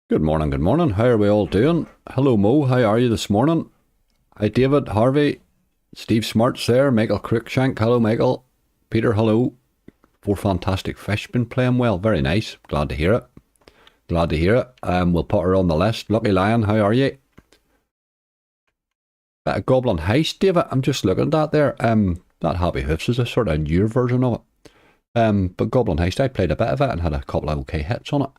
Good morning, good morning. How are we all doing? Hello Mo, how are you this morning? Hi David, Harvey, Steve Smart's there, Michael Cruikshank, hello Michael. Peter, hello. Four fantastic fish, been playing well, very nice. Glad to hear it. Glad to hear it. We'll put her on the list. Lucky Lion, how are you? Bit of Goblin Heist, David, I'm just looking at that there. That Happy Hoofs is a sort of newer version of it. But Goblin Heist, I played a bit of it and had a couple of okay hits on it.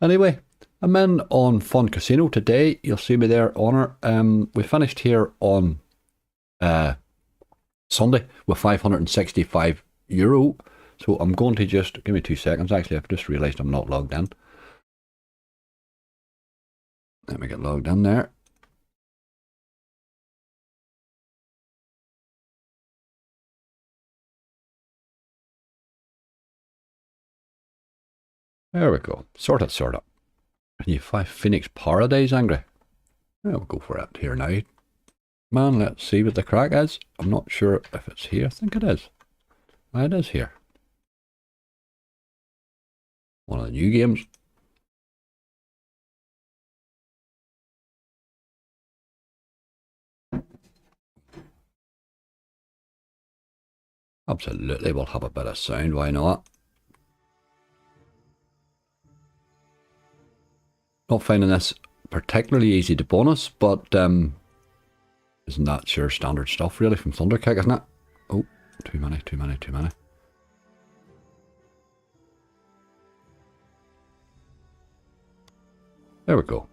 Anyway, I'm in on Fun Casino today. You'll see me there on her. We finished here on Sunday with €565. So I'm going to just, give me 2 seconds actually, I've just realised I'm not logged in. Let me get logged in there. There we go. Sort it. And you five Phoenix Paradise angry. I'll go for it here now. Man, let's see what the crack is. I'm not sure if it's here. I think it is. It is here. One of the new games. Absolutely, we'll have a bit of sound, why not? Not finding this particularly easy to bonus, but isn't that sure standard stuff really from Thunderkick, isn't it? Oh, too many. There we go.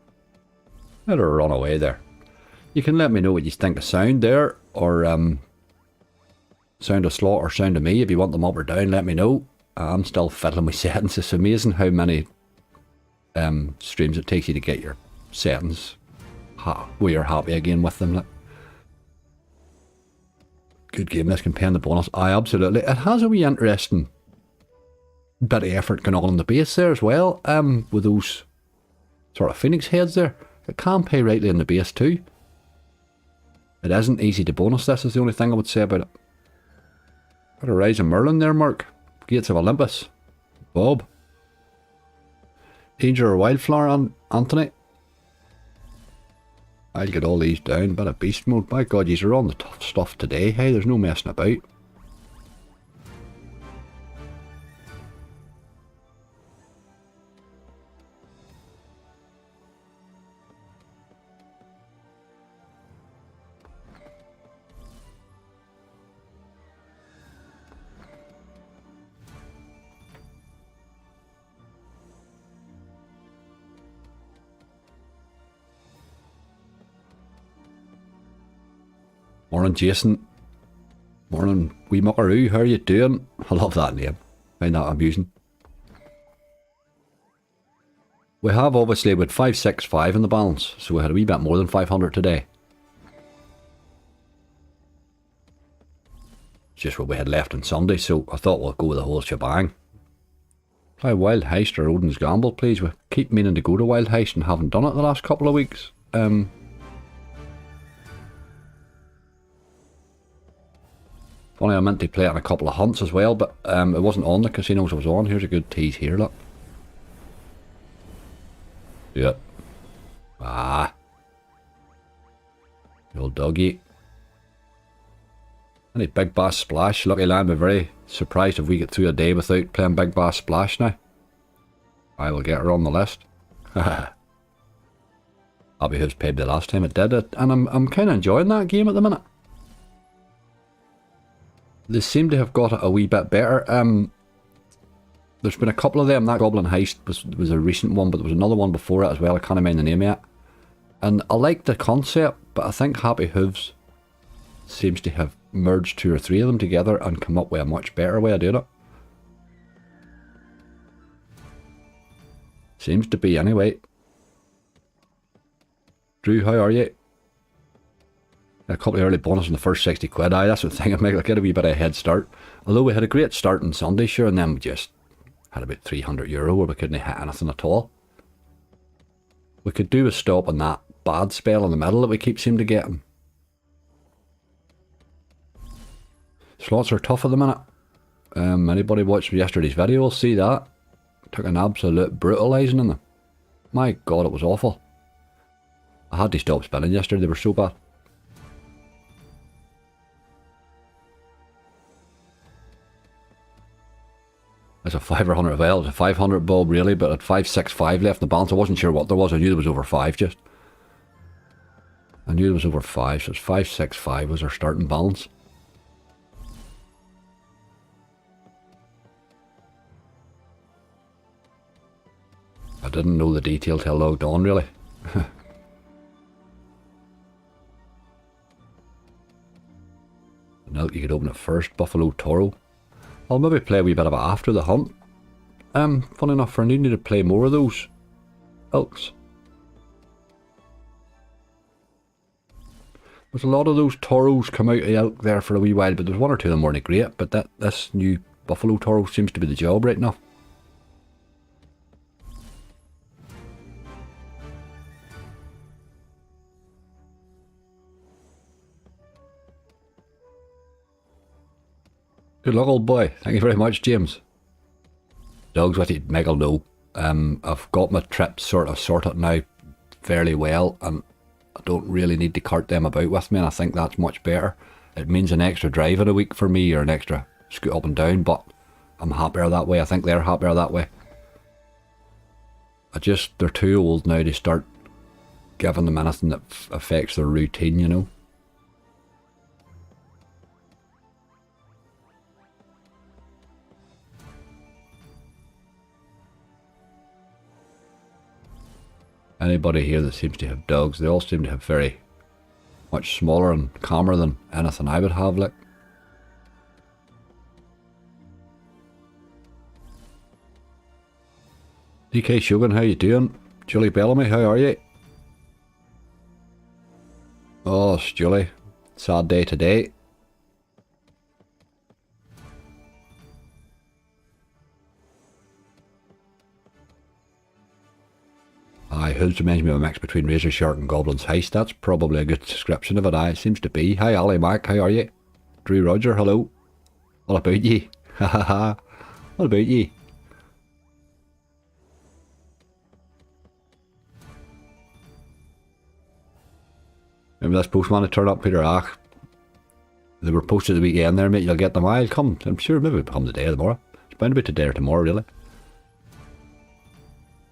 Let her run away there. You can let me know what you think of sound there, or sound of slot or sound of me. If you want them up or down, let me know. I'm still fiddling with settings. It's amazing how many streams it takes you to get your settings where you're happy again with them. Good game, this can pay in the bonus. Aye, absolutely. It has a wee interesting bit of effort going on in the base there as well, with those sort of phoenix heads there. It can pay rightly in the base too. It isn't easy to bonus, this is the only thing I would say about it. Got a Rise of Merlin there, Mark. Gates of Olympus. Bob. Danger or Wildflower, Anthony. I'll get all these down. Bit of beast mode. By God, these are on the tough stuff today. Hey, there's no messing about. Morning, Jason. Morning, wee muckaroo. How are you doing? I love that name. Find that amusing. We have obviously with 565 in the balance, so we had a wee bit more than 500 today. It's just what we had left on Sunday, so I thought we'll go with the whole shebang. Play Wild Heist or Odin's Gamble, please. We keep meaning to go to Wild Heist and haven't done it the last couple of weeks. Funny, I meant to play it on a couple of hunts as well, but it wasn't on the casinos I was on. Here's a good tease here, look. Yeah. Ah. The old doggy. Any Big Bass Splash? Lucky Lion, be very surprised if we get through a day without playing Big Bass Splash now. I will get her on the list. Haha. Happy Hoofs paid the last time it did it, and I'm kind of enjoying that game at the minute. They seem to have got it a wee bit better. There's been a couple of them. That Goblin Heist was a recent one, but there was another one before it as well. I can't remember the name yet. And I like the concept, but I think Happy Hooves seems to have merged 2 or 3 of them together and come up with a much better way of doing it. Seems to be anyway. Drew, how are you? A couple of early bonus in the first 60 quid. Aye, that's the thing. I might get a wee bit of a head start. Although we had a great start on Sunday, sure, and then we just had about €300 where we couldn't hit anything at all. We could do a stop on that bad spell in the middle that we keep seeming to getting. Slots are tough at the minute. Anybody watched yesterday's video will see that. Took an absolute brutalising in them. My God, it was awful. I had to stop spinning yesterday, they were so bad. It's a 500, well, it's a 500 bob really, but at 565 left in the balance. I wasn't sure what there was. I knew there was over 5 just. I knew there was over 5, so it's 565 was our starting balance. I didn't know the detail till logged on really. Now you could open it first, Buffalo Toro. I'll maybe play a wee bit of it after the hunt. Funny enough, I need to play more of those elks. There's a lot of those Toros come out of the elk there for a wee while, but there's one or two of them weren't great, but this new Buffalo Toro seems to be the job right now. Good luck, old boy. Thank you very much, James. Dogs with you, Michael, no. I've got my trips sort of sorted now fairly well, and I don't really need to cart them about with me, and I think that's much better. It means an extra drive in a week for me, or an extra scoot up and down, but I'm happier that way. I think they're happier that way. They're too old now to start giving them anything that affects their routine, you know. Anybody here that seems to have dogs, they all seem to have very much smaller and calmer than anything I would have, like. DK Shogun, how you doing? Julie Bellamy, how are you? Oh, it's Julie. Sad day today. Aye, Hoods reminds me of a mix between Razor Shark and Goblin's Heist. That's probably a good description of it. Aye, it seems to be. Hi, Ali Mac, how are you? Drew Roger, hello. What about ye? Ha ha ha. What about ye? Remember this postman to turn up, Peter Ach? They were posted the weekend there, mate. You'll get them. I'll come. I'm sure maybe it'll come today or tomorrow. It's bound to be today or tomorrow, really.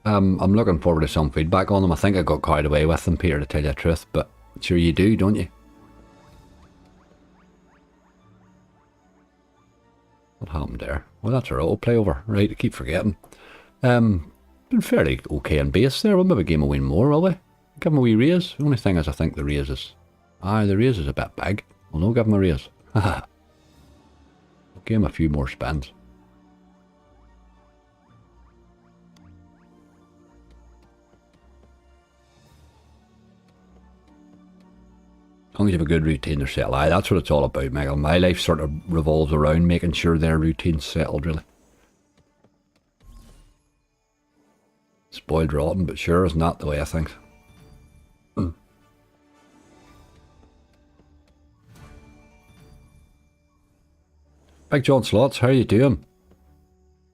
I'm looking forward to some feedback on them. I think I got carried away with them, Peter, to tell you the truth, but sure you do, don't you? What happened there? Well, that's our autoplay over. Right, I keep forgetting. Been fairly okay in base there. We'll maybe game a win more, will we? Give him a wee raise. The only thing is I think the raise is... Aye, the raise is a bit big. We'll no give him a raise. We'll give him a few more spins. As long as you have a good routine, they're settled. Aye, that's what it's all about, Michael. My life sort of revolves around making sure their routine's settled, really. Spoiled rotten, but sure isn't that the way I think. Big John Slots, how are you doing?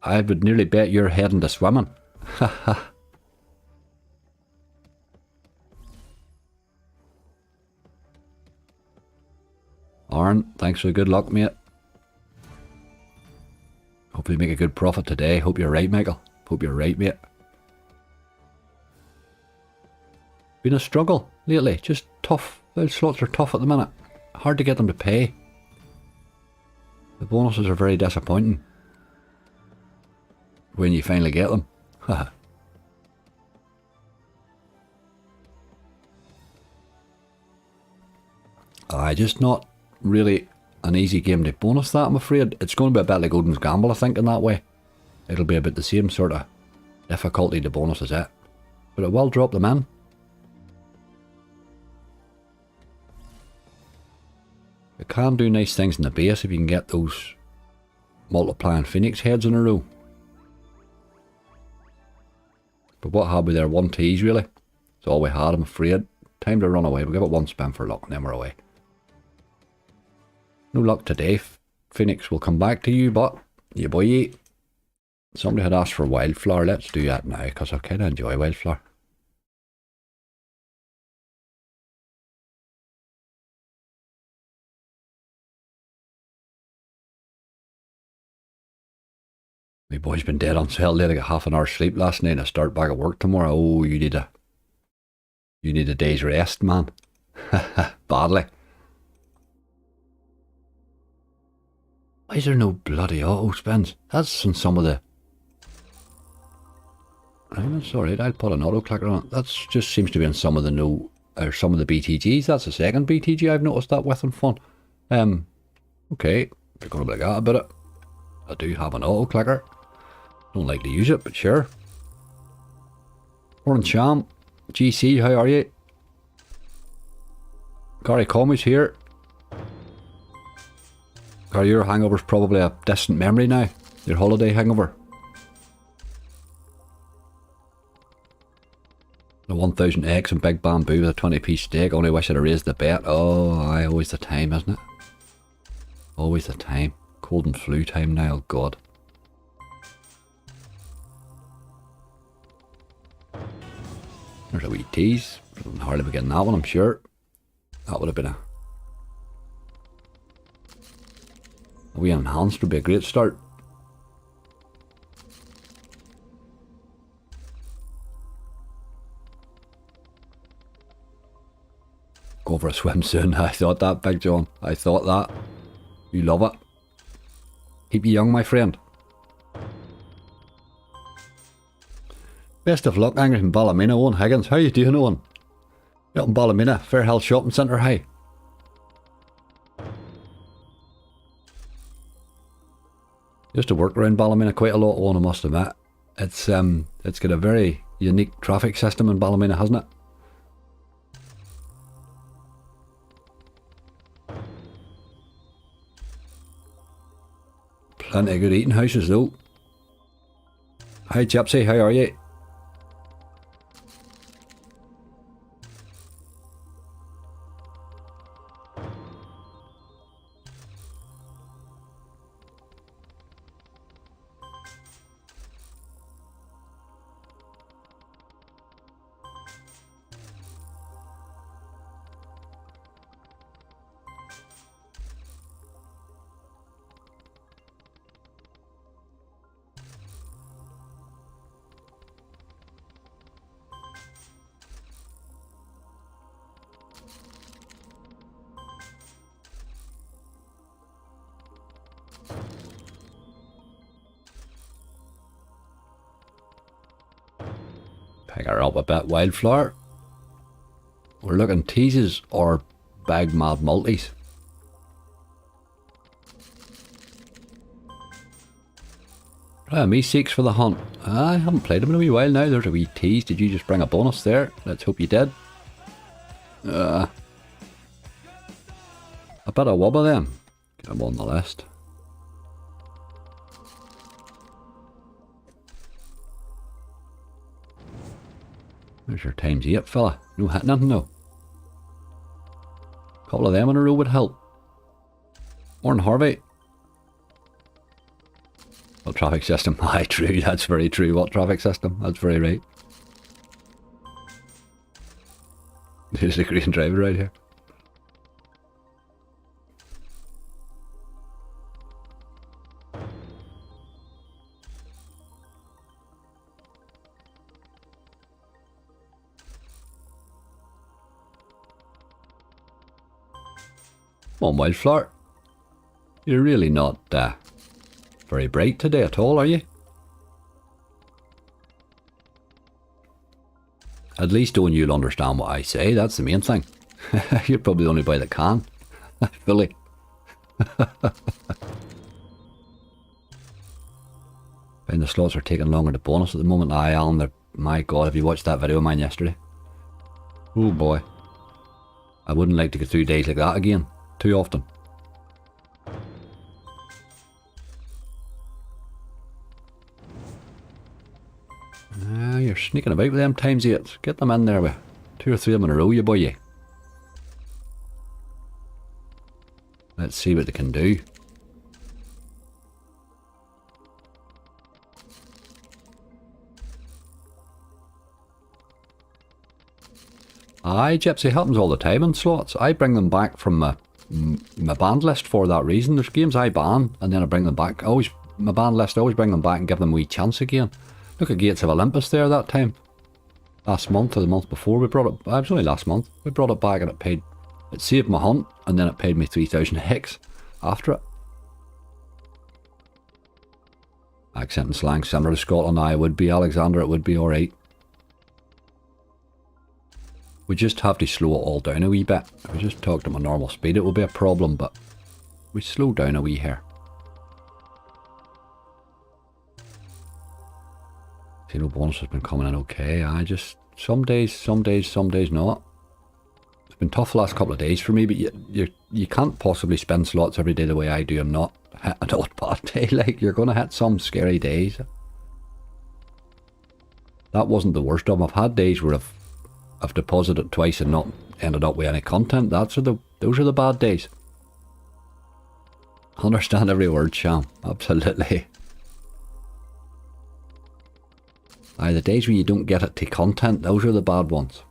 I would nearly bet you're heading to swimming. Haha. Aaron, thanks for the good luck, mate. Hopefully make a good profit today. Hope you're right, Michael. Hope you're right, mate. Been a struggle lately. Just tough. The slots are tough at the minute. Hard to get them to pay. The bonuses are very disappointing when you finally get them. Haha. Just not really an easy game to bonus that, I'm afraid. It's going to be a bit like Odin's Gamble, I think, in that way. It'll be about the same sort of difficulty to bonus as it. But it will drop them in. It can do nice things in the base if you can get those multiplying Phoenix heads in a row. But what had we there? 1 tease, really? That's all we had, I'm afraid. Time to run away. We'll give it 1 spin for luck and then we're away. No luck today. Phoenix will come back to you, but you boy. Somebody had asked for Wildflower. Let's do that now because I kind of enjoy Wildflower. My boy's been dead on sale. They had like a half an hour sleep last night and I start back at work tomorrow. Oh, you need a day's rest, man. Badly. Why is there no bloody auto spins? That's in some of the... That's alright, I'll put an auto clicker on it. That just seems to be in some of the some of the BTGs. That's the second BTG I've noticed that with in fun. Okay, if you're going to be like that about it. I do have an auto clicker. Don't like to use it, but sure. Morning, Sham. GC, how are you? Gary Commey's here. Gary, your hangover's probably a distant memory now. Your holiday hangover. The 1000 eggs and big bamboo with a 20p steak. Only wish I'd have raised the bet. Oh, aye, always the time, isn't it? Always the time. Cold and flu time now, oh god. There's a wee tease. Hardly be getting that one, I'm sure. That would have been a wee enhanced would be a great start. Go for a swim soon. I thought that, Big John. I thought that. You love it. Keep you young, my friend. Best of luck, Angry from Ballymena. Owen Higgins. How you doing, Owen? Out in Ballymena, Fairhill Shopping Centre. Hi. Used to work around Ballymena quite a lot, Owen, I must admit. It's got a very unique traffic system in Ballymena, hasn't it? Plenty of good eating houses though. Hi Gypsy, how are you? Pick her up a bit, Wildflower. We're looking teases or bag mad multis. Me seeks for the hunt. I haven't played them in a wee while now. There's a wee tease. Did you just bring a bonus there? Let's hope you did. A bit of wubba then. Get them on the list. There's your times 8, fella. No hitting nothing though. Couple of them in a row would help. Morning, Harvey. What traffic system? Aye, true. That's very true. What traffic system? That's very right. There's a green driver right here. Come on, Wildflower. You're really not very bright today at all, are you? At least Owen, you'll understand what I say. That's the main thing. You're probably the only boy that can. Fully. And the slots are taking longer to bonus at the moment. Aye, Alan, my god, have you watched that video of mine yesterday? Oh boy. I wouldn't like to go through days like that again. Too often. You're sneaking about with them times 8. Get them in there with 2 or 3 of them in a row, you boy, you. Let's see what they can do. Aye, Gypsy, happens all the time in slots. I bring them back from my banned list for that reason. There's games I ban and then I bring them back. I always my ban list. I always bring them back and give them a wee chance again. Look at Gates of Olympus there that time. Last month or the month before we brought it. It was only last month. We brought it back and it saved my hunt, and then it paid me 3,000 hicks after it. Accent and slang similar to Scotland. It would be, Alexander, it would be alright. We just have to slow it all down a wee bit. If we just talked at my normal speed, it will be a problem, but we slow down a wee here. Casino bonus has been coming in okay. I just, some days not. It's been tough the last couple of days for me, but you can't possibly spend slots every day the way I do and not hit an odd bad day. Like, you're going to hit some scary days. That wasn't the worst of them. I've had days where I've deposited twice and not ended up with any content. Those are the bad days. Understand every word, Sham. Absolutely. Aye, the days where you don't get it to content, those are the bad ones.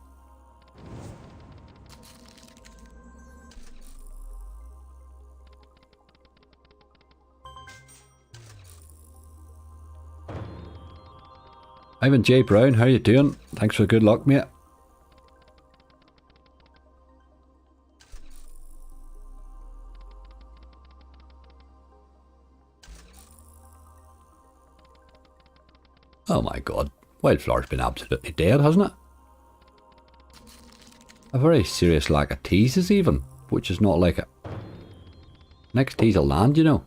Ivan J. Brown, how you doing? Thanks for the good luck, mate. Oh my god, Wildflower's been absolutely dead, hasn't it? A very serious lack of teases even, which is not like it. Next tease will land, you know.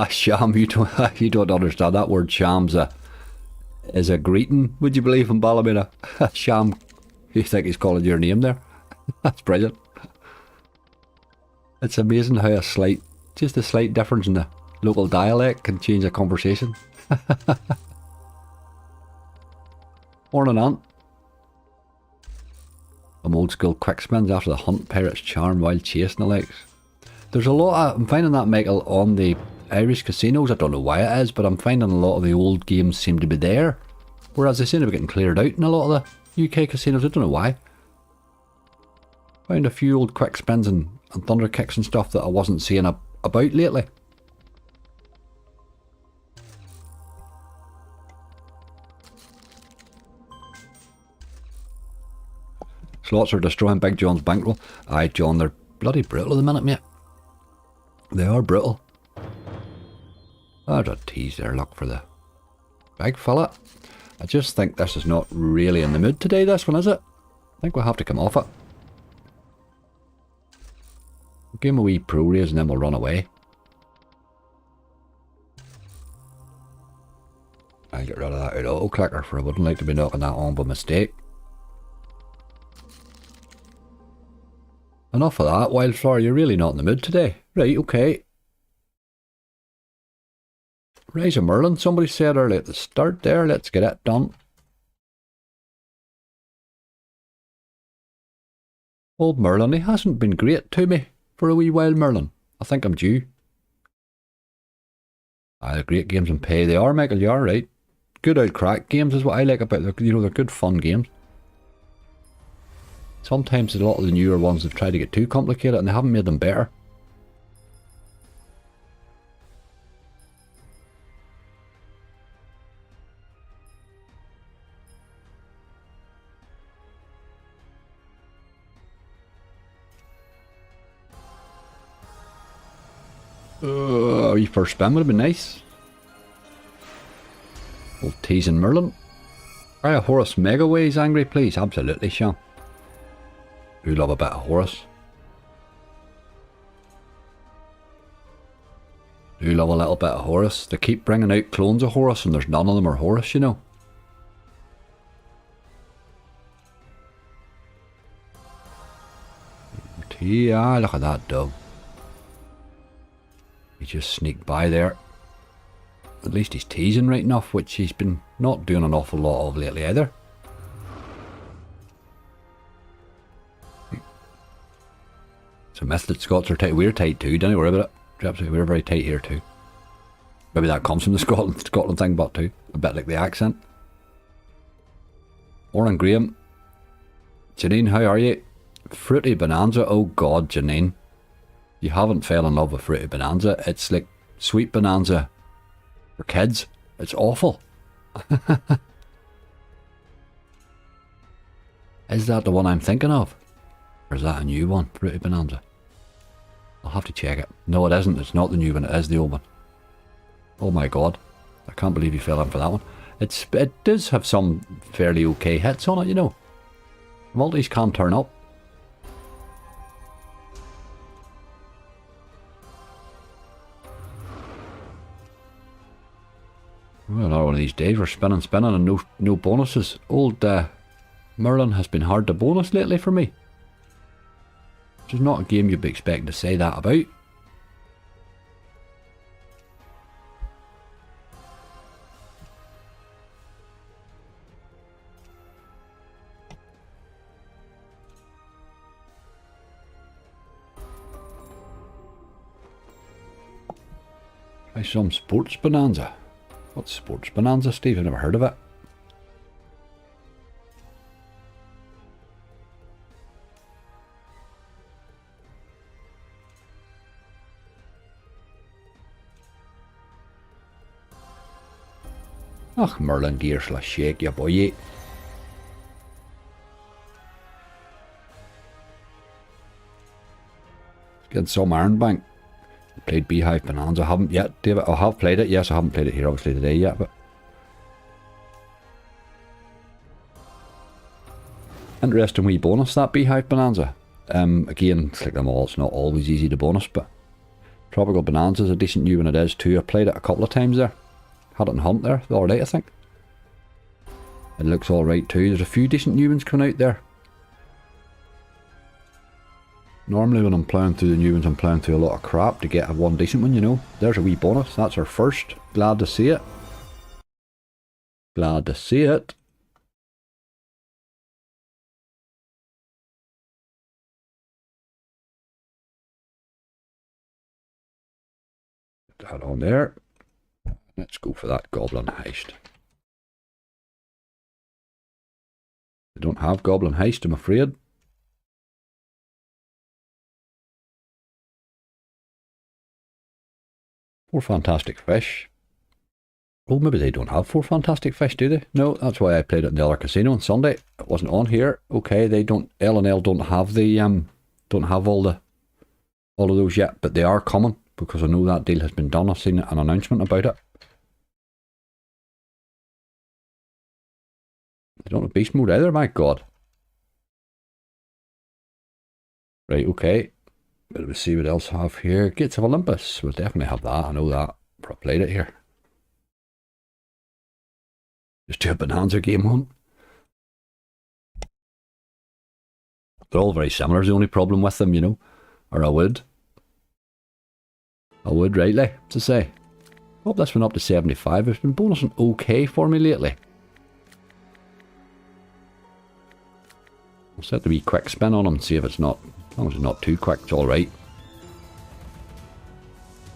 Sham, you don't understand. That word sham's is a greeting, would you believe, in Ballymena? Sham, you think he's calling your name there? That's brilliant. It's amazing how just a slight difference in the local dialect can change a conversation. Morning, Aunt. Some old school quick spins after the hunt, pirate's charm, wild chase and the likes. There's a lot I'm finding that, Michael, on the Irish casinos. I don't know why it is, but I'm finding a lot of the old games seem to be there. Whereas they seem to be getting cleared out in a lot of the UK casinos. I don't know why. Found a few old quick spins and thunder kicks and stuff that I wasn't seeing about lately. Slots are destroying Big John's bankroll. Aye, John, they're bloody brutal at the minute, mate. They are brutal. There's a tease there, look for the big fella. I just think this is not really in the mood today, this one, is it? I think we'll have to come off it. Give him a wee pro raise and then we'll run away. I'll get rid of that auto clicker, for I wouldn't like to be knocking that on by mistake. Enough of that, Wildflower, you're really not in the mood today. Right, okay. Rise of Merlin, somebody said earlier at the start there, let's get it done. Old Merlin, he hasn't been great to me for a wee while, Merlin. I think I'm due. Aye, the great games and pay, they are, Michael, you are right. Good old crack games is what I like about them, you know, they're good fun games. Sometimes a lot of the newer ones have tried to get too complicated and they haven't made them better. A wee first spin would have been nice. Old teasing Merlin. Try a Horus Mega Ways angry, please. Absolutely, Sean. Do love a bit of Horus. Do love a little bit of Horus. They keep bringing out clones of Horus and there's none of them are Horus, you know. Yeah, look at that dog. He just sneaked by there. At least he's teasing right enough, which he's been not doing an awful lot of lately either. So myth that Scots are tight. We're tight too, don't worry about it. Absolutely, we're very tight here too. Maybe that comes from the Scotland thing, but too. A bit like the accent. Morning, Graham. Janine, how are you? Fruity Bonanza. Oh God, Janine. You haven't fell in love with Fruity Bonanza. It's like Sweet Bonanza for kids. It's awful. Is that the one I'm thinking of? Or is that a new one? Fruity Bonanza. I'll have to check it. No, it isn't. It's not the new one. It is the old one. Oh my God. I can't believe you fell in for that one. It does have some fairly okay hits on it, you know. Multis can turn up. Well, not one of these days. We're spinning and no bonuses. Old Merlin has been hard to bonus lately for me. Which is not a game you'd be expecting to say that about. Try some Sports Bonanza. What's Sports Bonanza, Steve? I've never heard of it. Ach, Merlin gears la shake, ya boy. Get some Iron Bank. Played Beehive Bonanza. I haven't yet, David. I have played it. Yes, I haven't played it here obviously today yet, but interesting wee bonus, that Beehive Bonanza. Again, it's like them all. It's not always easy to bonus, but Tropical Bonanza is a decent new one. It is too. I played it a couple of times there. Had it in Hunt there the other day, I think. It looks alright too. There's a few decent new ones coming out there. Normally when I'm playing through the new ones, I'm playing through a lot of crap to get one decent one, you know. There's a wee bonus. That's our first. Glad to see it. Glad to see it. Put that on there. Let's go for that Goblin Heist. I don't have Goblin Heist, I'm afraid. Four Fantastic Fish. Oh, maybe they don't have Four Fantastic Fish, do they? No, that's why I played it in the other casino on Sunday. It wasn't on here. Okay, they don't. L&L don't have the don't have all of those yet, but they are coming because I know that deal has been done. I've seen an announcement about it. They don't have Beast Mode either. My God. Right. Okay. But we'll see what else I have here. Gates of Olympus. We'll definitely have that. I know that. I played it here. Just do a Bonanza game on. They're all very similar. Is the only problem with them, you know. Or I would rightly to say. Oh, this went up to 75. It's been bonusing okay for me lately. I'll set the wee quick spin on them and see if it's not. As long as it's not too quick, it's alright.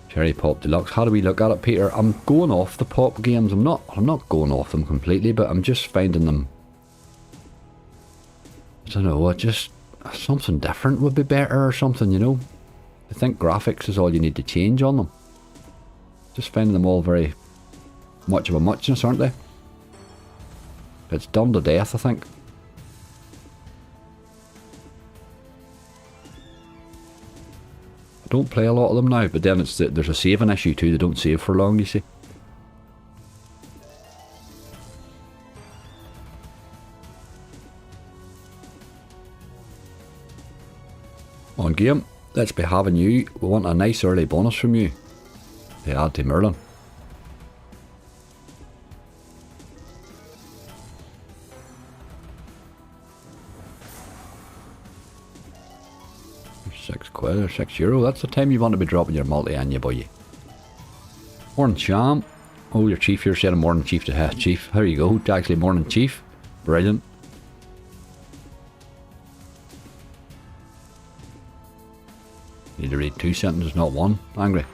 Cherry Pop Deluxe. How do we look at it, Peter? I'm going off the pop games. I'm not going off them completely, but I'm just finding them. I don't know, just something different would be better or something, you know. I think graphics is all you need to change on them. Just finding them all very much of a muchness, aren't they? It's done to death, I think. I don't play a lot of them now, but then there's a saving issue too. They don't save for long, you see. On game, let's be having you. We want a nice early bonus from you. They add to Merlin. £6 or €6. That's the time you want to be dropping your multi on you, boy. Morning, Sham. Oh, your chief here said a morning chief to chief. There you go. Actually, morning chief. Brilliant. Need to read 2 sentences, not one. Angry.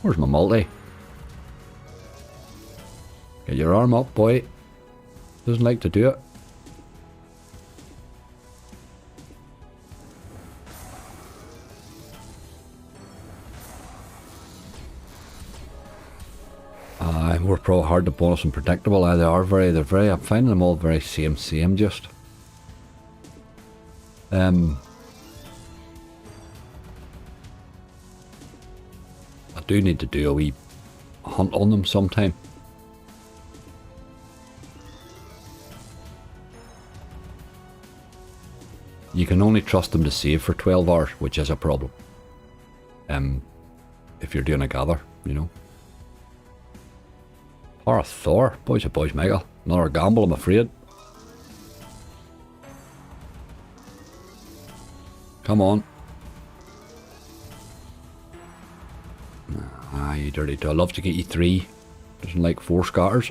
Where's my multi? Get your arm up, boy. Doesn't like to do it. Pro hard to bonus and predictable. They're very, I'm finding them all very same just. I do need to do a wee hunt on them sometime. You can only trust them to save for 12 hours, which is a problem. If you're doing a gather, you know. Or a Thor. Boys, Michael. Another gamble, I'm afraid. Come on. Ah, you dirty dog. Loves to get you 3. Doesn't like 4 scatters.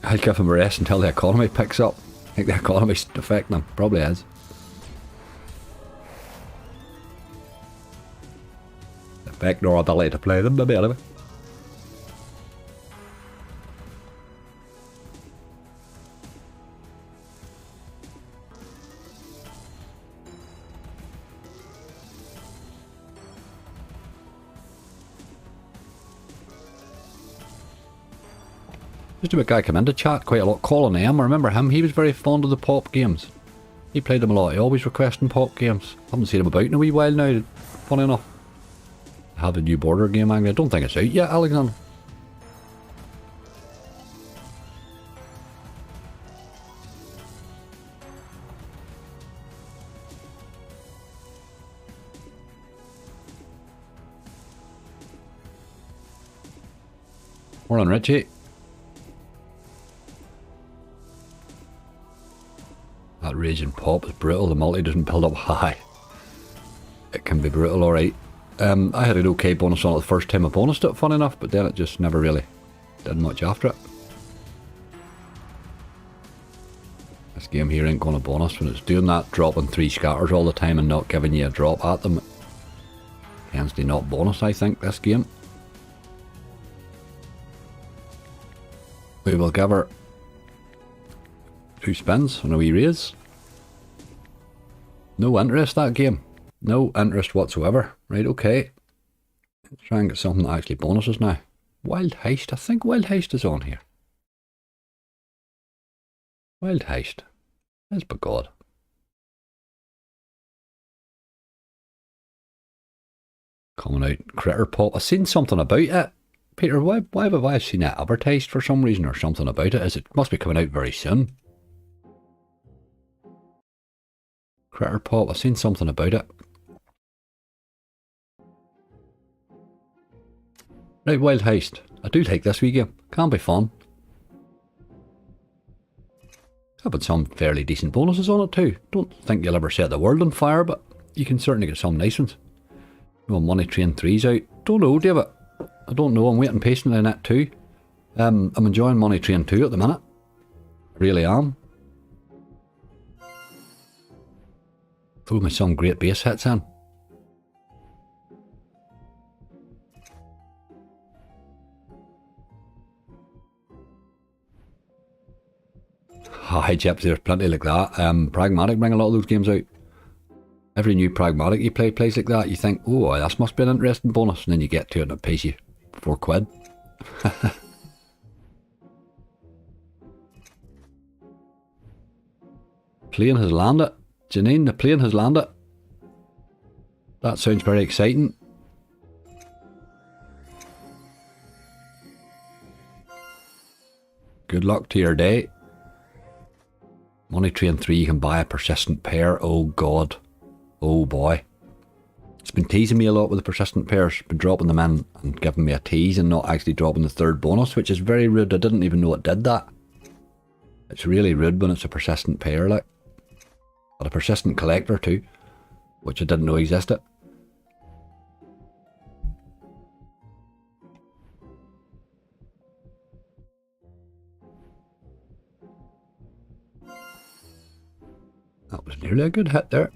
I'll give him a rest until the economy picks up. I think the economy's affecting him. Probably is. Affect our ability to play them, maybe, anyway. Just a guy come into chat quite a lot. Colin M, I remember him. He was very fond of the pop games. He played them a lot. He always requesting pop games. Haven't seen him about in a wee while now. Funny enough. I have a new border game. I don't think it's out yet, Alexander. We're on Richie. That raging pop is brutal. The multi doesn't build up high. It can be brutal, alright. I had an okay bonus on it the first time I bonused it, funny enough, but then it just never really did much after it. This game here ain't going to bonus when it's doing that, dropping 3 scatters all the time and not giving you a drop at them. Tends to not bonus, I think, this game. We will give her 2 spins on a wee raise. No interest, that game. No interest whatsoever. Right, okay. Let's try and get something that actually bonuses now. Wild Heist. I think Wild Heist is on here. Wild Heist. Yes, by God. Coming out. Critter Pop. I've seen something about it. Peter, why have I seen it advertised for some reason or something about it? It must be coming out very soon. Critter Pop. I've seen something about it. Right, Wild Heist. I do like this wee game. Can be fun. I've had some fairly decent bonuses on it too. Don't think you'll ever set the world on fire, but you can certainly get some nice ones. Well, Money Train 3's out. Don't know, David. I don't know. I'm waiting patiently on that too. I'm enjoying Money Train 2 at the minute. I really am. Threw me some great base hits in. Hi, Chips, there's plenty like that. Pragmatic bring a lot of those games out. Every new Pragmatic you play plays like that. You think, oh, this must be an interesting bonus. And then you get to it and it pays you £4. Plane has landed. Janine, the plane has landed. That sounds very exciting. Good luck to your day. Money Train 3, you can buy a persistent pair. Oh God. Oh boy. It's been teasing me a lot with the persistent pairs. Been dropping them in and giving me a tease and not actually dropping the 3rd bonus, which is very rude. I didn't even know it did that. It's really rude when it's a persistent pair, like. But a persistent collector too, which I didn't know existed. That was nearly a good hit there.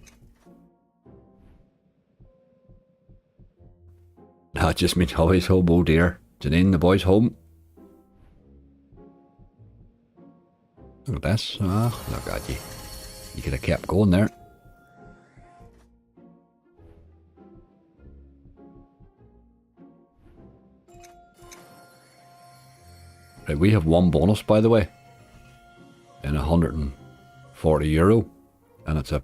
That just means always home, oh dear. Janine, the boy's home. Look at this. Ah, look at you. You could have kept going there. we have one bonus, by the way, in €140, and it's a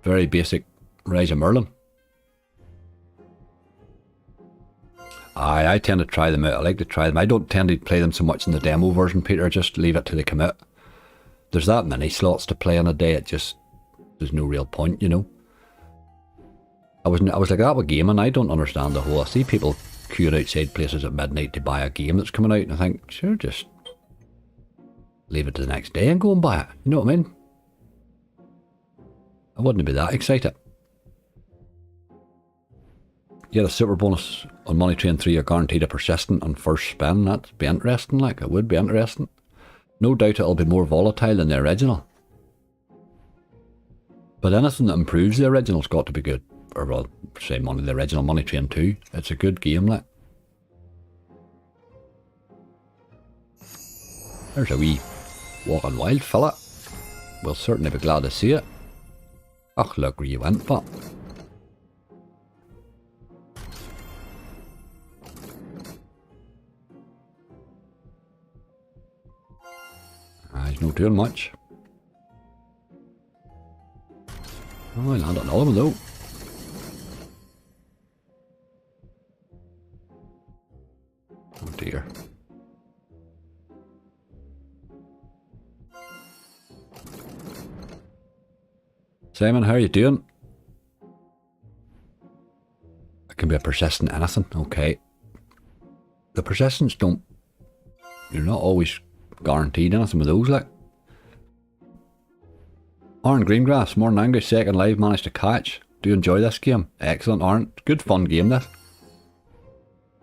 very basic Rise of Merlin. I tend to try them out. I like to try them. I don't tend to play them so much in the demo version, Peter. Just leave it to the commit. There's that many slots to play in a day. There's no real point, you know. I was like that with gaming. I don't understand the whole. I see people queuing outside places at midnight to buy a game that's coming out, and I think, sure, just leave it to the next day and go and buy it. You know what I mean? I wouldn't be that excited. Yeah, the super bonus on Money Train 3 are guaranteed a persistent on first spin. That'd be interesting, like, it would be interesting. No doubt it'll be more volatile than the original. But anything that improves the original's got to be good. Or, well, say the original Money Train 2. It's a good game, like. There's a wee walking wild fella. We'll certainly be glad to see it. Ach, look where you went, but. He's not doing much. Oh, I landed another one though. Oh dear. Simon, how are you doing? It can be a persistent anything, okay. The persistence don't... You're not always guaranteed anything with those, like. Aaron Greengrass, more than angry, second live, managed to catch. Do you enjoy this game? Excellent, Aaron. Good fun game, this.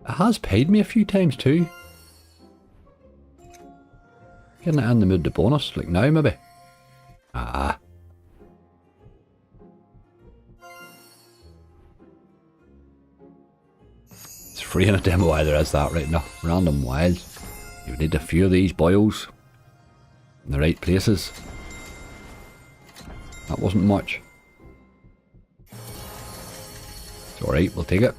It has paid me a few times too. Getting it in the mood to bonus, like now maybe. Ah. It's free in a demo either, is that right now? Random wilds. You need a few of these boils in the right places. That wasn't much. It's alright, we'll take it.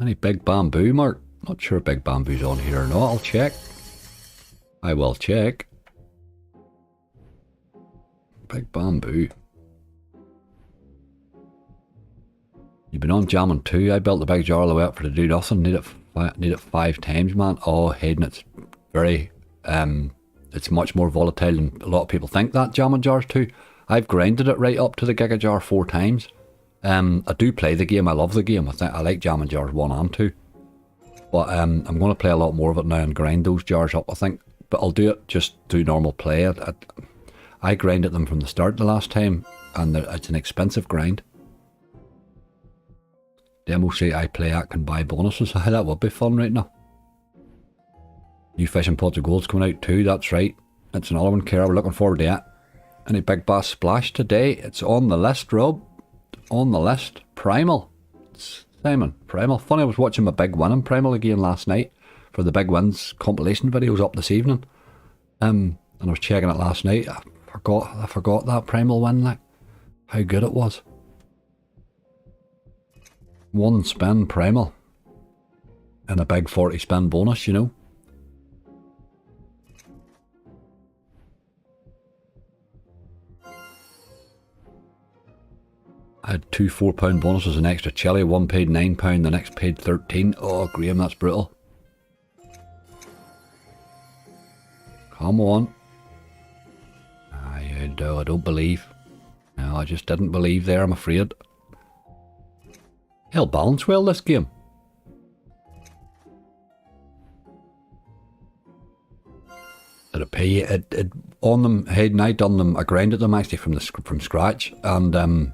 Any big bamboo, Mark? Not sure big bamboo's on here or not. I'll check. I will check. Big bamboo. You've been on jamming too. I built the big jar all the way up for to do nothing. Need it 5 times, man. Oh, Hayden, it's very, it's much more volatile than a lot of people think that jamming jars too. I've grinded it right up to the Giga Jar 4 times. I do play the game. I love the game. I like jamming jars 1 and 2. But I'm going to play a lot more of it now and grind those jars up, I think. But I'll do it just through normal play. I grinded them from the start the last time, and it's an expensive grind. Demo say I play at can buy bonuses. That would be fun right now. New fishing pots of gold's coming out too, that's right. It's another one, Kara, we're looking forward to it. Any big bass splash today? It's on the list, Rob. On the list. Primal. It's Simon, Primal. Funny, I was watching my big win in Primal again last night for the big wins compilation videos up this evening. And I was checking it last night. I forgot that Primal win, like how good it was. 1 spin Primal and a big 40 spin bonus, you know. I had 2 £4 bonuses, an extra chili. One paid £9, the next paid 13. Oh, Graham, that's brutal. Come on. I don't believe. No, I just didn't believe there, I'm afraid. He'll balance well this game. Did it pay you? It on them, Hayden, I done them, I grinded them actually from scratch, and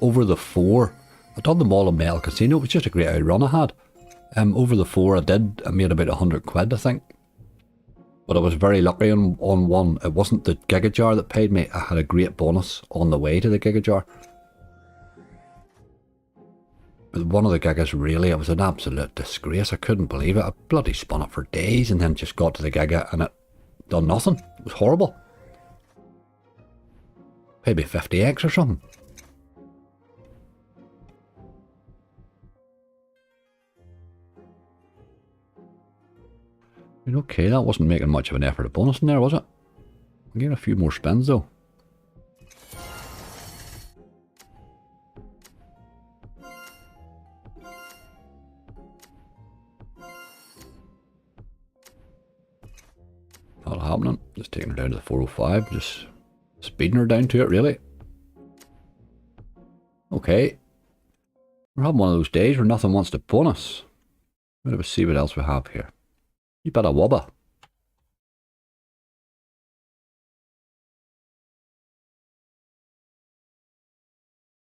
over the 4, I done them all in Metal Casino. It was just a great outrun I had. Over the 4 I made about 100 quid, I think. But I was very lucky on one. It wasn't the Giga Jar that paid me. I had a great bonus on the way to the Giga Jar. But one of the Gigas really, it was an absolute disgrace. I couldn't believe it. I bloody spun it for days and then just got to the Giga and it done nothing. It was horrible. Maybe 50x or something. Okay, that wasn't making much of an effort at bonus in there, was it? I'm getting a few more spins though. Not happening. Just taking her down to the 405. Just speeding her down to it, really. Okay. We're having one of those days where nothing wants to bonus. Let's see what else we have here. You better wobber.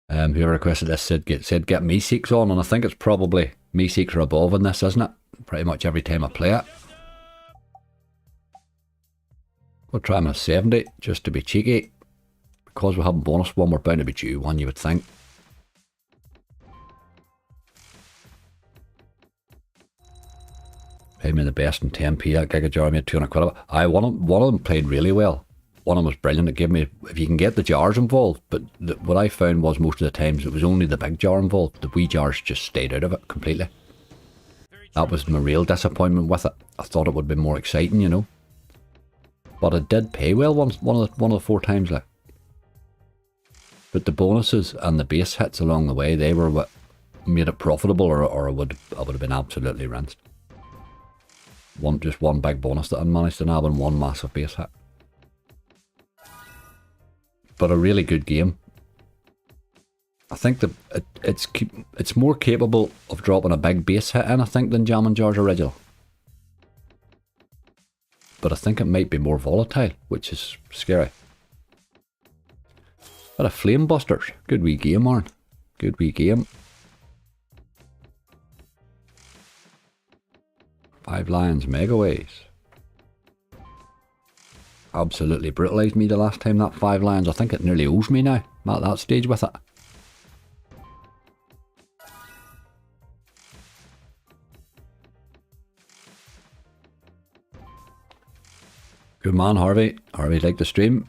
Whoever requested this said get me seeks on, and I think it's probably me seeks or above in this, isn't it? Pretty much every time I play it. We'll try him at 70 just to be cheeky. Because we haven't bonus one, we're bound to be due one, you would think. Paid me the best in 10p, that Giga Jar made 200 quid of it. One of them played really well. One of them was brilliant. It gave me, if you can get the jars involved, but what I found was most of the times it was only the big jar involved. The wee jars just stayed out of it completely. That was my real disappointment with it. I thought it would be more exciting, you know. But it did pay well one of the 4 times, like. But the bonuses and the base hits along the way, they were what made it profitable, or I would have been absolutely rinsed. Just one big bonus that I managed to nab and one massive base hit. But a really good game. I think that it's more capable of dropping a big base hit in, I think, than Jam and Jar's original. But I think it might be more volatile, which is scary. But a Flame Busters. Good wee game, Arn. Good wee game. 5 Lions Megaways. Absolutely brutalised me the last time, that 5 Lions. I think it nearly owes me now. I'm at that stage with it. Good man, Harvey. Harvey liked the stream.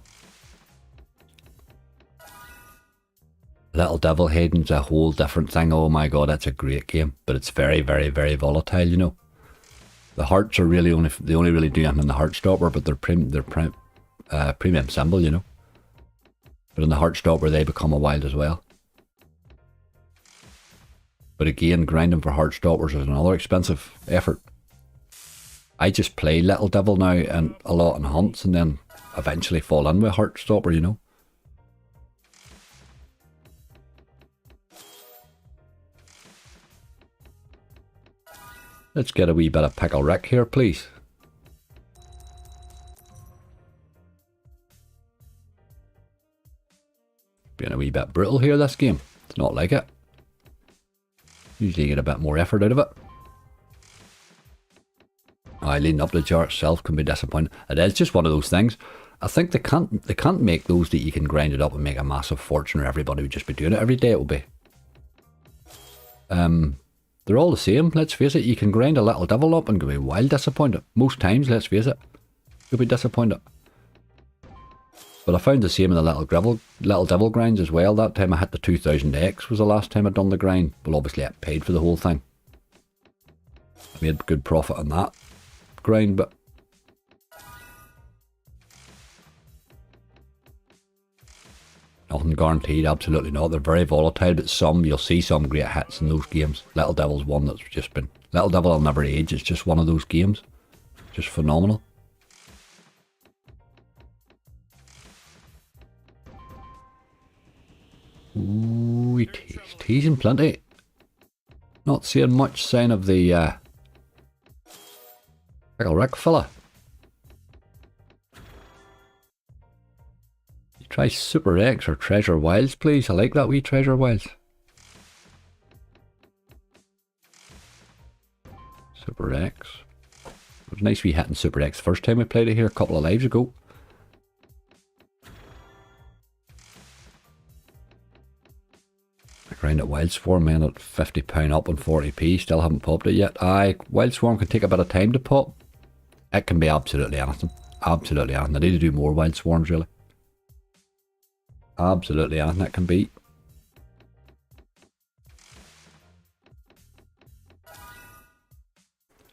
Little Devil Hayden's a whole different thing. Oh my god, that's a great game. But it's very, very, very volatile, you know. The hearts are really they only really do anything in the Heartstopper, but they're premium symbol, you know. But in the Heartstopper they become a wild as well. But again, grinding for Heartstoppers is another expensive effort. I just play Little Devil now and a lot in hunts, and then eventually fall in with Heartstopper, you know. Let's get a wee bit of Pickle Rick here, please. Being a wee bit brutal here, this game. It's not like it. Usually you get a bit more effort out of it. Leading up to the jar itself can be disappointing. It is just one of those things. I think they can't make those that you can grind it up and make a massive fortune, or everybody would just be doing it every day. It will be. They're all the same, let's face it. You can grind a Little Devil up and go be wild disappointed. Most times, let's face it, you'll be disappointed. But I found the same in the Little Devil grinds as well. That time I hit the 2000X was the last time I'd done the grind. Well, obviously I paid for the whole thing. I made good profit on that grind, but nothing guaranteed, absolutely not. They're very volatile, but you'll see some great hits in those games. Little Devil's one that's just been... Little Devil will never age, it's just one of those games. Just phenomenal. Ooh, he's teasing plenty. Not seeing much sign of the Pickle Rick fella. Try Super X or Treasure Wilds, please. I like that wee Treasure Wilds. Super X. It was nice wee hitting Super X first time we played it here a couple of lives ago. I grind at Wild Swarm, man, at £50 up on 40p. Still haven't popped it yet. Wild Swarm can take a bit of time to pop. It can be absolutely anything. Absolutely anything. I need to do more Wild Swarms, really. Absolutely anything it can be.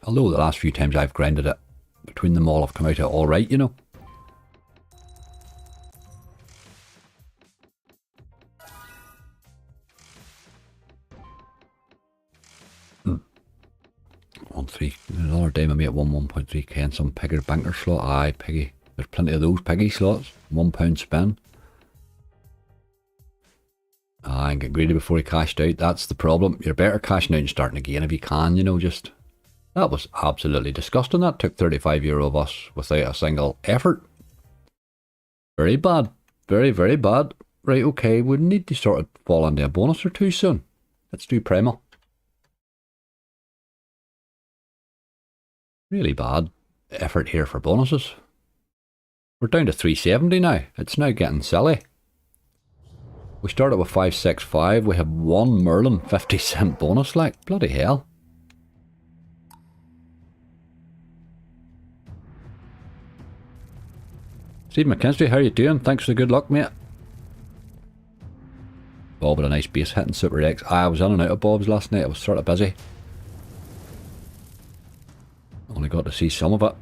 Although the last few times I've grinded it, between them all have come out all right, you know. Another day I made 1.3k and some piggy banker slot. Aye, piggy. There's plenty of those piggy slots. £1 spin. Aye, and get greedy before he cashed out. That's the problem. You're better cashing out and starting again if you can, you know, just... That was absolutely disgusting. That took €35 of us without a single effort. Very bad. Very, very bad. Right, okay, we need to sort of fall into a bonus or two soon. Let's do primal. Really bad effort here for bonuses. We're down to 370 now. It's now getting silly. We started with 565. We have one Merlin 50-cent bonus, like, bloody hell. Steve McKinstry, how you doing? Thanks for the good luck, mate. Bob with a nice base hitting Super X. I was in and out of Bob's last night. I was sort of busy. Only got to see some of it.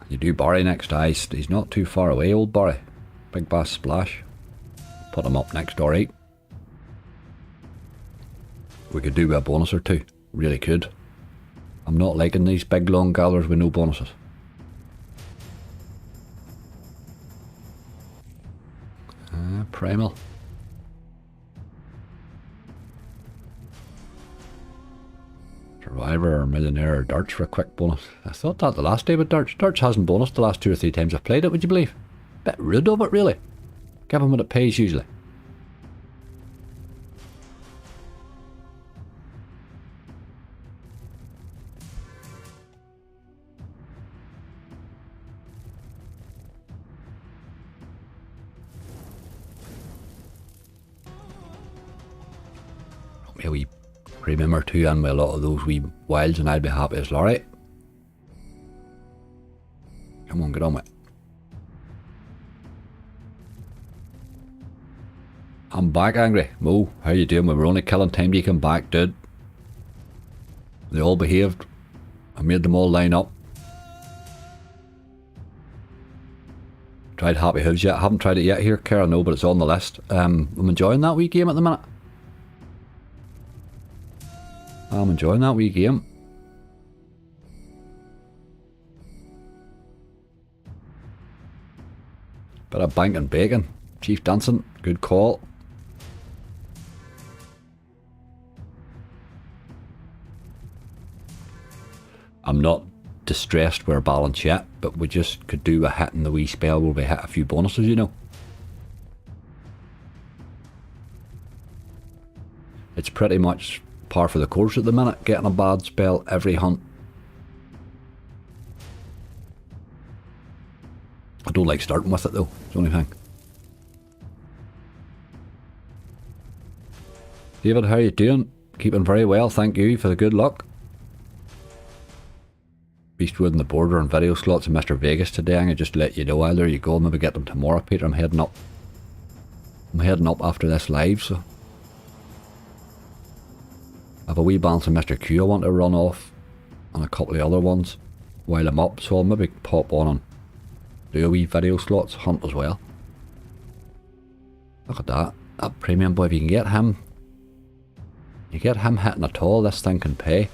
You do Barry next, ice. He's not too far away, old Barry. Big Bass Splash. Put him up next, alright. We could do a bonus or two. Really could. I'm not liking these big long gathers with no bonuses. Primal. Survivor or Millionaire or Darts for a quick bonus. I thought that the last day with Darts. Darts hasn't bonused the last 2 or 3 times I've played it, would you believe? Bit rude of it, really. Give him what it pays usually. A wee premium or two and with a lot of those wee wilds and I'd be happy as Laurie. Come on, get on with it. I'm back, Angry. Mo, how you doing? We were only killing time you come back, dude. They all behaved. I made them all line up. Tried Happy Hooves yet. I haven't tried it yet here, Kara, no, but it's on the list. I'm enjoying that wee game at the minute. I'm enjoying that wee game. Bit of bank and bacon. Chief dancing, good call. I'm not distressed we're balanced yet, but we just could do a hit in the wee spell where we hit a few bonuses, you know. It's pretty much par for the course at the minute, getting a bad spell every hunt. I don't like starting with it though, it's the only thing. David, how you doing? Keeping very well, thank you for the good luck. Beastwood and the Border and video slots and Mr. Vegas today. I'm just to let you know, there you go, maybe get them tomorrow, Peter. I'm heading up after this live, so I have a wee balance of Mr. Q I want to run off and a couple of other ones while I'm up, so I'll maybe pop on and do a wee video slots hunt as well. Look at that. That premium boy, if you can get him, you get him hitting at all, this thing can pay.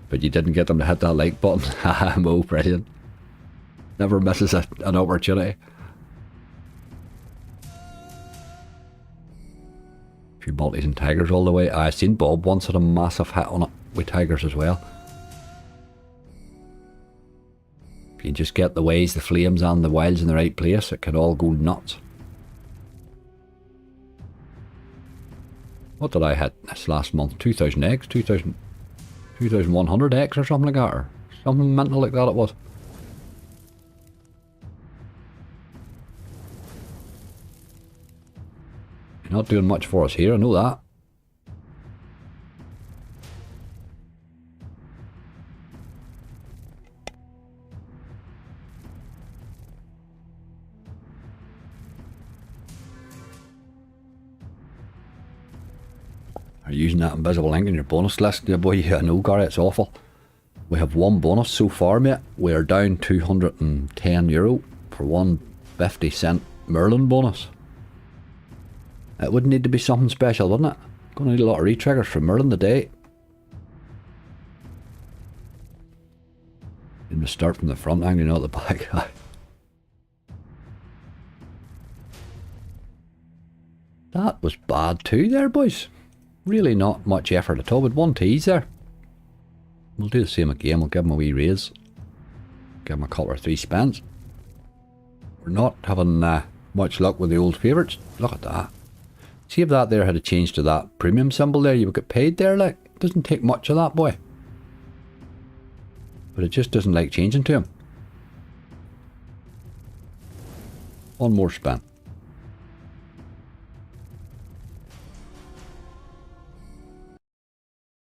But you didn't get them to hit that like button. Haha, Mo, brilliant. Never misses an opportunity. A few multis and tigers all the way. I seen Bob once had a massive hit on it with tigers as well. If you just get the ways, the flames and the wilds in the right place, it can all go nuts. What did I hit this last month? 2000 eggs? 2100 eggs or something like that, or something mental like that it was. You're not doing much for us here, I know that. are using that invisible ink in your bonus list. Yeah, boy, yeah, I know, Gary, it's awful. We have one bonus so far, mate. We are down €210 for one 50-cent Merlin bonus. It would need to be something special, wouldn't it? Gonna need a lot of re-triggers for Merlin today. Need to start from the front, hanging out the back. That was bad too there, boys. Really not much effort at all, with one tease there. We'll do the same again. We'll give him a wee raise. Give him a couple or 3 spends. We're not having much luck with the old favourites. Look at that. See if that there had changed to that premium symbol there, you would get paid there, like. It doesn't take much of that, boy. But it just doesn't like changing to him. One more spin.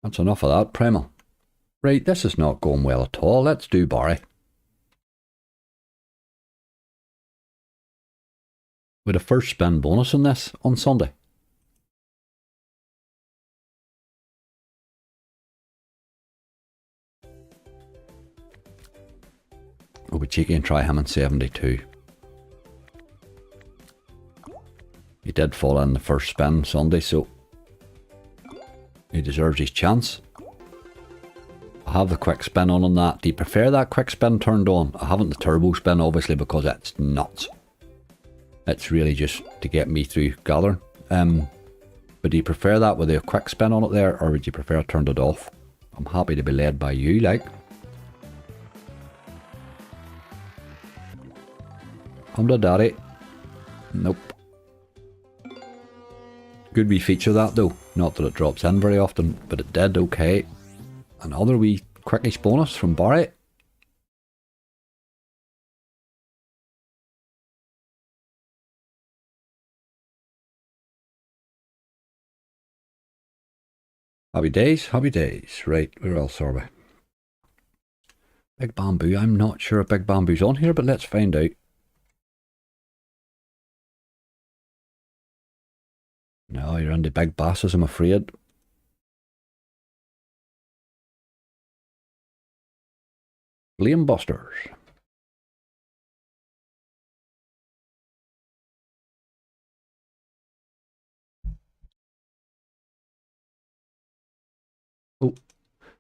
That's enough of that, Primal. Right, this is not going well at all. Let's do Barry. With a first spin bonus in this on Sunday. We'll be cheeky and try him in 72. He did fall in the first spin Sunday, so he deserves his chance. I have the quick spin on that. Do you prefer that quick spin turned on? I haven't the turbo spin, obviously, because it's nuts. It's really just to get me through gathering. But do you prefer that with a quick spin on it there, or would you prefer it turned it off? I'm happy to be led by you, like. Come to daddy. Nope. Good wee feature that though. Not that it drops in very often, but it did, okay. Another wee quickish bonus from Barry. Happy days, happy days. Right, where else are we? Big Bamboo. I'm not sure if Big Bamboo's on here, but let's find out. No, you're into big basses, I'm afraid. Flame Busters. Oh,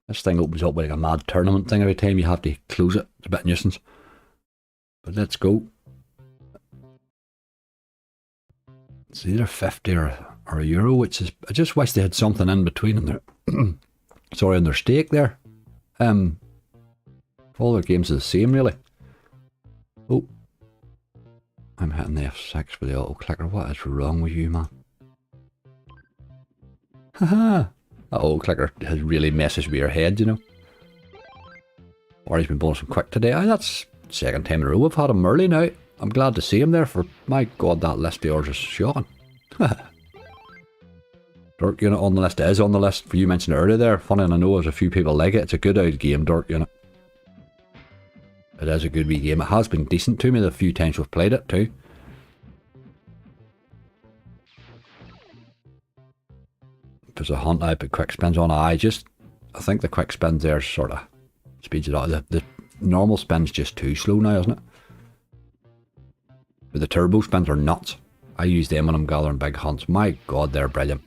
this thing opens up like a mad tournament thing every time you have to close it. It's a bit nuisance. But let's go. It's either 50 or a euro, which is... I just wish they had something in between in their... sorry, in their stake there. All their games are the same, really. Oh. I'm hitting the F6 for the auto clicker. What is wrong with you, man? Haha. That auto clicker has really messes with your head, you know. Or he's been bonusing quick today. Aye, that's second time in a row we've had him early now. I'm glad to see him there for... My God, that list of yours is shocking. Dark Unit on the list is on the list. For you mentioned it earlier there. Funny, and I know there's a few people like it. It's a good old game, Dark Unit. It is a good wee game. It has been decent to me the few times we've played it too. There's a hunt I put quick spins on. I think the quick spins there sort of speeds it up. The normal spin's just too slow now, isn't it? But the turbo spins are nuts. I use them when I'm gathering big hunts. My God, they're brilliant.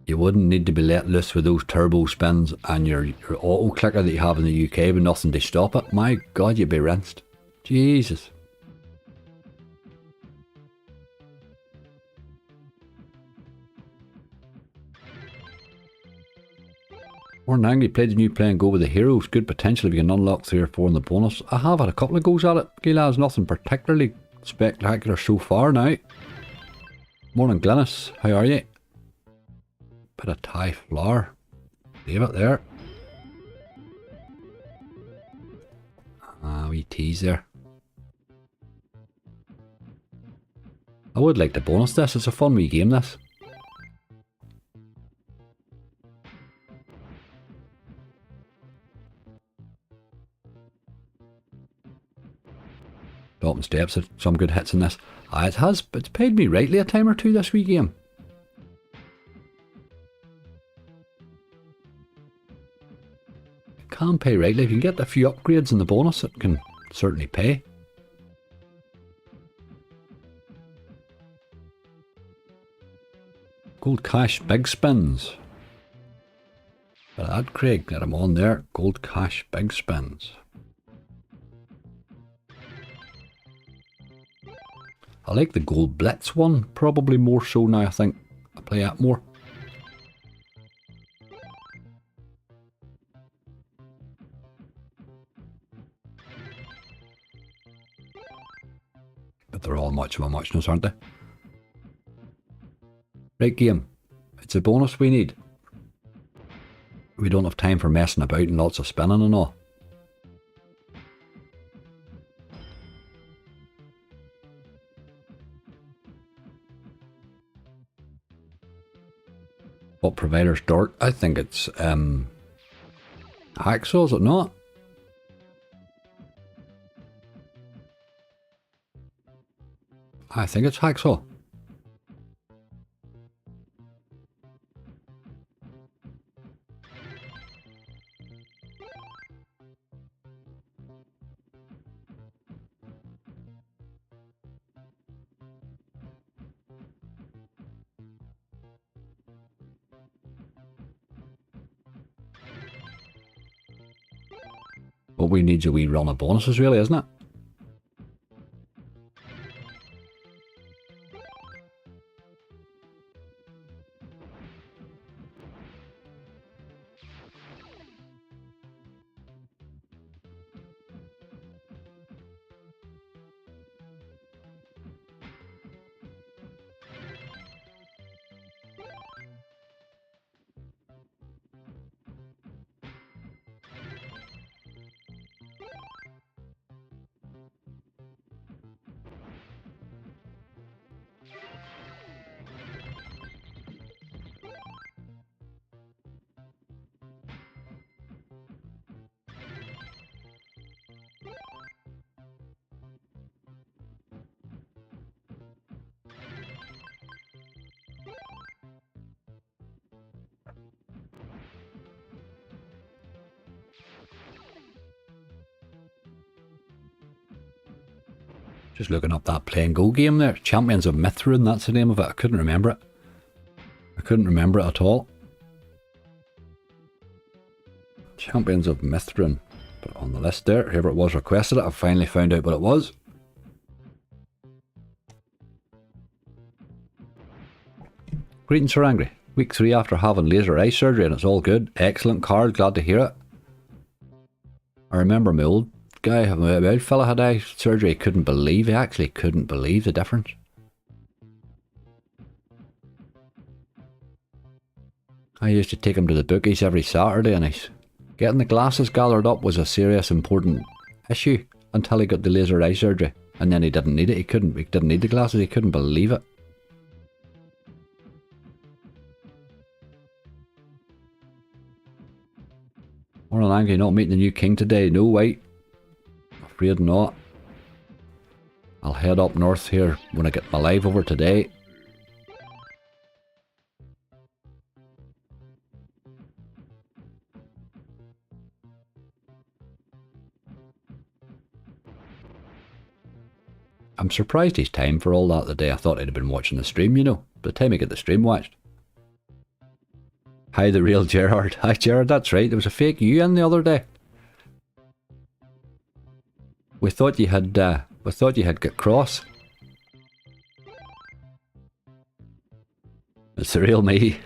You wouldn't need to be let loose with those turbo spins and your auto clicker that you have in the UK with nothing to stop it. My God, you'd be rinsed. Jesus. Morning Angry, played the new play and go with the heroes. Good potential if you can unlock 3 or 4 in the bonus. I have had a couple of goes at it. Gila, nothing particularly spectacular so far now. Morning Glennis, how are you? Bit of Thai flour. Leave it there. Ah, wee tease there. I would like to bonus this. It's a fun wee game, this. Dalton Steps had some good hits in this. It has. It's paid me rightly a time or two this wee game. It can pay rightly. If you can get a few upgrades in the bonus, it can certainly pay. Gold cash big spins. But that Craig, get him on there. Gold cash big spins. I like the gold blitz one, probably more so now. I think I play that more. But they're all much of a muchness, aren't they? Right, game. It's a bonus we need. We don't have time for messing about and lots of spinning and all. What provider's Dart? I think it's Hacksaw, is it not? I think it's Hacksaw. What we need is a wee run of bonuses, really, isn't it? Just looking up that play and go game there. Champions of Mithrin, that's the name of it. I couldn't remember it. I couldn't remember it at all. Champions of Mithrin. Put it on the list there. Whoever it was requested it. I finally found out what it was. Greetings, Sir Angry. Week 3 after having laser eye surgery and it's all good. Excellent card. Glad to hear it. I remember my old guy, my old fella had eye surgery. He couldn't believe, he actually couldn't believe the difference. I used to take him to the bookies every Saturday and getting the glasses gathered up was a serious important issue until he got the laser eye surgery. And then he didn't need it, he didn't need the glasses, he couldn't believe it. Morning Angry, not meeting the new king today, no way. Afraid not. I'll head up north here when I get my live over today. I'm surprised he's time for all that today. I thought he'd have been watching the stream, you know. By the time he get the stream watched. Hi, the real Gerard. Hi, Gerard, that's right. There was a fake you in the other day. We thought you had got cross. It's the real me.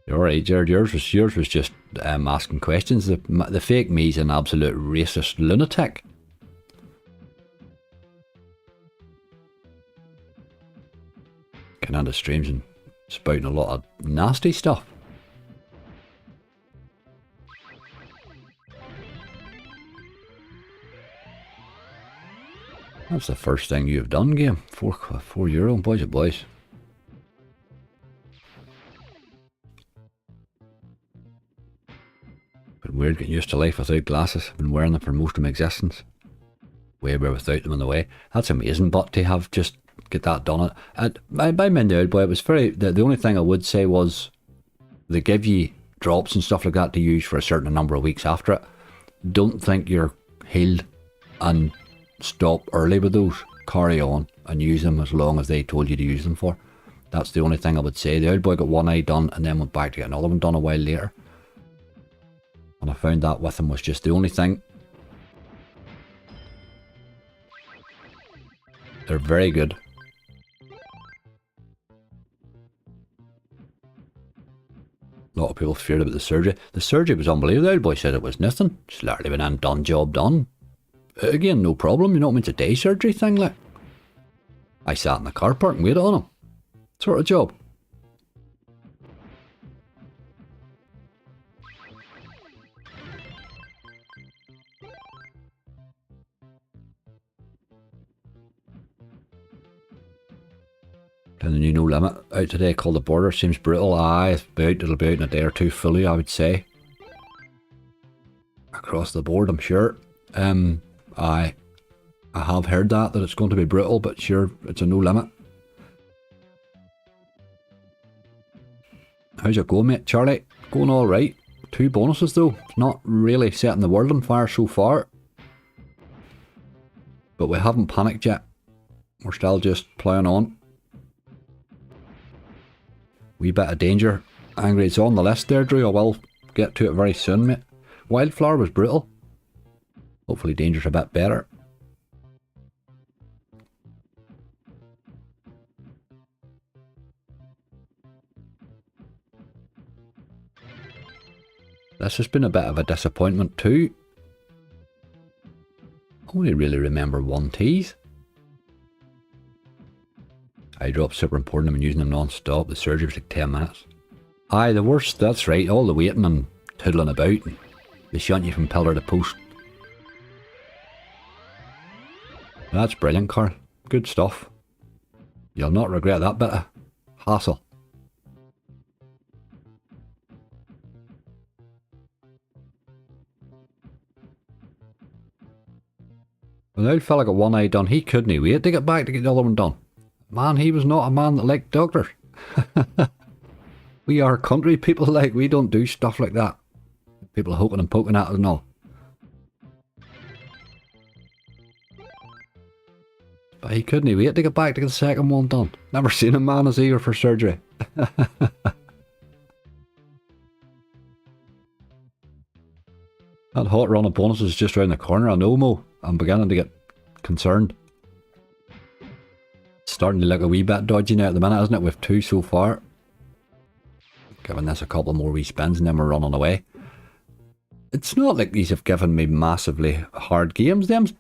You're alright, Jared. Yours was just asking questions. The fake me's an absolute racist lunatic. Getting onto streams and spouting a lot of nasty stuff. That's the first thing you've done, game. €4, boys and boys. Been weird getting used to life without glasses. Been wearing them for most of my existence. Way better without them in the way. That's amazing, but to have just get that done. By my old boy, it was very. The only thing I would say was they give you drops and stuff like that to use for a certain number of weeks after it. Don't think you're healed and stop early with those. Carry on and use them as long as they told you to use them for. That's the only thing I would say. The old boy got one eye done and then went back to get another one done a while later. And I found that with him was just the only thing. They're very good. A lot of people feared about the surgery. The surgery was unbelievable. The old boy said it was nothing. Just literally went in, done, job done. Again, no problem. You know what I mean? It's a day surgery thing, like. I sat in the car park and waited on him. Sort of job. And the new No Limit out today called The Border seems brutal. Aye, it'll be out in a day or two fully, I would say. Across the board, I'm sure. I have heard that it's going to be brutal, but sure, it's a No Limit. How's it going, mate? Charlie? Going alright. 2 bonuses though. It's not really setting the world on fire so far. But we haven't panicked yet. We're still just ploughing on. Wee bit of danger. Angry, it's on the list there, Drew. I will get to it very soon, mate. Wildflower was brutal. Hopefully danger's a bit better. This has been a bit of a disappointment too. I only really remember 1 tease. Eye drops super important. I've been using them non-stop. The surgery was like 10 minutes. Aye, the worst, that's right. All the waiting and toodling about. And they shunt you from pillar to post. That's brilliant, Carl. Good stuff. You'll not regret that bit of hassle. Well, the old fella got 1 eye done. He couldn't wait to get back to get the other one done. Man, he was not a man that liked doctors. We are country people, like, we don't do stuff like that. People are hooking and poking at us and all. But he couldn't wait to get back to get the second one done. Never seen a man as eager for surgery. That hot run of bonuses is just round the corner. I know, Mo. I'm beginning to get concerned. It's starting to look a wee bit dodgy now at the minute, isn't it? With 2 so far. Giving this a couple more wee spins and then we're running away. It's not like these have given me massively hard games. Them's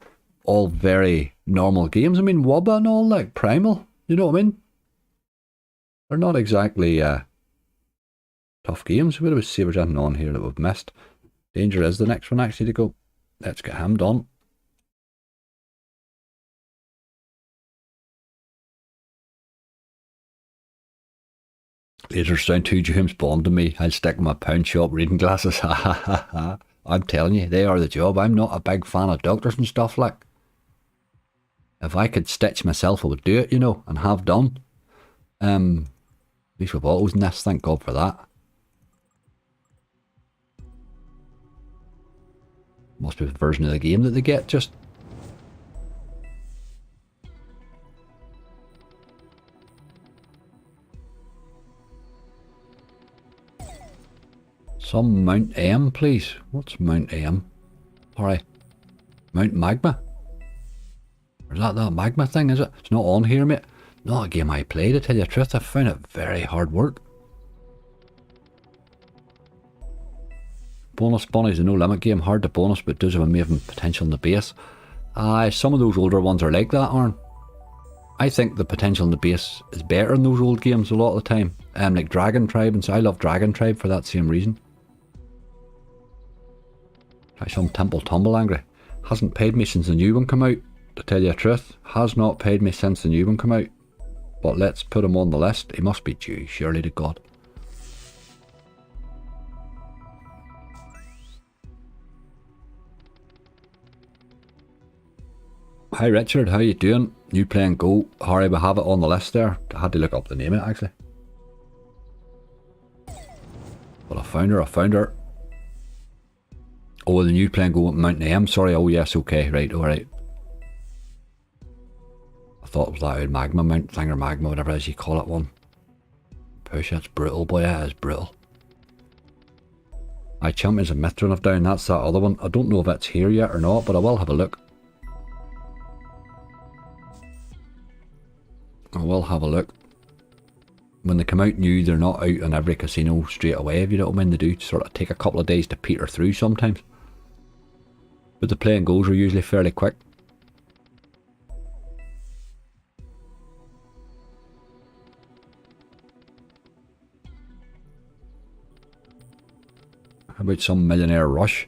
all very normal games. I mean, Wubba and all, like Primal. You know what I mean? They're not exactly tough games. We'll see if there's anything on here that we've missed. Danger is the next one actually to go. Let's get him done. Laser's down 2 James Bond to me. I'll stick my pound shop reading glasses. Ha ha ha ha. I'm telling you, they are the job. I'm not a big fan of doctors and stuff like. If I could stitch myself, I would do it, you know, and have done. At least with autos in this, thank God for that. Must be the version of the game that they get, just. Some Mount M, please. What's Mount M? Alright. Mount Magma? Or is that magma thing, is it? It's not on here, mate. Not a game I played, to tell you the truth. I found it very hard work. Bonus Bunny's a No Limit game. Hard to bonus, but does have amazing potential in the base. Aye, some of those older ones are like that, Aaron. I think the potential in the base is better in those old games a lot of the time. Like Dragon Tribe, and so I love Dragon Tribe for that same reason. Try some Temple Tumble Angry. Hasn't paid me since the new one came out, to tell you the truth. Has not paid me since the new one came out. But let's put him on the list. He must be due, surely to God. Hi Richard, how you doing? You playing Go? Harry, we have it on the list there. I had to look up the name of it actually. But I found her. Oh, the new playing Go Mountain AM, sorry, oh yes, okay, right, alright. I thought it was that old magma mount thing, or magma, whatever it is you call it one. Push, that's brutal, boy, that is brutal. Champions of Myth down, that's that other one. I don't know if it's here yet or not, but I will have a look. When they come out new, they're not out in every casino straight away, if you know what I mean. They do sort of take a couple of days to peter through sometimes. But the play and goes are usually fairly quick. How about some Millionaire Rush?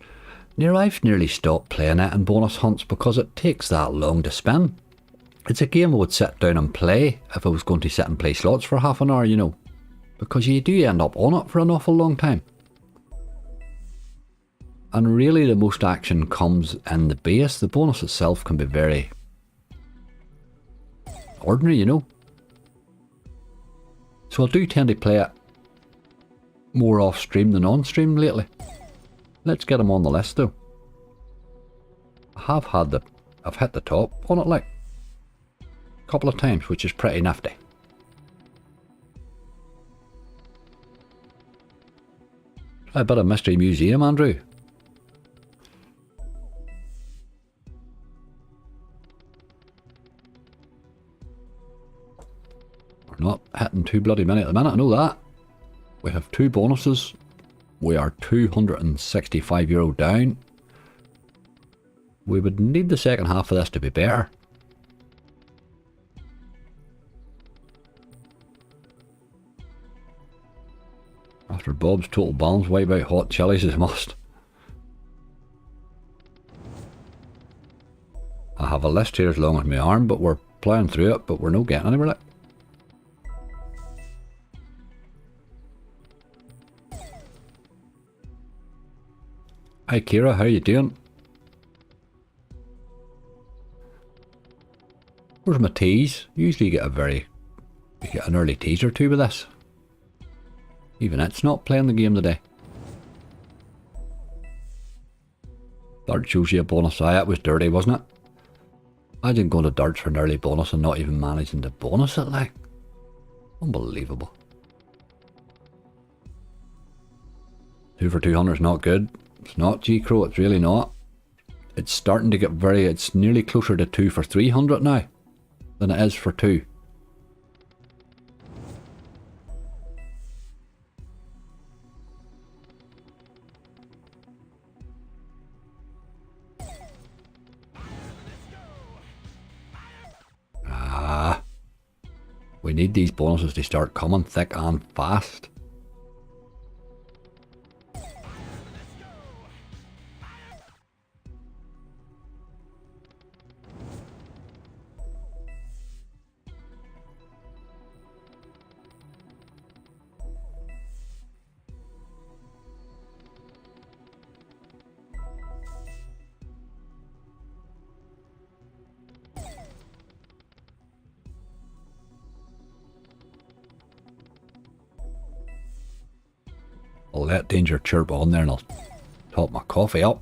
I've nearly stopped playing it in bonus hunts because it takes that long to spin. It's a game I would sit down and play if I was going to sit and play slots for half an hour, you know. Because you do end up on it for an awful long time. And really the most action comes in the base. The bonus itself can be very ordinary, you know. So I do tend to play it more off stream than on stream lately. Let's get them on the list though. I've hit the top on it like a couple of times, which is pretty nifty. Try a bit of Mystery Museum, Andrew. We're not hitting too bloody many at the minute, I know that. We have 2 bonuses. We are €265 down. We would need the second half of this to be better. After Bob's total balance wipe out, hot chilies is a must. I have a list here as long as my arm, but we're ploughing through it, but we're not getting anywhere. Like. Hi Kira, how you doing? Where's my tease? Usually you get an early tease or two with this. Even it's not playing the game today. Dart shows you a bonus. Aye, it was dirty, wasn't it? Imagine going to darts for an early bonus and not even managing to bonus it, like. Unbelievable. 2 for 200 is not good. It's not, G-Crow, it's really not. It's starting to get it's nearly closer to 2 for 300 now than it is for 2. We need these bonuses to start coming thick and fast. I'll let Danger chirp on there and I'll top my coffee up.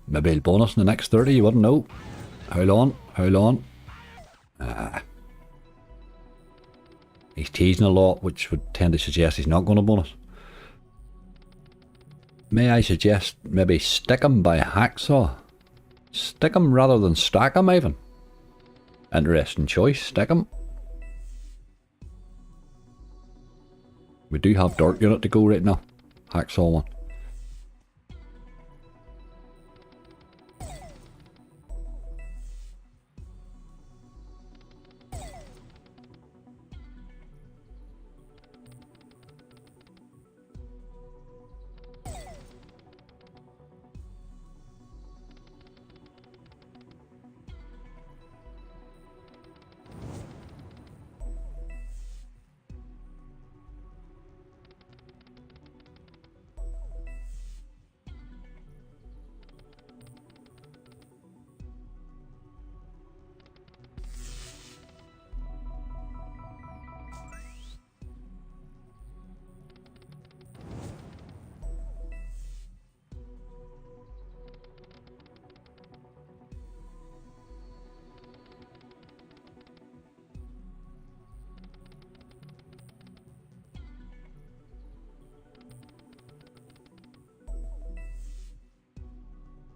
Maybe a bonus in the next 30, you wouldn't know. How long? How long? He's teasing a lot, which would tend to suggest he's not going to bonus. May I suggest maybe stick him by hacksaw? Stick him rather than stack him, Ivan. Interesting choice, stick him. We do have Dark Unit to go right now. Hacksaw one.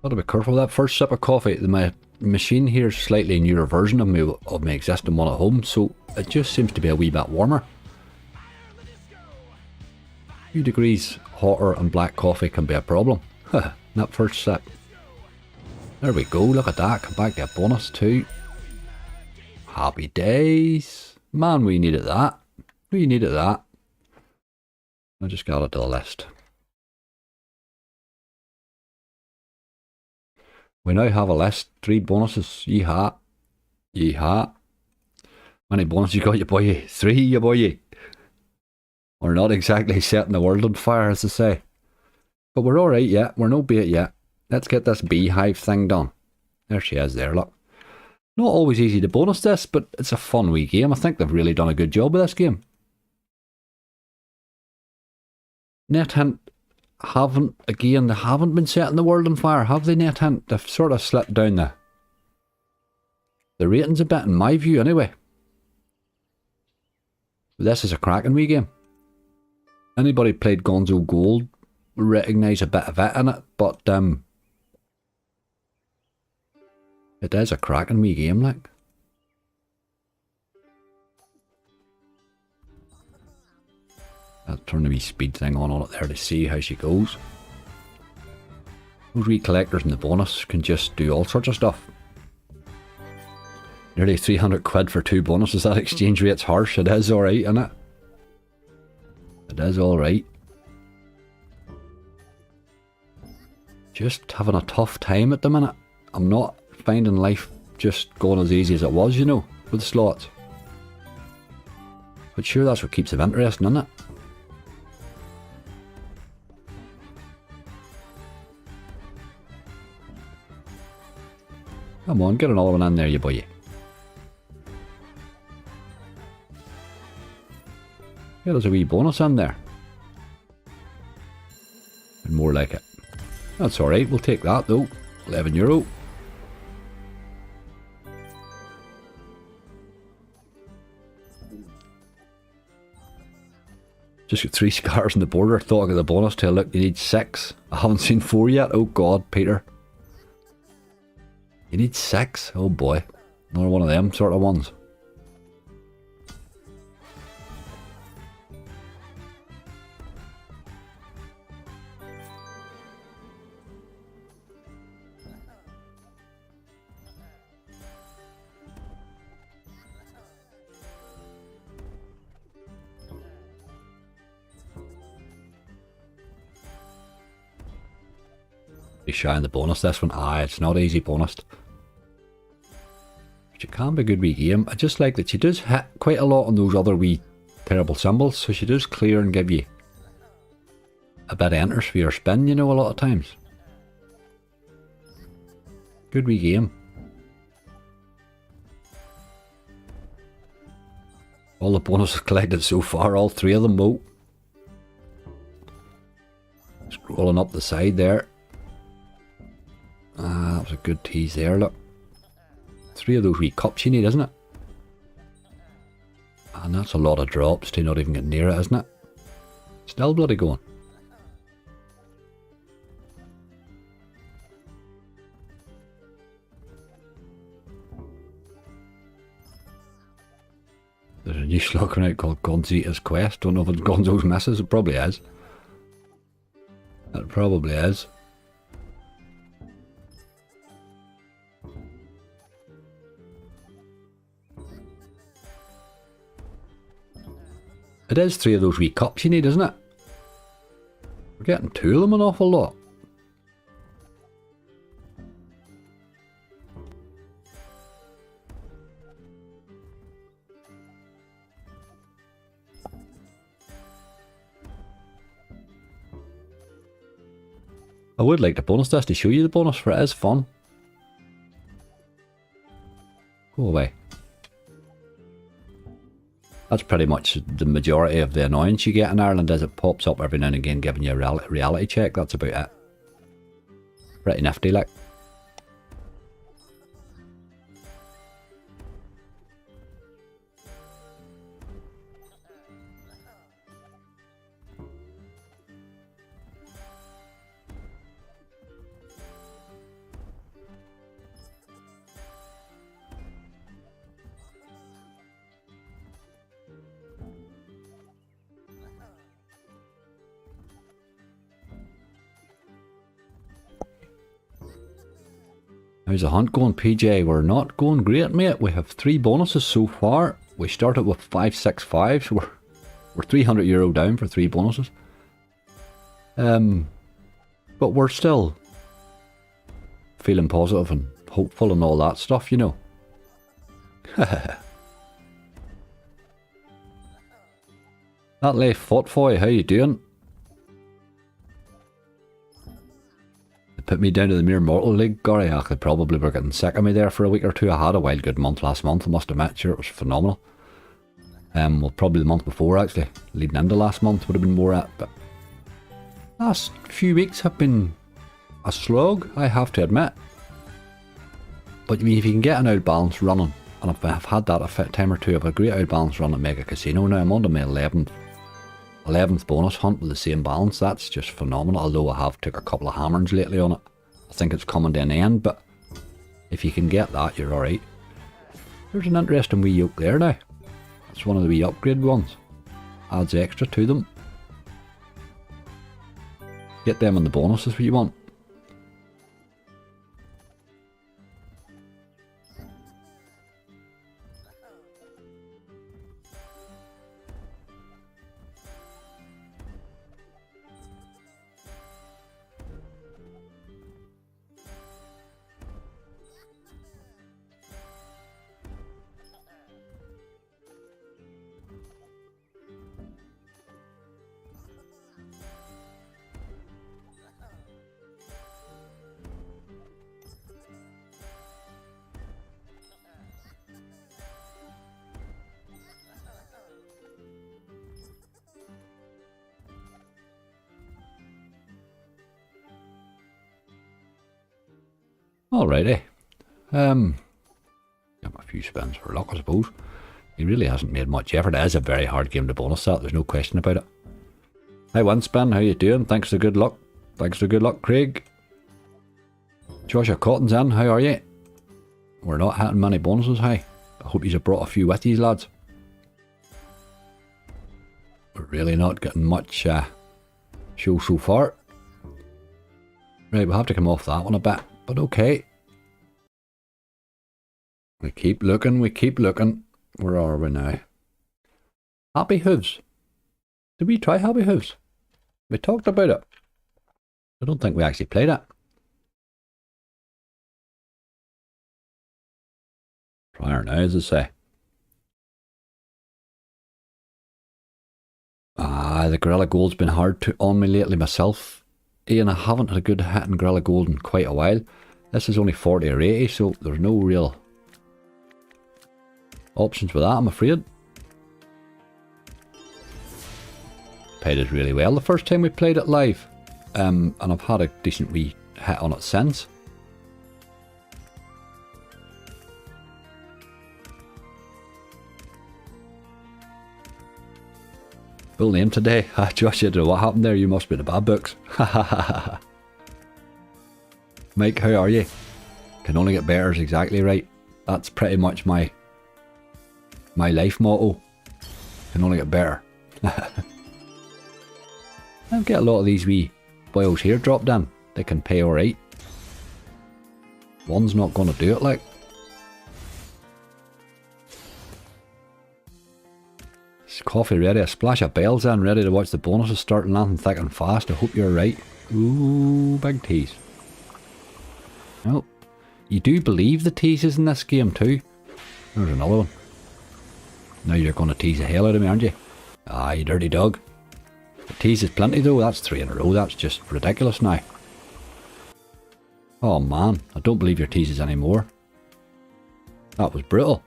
Gotta be careful with that first sip of coffee. My machine here is slightly newer version of my existing one at home, so it just seems to be a wee bit warmer. A few degrees hotter and black coffee can be a problem. That first sip. There we go, look at that. Come back to a bonus too. Happy days. Man, we needed that. We needed that. I just got it to the list. We now have a list. 3 bonuses. Yeehaw. Yeehaw. Many bonuses you got, you boy? 3, you boy? We're not exactly setting the world on fire, as they say. But we're alright yet. We're no bait yet. Let's get this beehive thing done. There she is there, look. Not always easy to bonus this, but it's a fun wee game. I think they've really done a good job with this game. Net Hint they haven't been setting the world on fire, have they, Net Hint? They've sort of slipped down the ratings a bit, in my view, anyway. But this is a cracking wee game. Anybody played Gonzo Gold will recognise a bit of it in it, but it is a cracking wee game, like. I'll turn the wee speed thing on it there to see how she goes. Those wee collectors in the bonus can just do all sorts of stuff. Nearly 300 quid for 2 bonuses. That exchange rate's harsh. It is alright, isn't it? It is alright. Just having a tough time at the minute. I'm not finding life just going as easy as it was, you know, with the slots. But sure, that's what keeps them interesting, isn't it? Come on, get another one in there, you boy. Yeah, there's a wee bonus in there. And more like it. That's alright, we'll take that though. €11. Just got 3 scars on the border. Thought I got the bonus till look, you need 6. I haven't seen 4 yet. Oh god, Peter. You need 6? Oh boy. Another one of them sort of ones. Be showing the bonus this one. It's not easy bonused. But it can be a good wee game. I just like that she does hit quite a lot on those other wee terrible symbols, so she does clear and give you a bit of enters for your spin, you know, a lot of times. Good wee game. All the bonuses collected so far, all 3 of them, whoa. Scrolling up the side there. That was a good tease there, look. 3 of those wee cups you need, isn't it? And that's a lot of drops to not even get near it, isn't it? Still bloody going. There's a new slug coming out called Gonzita's Quest. Don't know if it's Gonzo's Missus. It probably is. It probably is. It is 3 of those wee cups you need, isn't it? We're getting 2 of them an awful lot. I would like to bonus this to show you the bonus, for it is fun. Go away. That's pretty much the majority of the annoyance you get in Ireland, is it pops up every now and again giving you a reality check. That's about it. Pretty nifty, like. How's the hunt going, PJ? We're not going great, mate. We have 3 bonuses so far. We started with 565, so we're €300 down for 3 bonuses. But we're still feeling positive and hopeful and all that stuff, you know. That lay foot for you, how you doing? They put me down to the Mere Mortal League, Gary. They probably were getting sick of me there for a week or two. I had a wild good month last month, I must admit. Sure, it was phenomenal. Well, probably the month before, actually. Leading into last month would have been more at, but last few weeks have been a slog, I have to admit. But I mean, if you can get an outbalance running, and I've had that a time or two of a great outbalance run at Mega Casino now. I'm on to my 11th bonus hunt with the same balance. That's just phenomenal, although I have took a couple of hammerings lately on it. I think it's coming to an end, but if you can get that, you're alright. There's an interesting wee yoke there now. It's one of the wee upgrade ones. Adds extra to them. Get them in the bonuses what you want. Alrighty. Got a few spins for luck, I suppose. He really hasn't made much effort. It is a very hard game to bonus that, there's no question about it. Hi one spin, how you doing? Thanks for good luck. Thanks for good luck, Craig. Joshua Cotton's in, how are you? We're not hitting many bonuses, hi. I hope you've brought a few with these lads. We're really not getting much show so far. Right, we'll have to come off that one a bit. But okay. We keep looking, we keep looking. Where are we now? Happy Hooves. Did we try Happy Hooves? We talked about it. I don't think we actually played it. Try her now, as I say. The Gorilla Gold's been hard on me lately myself. Ian, I haven't had a good hit in Gorilla Gold in quite a while. This is only 40 or 80, so there's no real options with that, I'm afraid. Paid us really well the first time we played it live, and I've had a decent wee hit on it since. Full name today. Josh, you don't know what happened there. You must be in the bad books. Mike, how are you? Can only get better is exactly right. That's pretty much my life motto. Can only get better. I'll get a lot of these wee boils here dropped in. They can pay alright. One's not going to do it like. Coffee ready, a splash of bells in, ready to watch the bonuses starting nothing thick and fast. I hope you're right. Ooh, big tease. Oh, you do believe the teases in this game too. There's another one. Now you're going to tease the hell out of me, aren't you? Ah, you dirty dog. The tease is plenty though, that's 3 in a row, that's just ridiculous now. Oh man, I don't believe your teases anymore. That was brutal.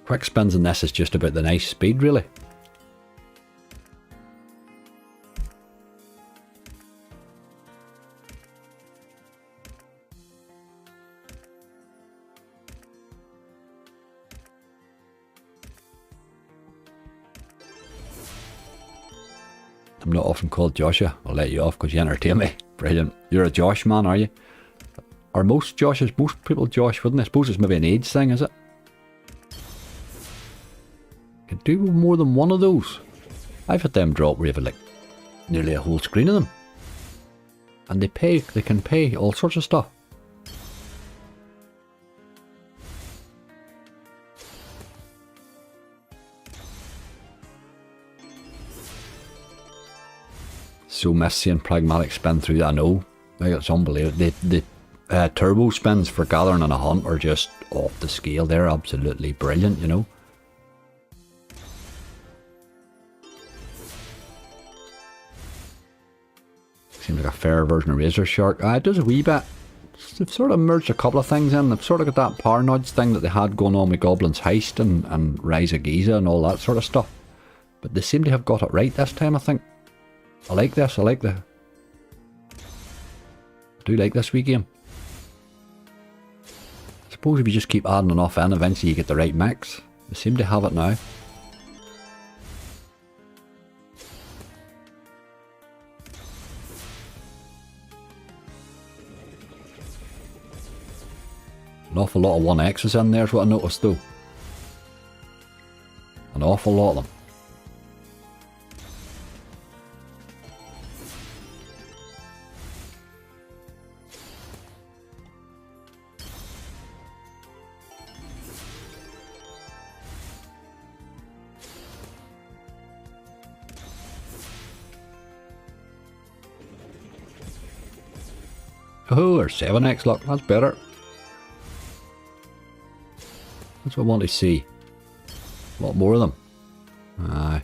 Quick spins in this is just about the nice speed, really. I'm not often called Joshua. I'll let you off because you entertain me. Brilliant. You're a Josh man, are you? Are most Joshes, most people Josh, wouldn't I suppose it's maybe an age thing, is it? do with more than one of those. I've had them drop where you have like nearly a whole screen of them. And they can pay all sorts of stuff. So miss seeing Pragmatic spin through that, I know. Like, it's unbelievable. The turbo spins for gathering on a hunt are just off the scale. They're absolutely brilliant, you know. Seems like a fair version of Razor Shark. It does a wee bit. They've sort of merged a couple of things in. They've sort of got that power nudge thing that they had going on with Goblin's Heist and Rise of Giza and all that sort of stuff. But they seem to have got it right this time, I think. I like this. I do like this wee game. I suppose if you just keep adding enough in, eventually you get the right mix. They seem to have it now. An awful lot of 1X's in there is what I noticed though. An awful lot of them. Oh, there's 7X, look, that's better. That's what I want to see. A lot more of them. Aye.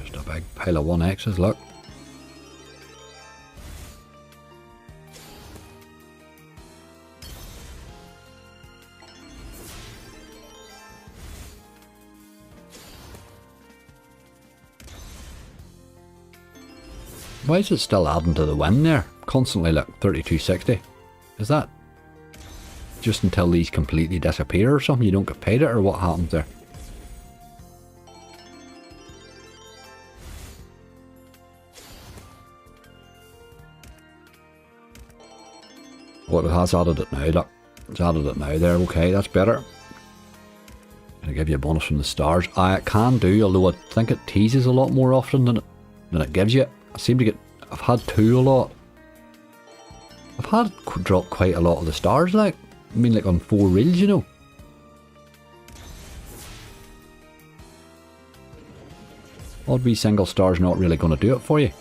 Just a big pile of 1X's, look. Why is it still adding to the win there? Constantly, look, 3260. Is that just until these completely disappear or something? You don't get paid it, or what happens there? Well, it has added it now, look. It's added it now there, okay, that's better. Gonna give you a bonus from the stars. It can do, although I think it teases a lot more often than it gives you. I seem to get, I've had two a lot. I've had drop quite a lot of the stars, like, I mean, like on 4 reels, you know. Odd wee single star's not really going to do it for you.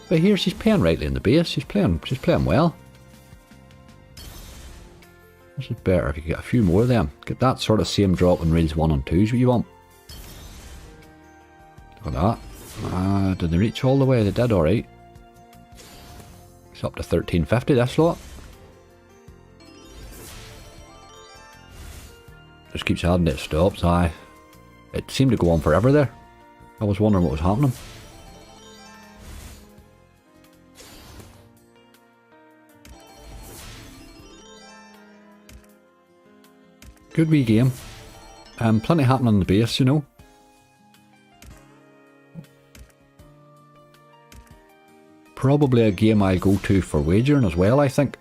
But here she's playing rightly in the base. She's playing well. This is better if you get a few more of them. Get that sort of same drop in reels 1 and 2 is what you want. Look at that. Did they reach all the way? They did alright. It's up to 1350 this lot. Just keeps adding, it stops. It seemed to go on forever there. I was wondering what was happening. Good wee game. Plenty happening on the base, you know. Probably a game I'll go to for wagering as well, I think.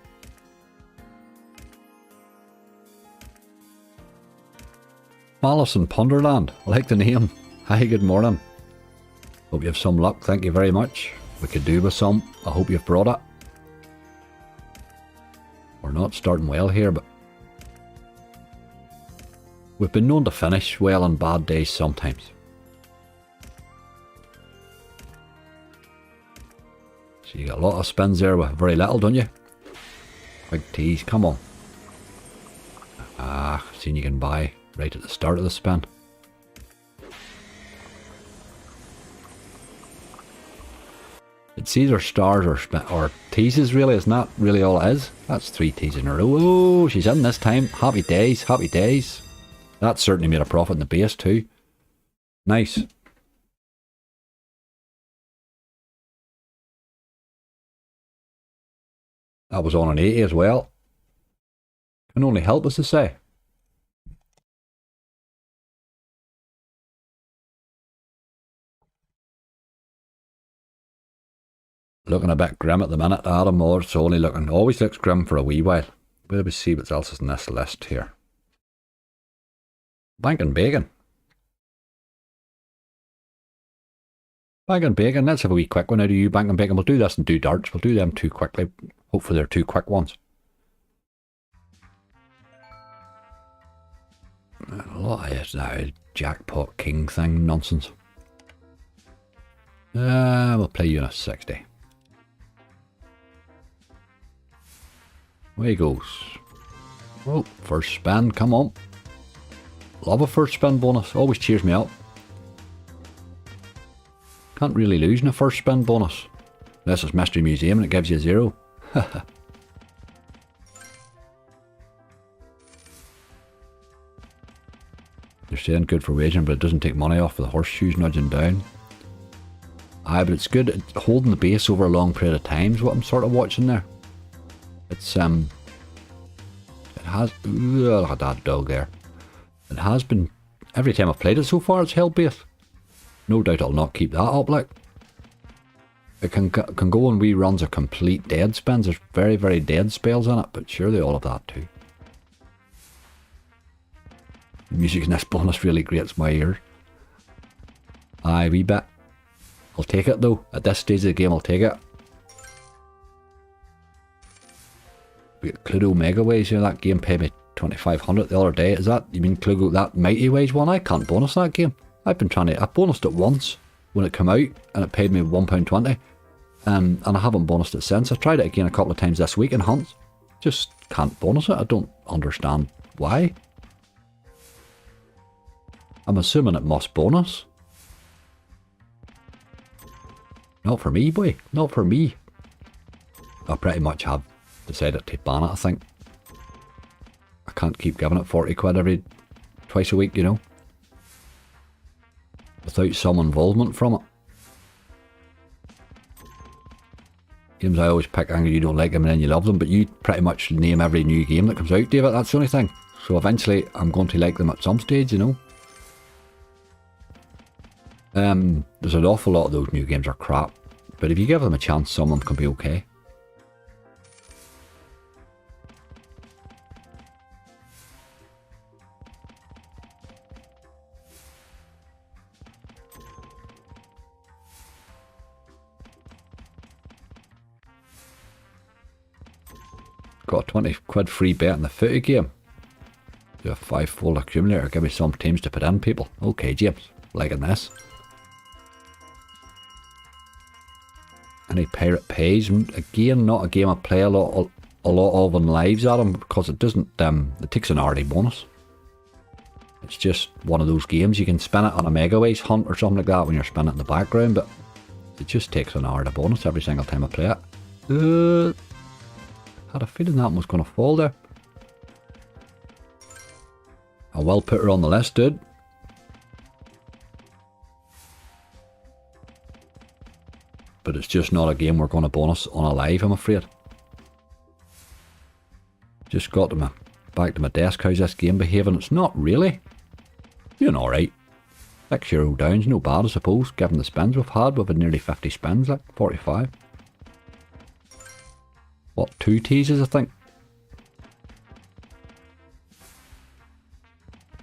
Malice in Ponderland. I like the name. Hi, good morning. Hope you have some luck. Thank you very much. We could do with some. I hope you've brought it. We're not starting well here, but we've been known to finish well on bad days sometimes. So you got a lot of spins there with very little, don't you? Big tease, come on. Seen you can buy right at the start of the spin. It's either stars or teases really, isn't that really all it is? That's 3 teases in a row. Oh, she's in this time. Happy days, happy days. That certainly made a profit in the base too. Nice. That was on an 80 as well. Can only help us to say. Looking a bit grim at the minute, Adam, or it's only looking, always looks grim for a wee while. Where do we see what else is in this list here? Bank and bacon. Bank and bacon, let's have a wee quick one out of you, bank and bacon. We'll do this and do darts. We'll do them too quickly. Hopefully they're 2 quick ones. A lot of this now, jackpot king thing nonsense. We'll play you in a 60. Away he goes. Oh, first spin, come on. Love a first spin bonus, always cheers me up. Can't really lose in a first spin bonus. Unless it's Mystery Museum and it gives you a 0. They're saying good for wagering, but it doesn't take money off for the horseshoes nudging down. Aye, but it's good at holding the base over a long period of time is what I'm sort of watching there. It's, it has, look at that dog there. It has been, every time I've played it so far, it's held base. No doubt it'll not keep that up, like. It can go on wee runs of complete dead spins. There's very, very dead spells in it, but surely all of that too. The music in this bonus really grates my ears. Aye, wee bit. I'll take it though. At this stage of the game, I'll take it. We got Cluedo Mega Ways here. That game paid me 2,500 the other day. Is that, you mean Cluedo, that Mighty Ways one? I can't bonus that game. I've been trying to, I bonused it once when it came out and it paid me £1.20. And I haven't bonused it since. I tried it again a couple of times this week in hunts. Just can't bonus it. I don't understand why. I'm assuming it must bonus. Not for me, boy. Not for me. I pretty much have decided to ban it, I think. I can't keep giving it 40 quid twice a week, you know. Without some involvement from it. Games I always pick, angry you don't like them and then you love them, but you pretty much name every new game that comes out, David. That's the only thing. So eventually I'm going to like them at some stage, you know. There's an awful lot of those new games are crap, but if you give them a chance, some of them can be okay. Got a 20 quid free bet in the footy game. Do a 5-fold accumulator. Give me some teams to put in, people. Okay, James. Liking this. Any pirate pays? Again, not a game I play a lot of on lives, Adam, because it doesn't. It takes an hourly bonus. It's just one of those games. You can spin it on a Mega Ways hunt or something like that when you're spinning it in the background, but it just takes an hour to bonus every single time I play it. Had a feeling that one was going to fall there. I will put her on the list, dude. But it's just not a game we're going to bonus on a live, I'm afraid. Just got to back to my desk. How's this game behaving? It's not really. Doing alright. €6 down's no bad, I suppose, given the spins we've had. We've had nearly 50 spins, like 45. What, 2 teases, I think?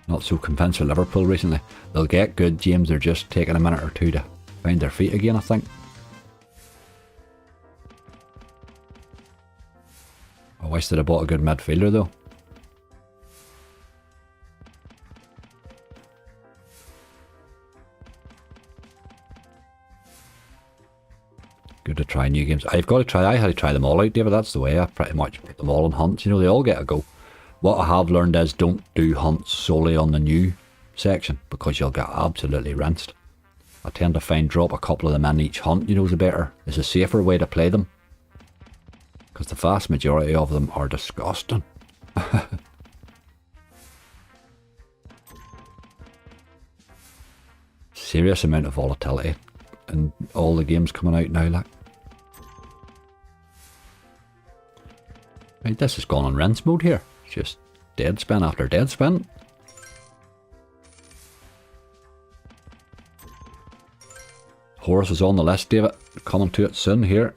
Not so convinced with Liverpool recently. They'll get good, James. They're just taking a minute or two to find their feet again, I think. I wish they'd have bought a good midfielder, though. Good to try new games. I've got to try. I had to try them all out, David. That's the way. I pretty much put them all on hunts. You know, they all get a go. What I have learned is don't do hunts solely on the new section because you'll get absolutely rinsed. I tend to find drop a couple of them in each hunt, you know, is a safer way to play them. Because the vast majority of them are disgusting. Serious amount of volatility in all the games coming out now, like. Right, this has gone on rinse mode here. It's just dead spin after dead spin. Horus is on the list, David. Coming to it soon here.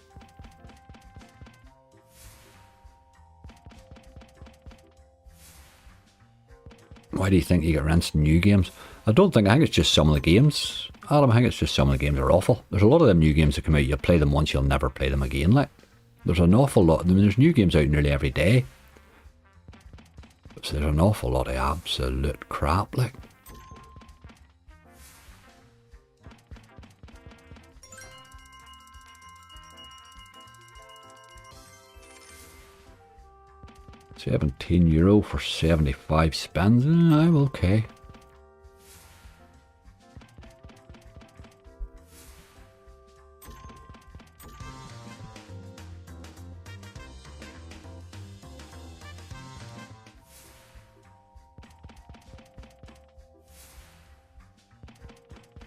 Why do you think you get rinsed in new games? I think it's just some of the games, Adam. I think it's just some of the games are awful. There's a lot of them new games that come out, you play them once, you'll never play them again. Like, there's an awful lot. I mean, there's new games out nearly every day. So there's an awful lot of absolute crap, like. €17 for 75 spins. I'm okay.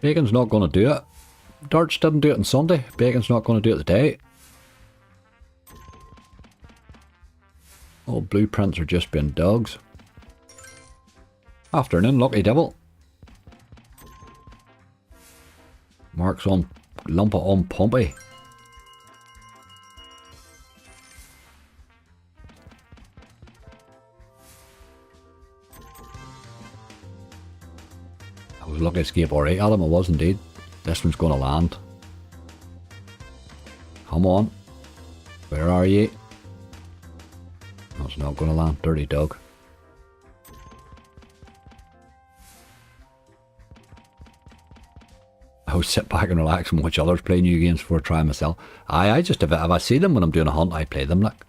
Bacon's not going to do it. Darts didn't do it on Sunday. Bacon's not going to do it today. All blueprints are just being dogs. Afternoon, lucky devil. Mark's on Lumpa on Pumpy. I was lucky to escape alright, Adam. I was indeed. This one's going to land. Come on. Where are you? That's not going to land. Dirty dog. I would sit back and relax and watch others play new games before trying myself. I just, if I see them when I'm doing a hunt, I play them. Like,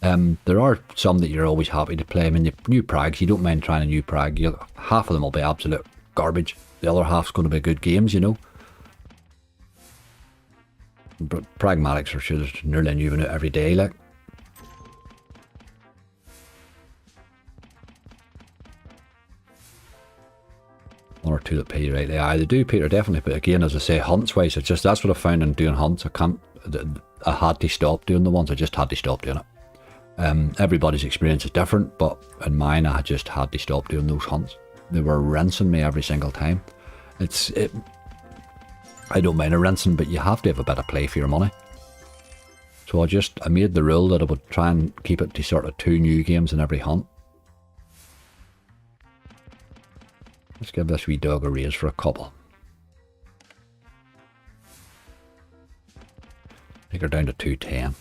there are some that you're always happy to play. I mean, new prags, you don't mind trying a new prag. Half of them will be absolute garbage. The other half's going to be good games, you know. But pragmatics are sure there's nearly a new one out every day, like. One or two that pay you right there. Aye, they do, Peter, definitely. But again, as I say, hunts wise, it's just that's what I found in doing hunts. I had to stop doing the ones. I just had to stop doing it. Everybody's experience is different, but in mine, I just had to stop doing those hunts. They were rinsing me every single time. I don't mind a rinsing, but you have to have a bit of play for your money. So I made the rule that I would try and keep it to sort of 2 new games in every hunt. Let's give this wee dog a raise for a couple. Take her down to 210.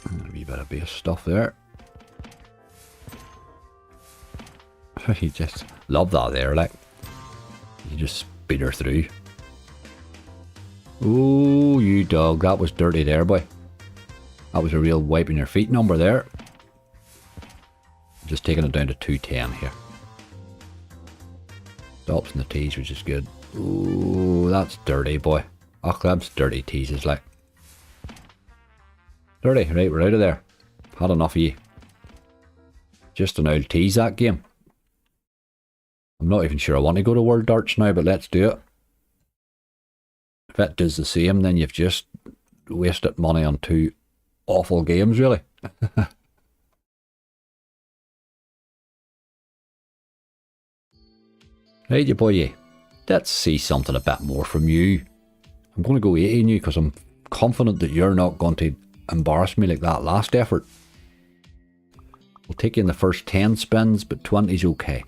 And a wee bit of base stuff there. You just love that there, like. You just beat her through. Oh, you dog, that was dirty there, boy. That was a real wiping your feet number there. Just taking it down to 210 here. Stops in the tees, which is good. Oh, that's dirty, boy. Oh, that's dirty teases, like. Dirty, right, we're out of there. Had enough of you. Just an old tease, that game. I'm not even sure I want to go to World Darts now, but let's do it. If it does the same, then you've just wasted money on 2 awful games, really. Right, you boy, let's see something a bit more from you. I'm going to go 80 on you because I'm confident that you're not going to embarrass me like that last effort. We'll take you in the first 10 spins, but 20's okay.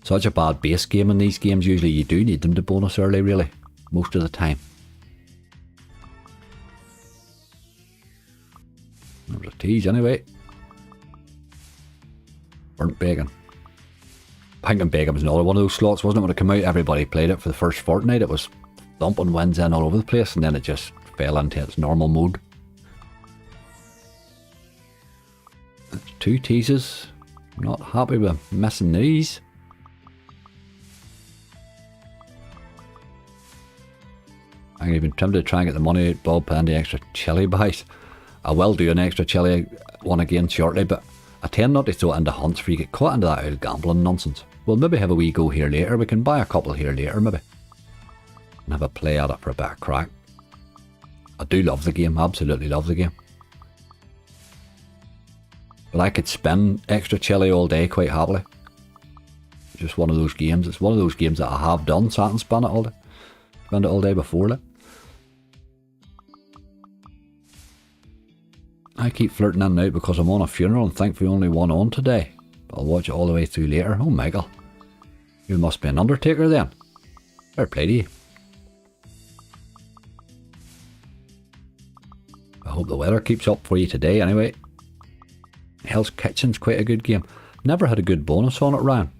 Such a bad base game in these games, usually you do need them to bonus early, really, most of the time. There's a tease anyway. Burnt bacon. Pink and bacon was another one of those slots, wasn't it? When it came out, everybody played it for the first fortnight. It was thumping wins in all over the place, and then it just fell into its normal mode. That's 2 teases. I'm not happy with missing these. I'm even tempted to try and get the money out, Bob, and the extra chili buys. I will do an extra chili one again shortly, but I tend not to throw it into hunts for you get caught into that old gambling nonsense. We'll maybe have a wee go here later. We can buy a couple here later, maybe. And have a play at it for a bit of crack. I do love the game, absolutely love the game. But I could spin extra chili all day quite happily. Just one of those games. It's one of those games that I have done, sat and spun it all day. Spend it all day before that. I keep flirting in and out because I'm on a funeral and thankfully only one on today. But I'll watch it all the way through later. Oh, Michael. You must be an undertaker then. Fair play to you. I hope the weather keeps up for you today anyway. Hell's Kitchen's quite a good game. Never had a good bonus on it, Ryan.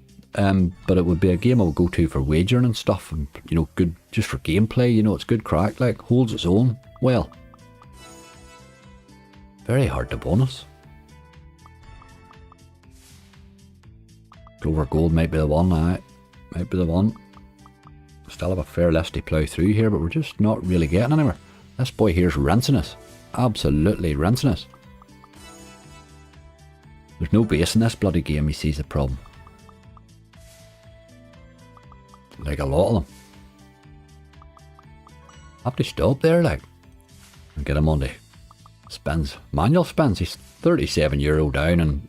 But it would be a game I would go to for wagering and stuff, and you know, good just for gameplay. You know, it's good crack. Like holds its own well. Very hard to bonus. Clover Gold might be the one. Might be the one. Still have a fair list to plough through here, but we're just not really getting anywhere. This boy here's rinsing us. Absolutely rinsing us. There's no base in this bloody game, he sees the problem. Like a lot of them. Have to stop there, like. And get him on the spins. Manual spins. He's €37 down and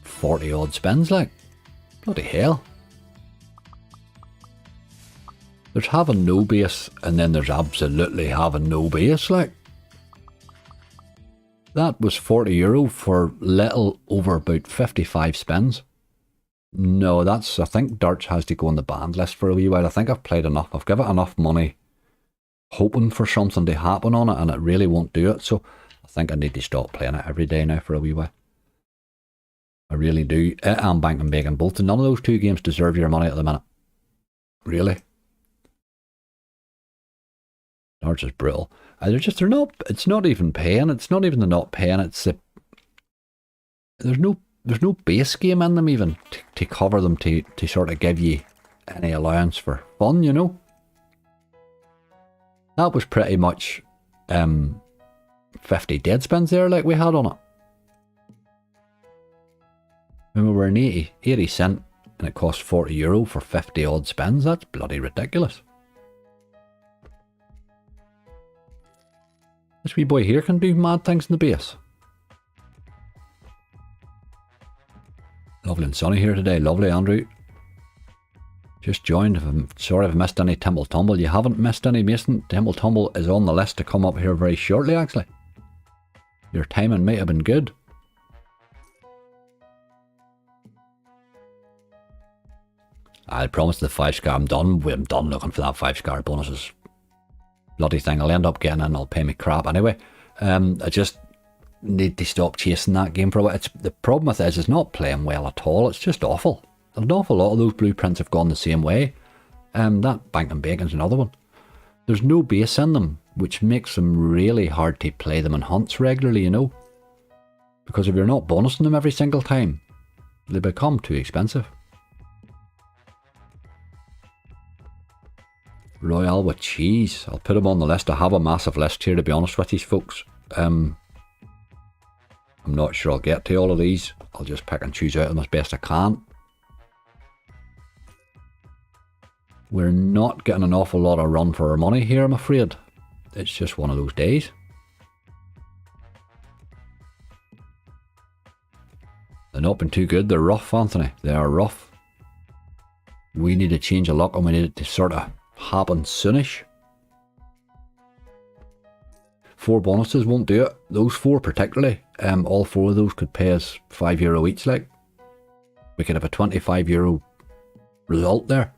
40 odd spins, like. Bloody hell. There's having no base, and then there's absolutely having no base, like. That was €40 for little over about 55 spins. No, that's, I think darts has to go on the banned list for a wee while. I think I've played enough. I've given it enough money hoping for something to happen on it, and it really won't do it. So I think I need to stop playing it every day now for a wee while. I really do. It and Bank and Bacon both. None of those two games deserve your money at the minute. Really. Darts is brutal. They're not, it's not even paying. It's not even the not paying. It's there's no base game in them even to cover them to sort of give you any allowance for fun, you know. That was pretty much 50 dead spins there like we had on it. When we were in 80 cent and it cost €40 for 50 odd spins, that's bloody ridiculous. This wee boy here can do mad things in the base. Lovely and sunny here today. Lovely, Andrew. Just joined. I'm sorry if I missed any Temple Tumble. You haven't missed any, Mason. Temple Tumble is on the list to come up here very shortly, actually. Your timing might have been good. I promised the 5-star. I'm done looking for that 5-star bonuses. Bloody thing. I'll end up getting in. I'll pay me crap anyway. I just need to stop chasing that game for a while. The problem with it is it's not playing well at all. It's just awful. An awful lot of those blueprints have gone the same way. That Bank and Bacon's another one. There's no base in them, which makes them really hard to play them in hunts regularly, you know. Because if you're not bonusing them every single time, they become too expensive. Royale with cheese. I'll put them on the list. I have a massive list here, to be honest with you folks. I'm not sure I'll get to all of these. I'll just pick and choose out them as best I can. We're not getting an awful lot of run for our money here, I'm afraid. It's just one of those days. They're not been too good. They're rough, Anthony. They are rough. We need a change of luck and we need it to sort of happen soonish. 4 bonuses won't do it. Those 4 particularly. All 4 of those could pay us €5 each. Like we could have a €25 result there.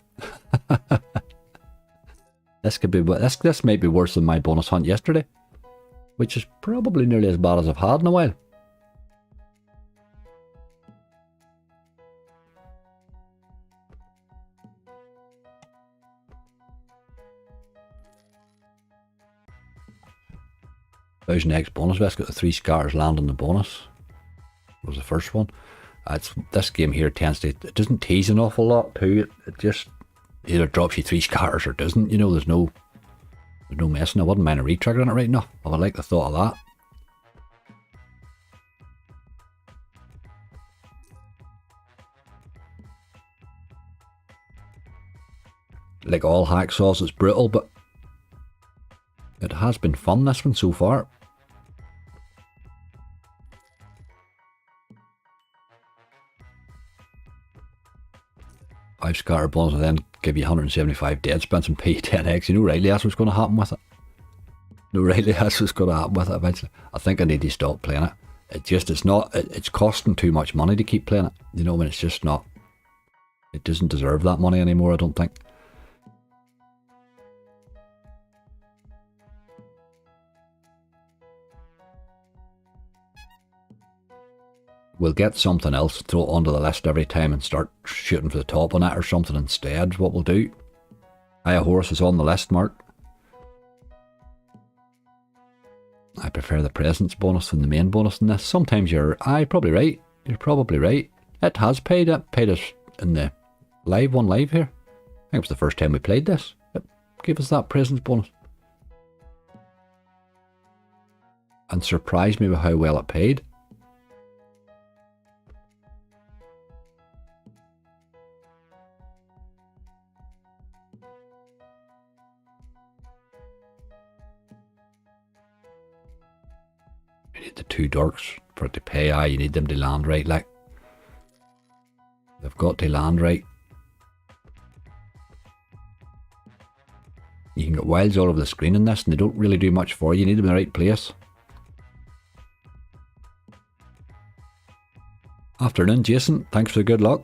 This might be worse than my bonus hunt yesterday, which is probably nearly as bad as I've had in a while. $1,000X bonus vest, got the 3 scars land on the bonus. Was the first one. This game here it doesn't tease an awful lot too. It just either drops you 3 scars or doesn't. You know, there's no messing. I wouldn't mind a re-trigger on it right now. I would like the thought of that. Like all hacksaws, it's brutal, but it has been fun, this one so far. 175 scatter bonus and then give you 175 dead spins and pay you 10x. You know rightly that's what's going to happen with it. No, rightly that's what's going to happen with it eventually. I think I need to stop playing it. It's costing too much money to keep playing it. You know, when it's just not, it doesn't deserve that money anymore, I don't think. We'll get something else, throw it onto the list every time and start shooting for the top on it or something instead, is what we'll do. Aye, a horse is on the list, Mark. I prefer the presence bonus than the main bonus in this. Sometimes you're probably right. You're probably right. It has paid. It paid us in the live here. I think it was the first time we played this. It gave us that presence bonus. And surprised me with how well it paid. You need the 2 dorks for it to pay. Aye, you need them to land right, like. They've got to land right. You can get wilds all over the screen in this and they don't really do much for you. You need them in the right place. Afternoon, Jason. Thanks for the good luck.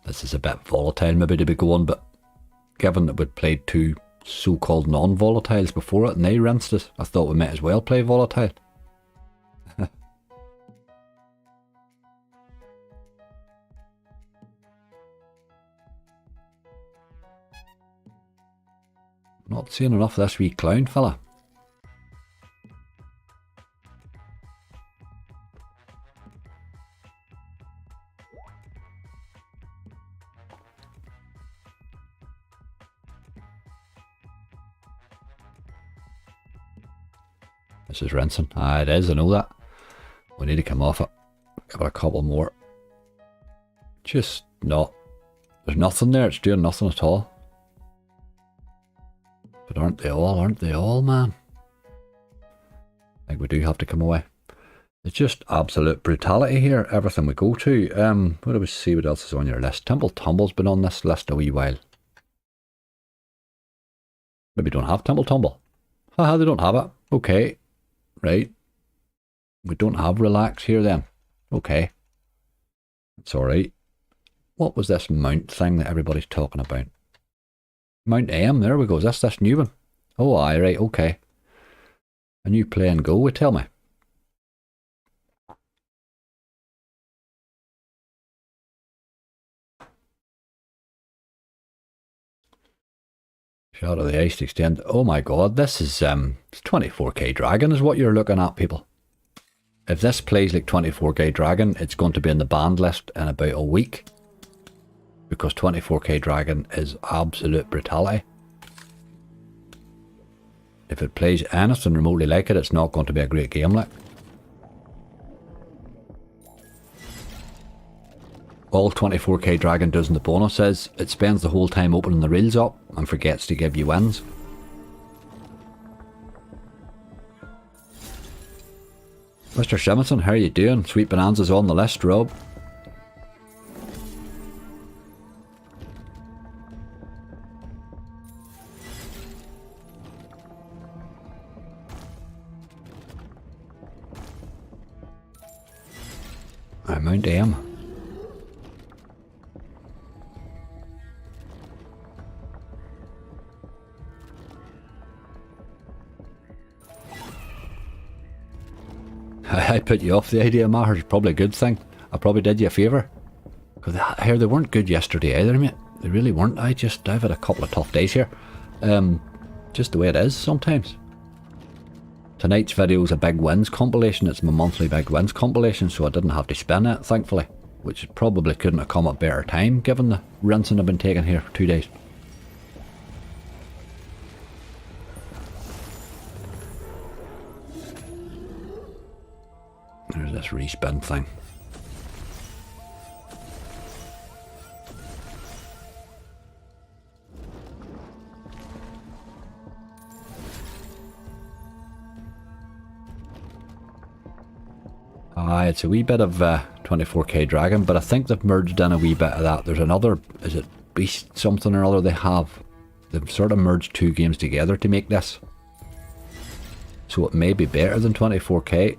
This is a bit volatile maybe to be going, but given that we'd played 2 so-called non-volatiles before it and they rinsed it, I thought we might as well play volatile. Not seeing enough of this wee clown fella. This is rinsing. Ah, it is, I know that. We need to come off it. Give it a couple more. Just not. There's nothing there, it's doing nothing at all. But aren't they all, man? I think we do have to come away. It's just absolute brutality here, everything we go to. What do we see what else is on your list? Temple Tumble's been on this list a wee while. Maybe don't have Temple Tumble. Haha, they don't have it. Okay. Right. We don't have Relax here then. Okay. It's alright. What was this mount thing that everybody's talking about? Mount M, there we go. Is this new one? Oh, aye, right, okay. A new play and go, tell me. Shot of the ice to extend. Oh my god, this is 24k Dragon is what you're looking at, people. If this plays like 24k Dragon, it's going to be in the banned list in about a week. Because 24k Dragon is absolute brutality. If it plays anything remotely like it, it's not going to be a great game like. All 24k Dragon does in the bonus is, it spends the whole time opening the reels up and forgets to give you wins. Mr. Simonson, how are you doing? Sweet Bonanza's on the list, Rob. Mount M. I put you off the idea, Maher. It's probably a good thing. I probably did you a favour. Because I hear they weren't good yesterday either, mate. They really weren't. I've had a couple of tough days here. Just the way it is sometimes. Tonight's video is a big wins compilation. It's my monthly big wins compilation, so I didn't have to spin it, thankfully. Which probably couldn't have come at a better time, given the rinsing I've been taking here for 2 days. There's this respin thing. Aye, it's a wee bit of 24k Dragon, but I think they've merged in a wee bit of that. There's another, is it Beast something or other they have? They've sort of merged two games together to make this. So it may be better than 24k.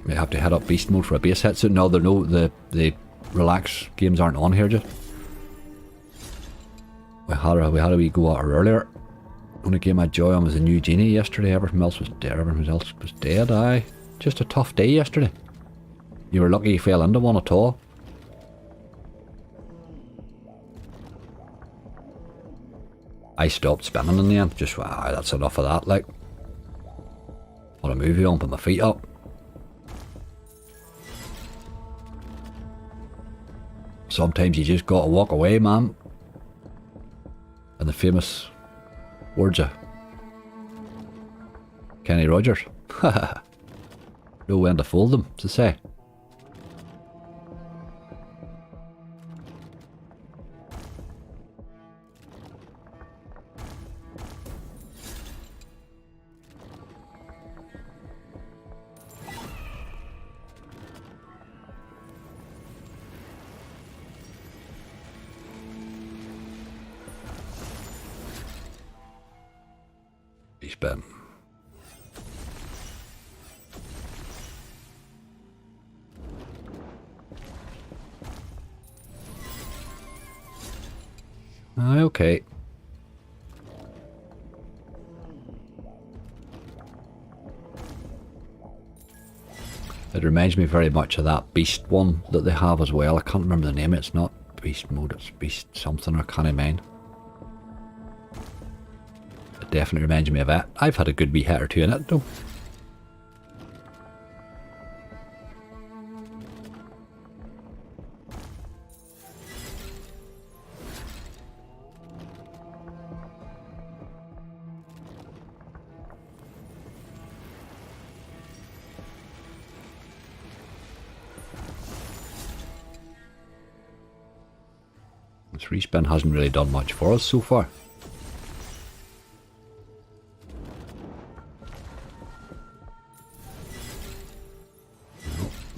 May have to head up Beast mode for a base hit. So no, the relax games aren't on here just. We had a wee go at her earlier. Only game I joy on was a new genie yesterday. Everything else was dead. Everything else was dead. Aye, just a tough day yesterday. You were lucky you fell into one at all. I stopped spinning in the end. Just aye, that's enough of that. Like, want to move you on, put my feet up. Sometimes you just gotta walk away, man. And the famous words of Kenny Rogers. Know when to fold them, to say. He's been. Okay. It reminds me very much of that Beast one that they have as well. I can't remember the name. It's not Beast mode, it's Beast something, I can't mind. It definitely reminds me of it. I've had a good wee hit or two in it though. This respin hasn't really done much for us so far.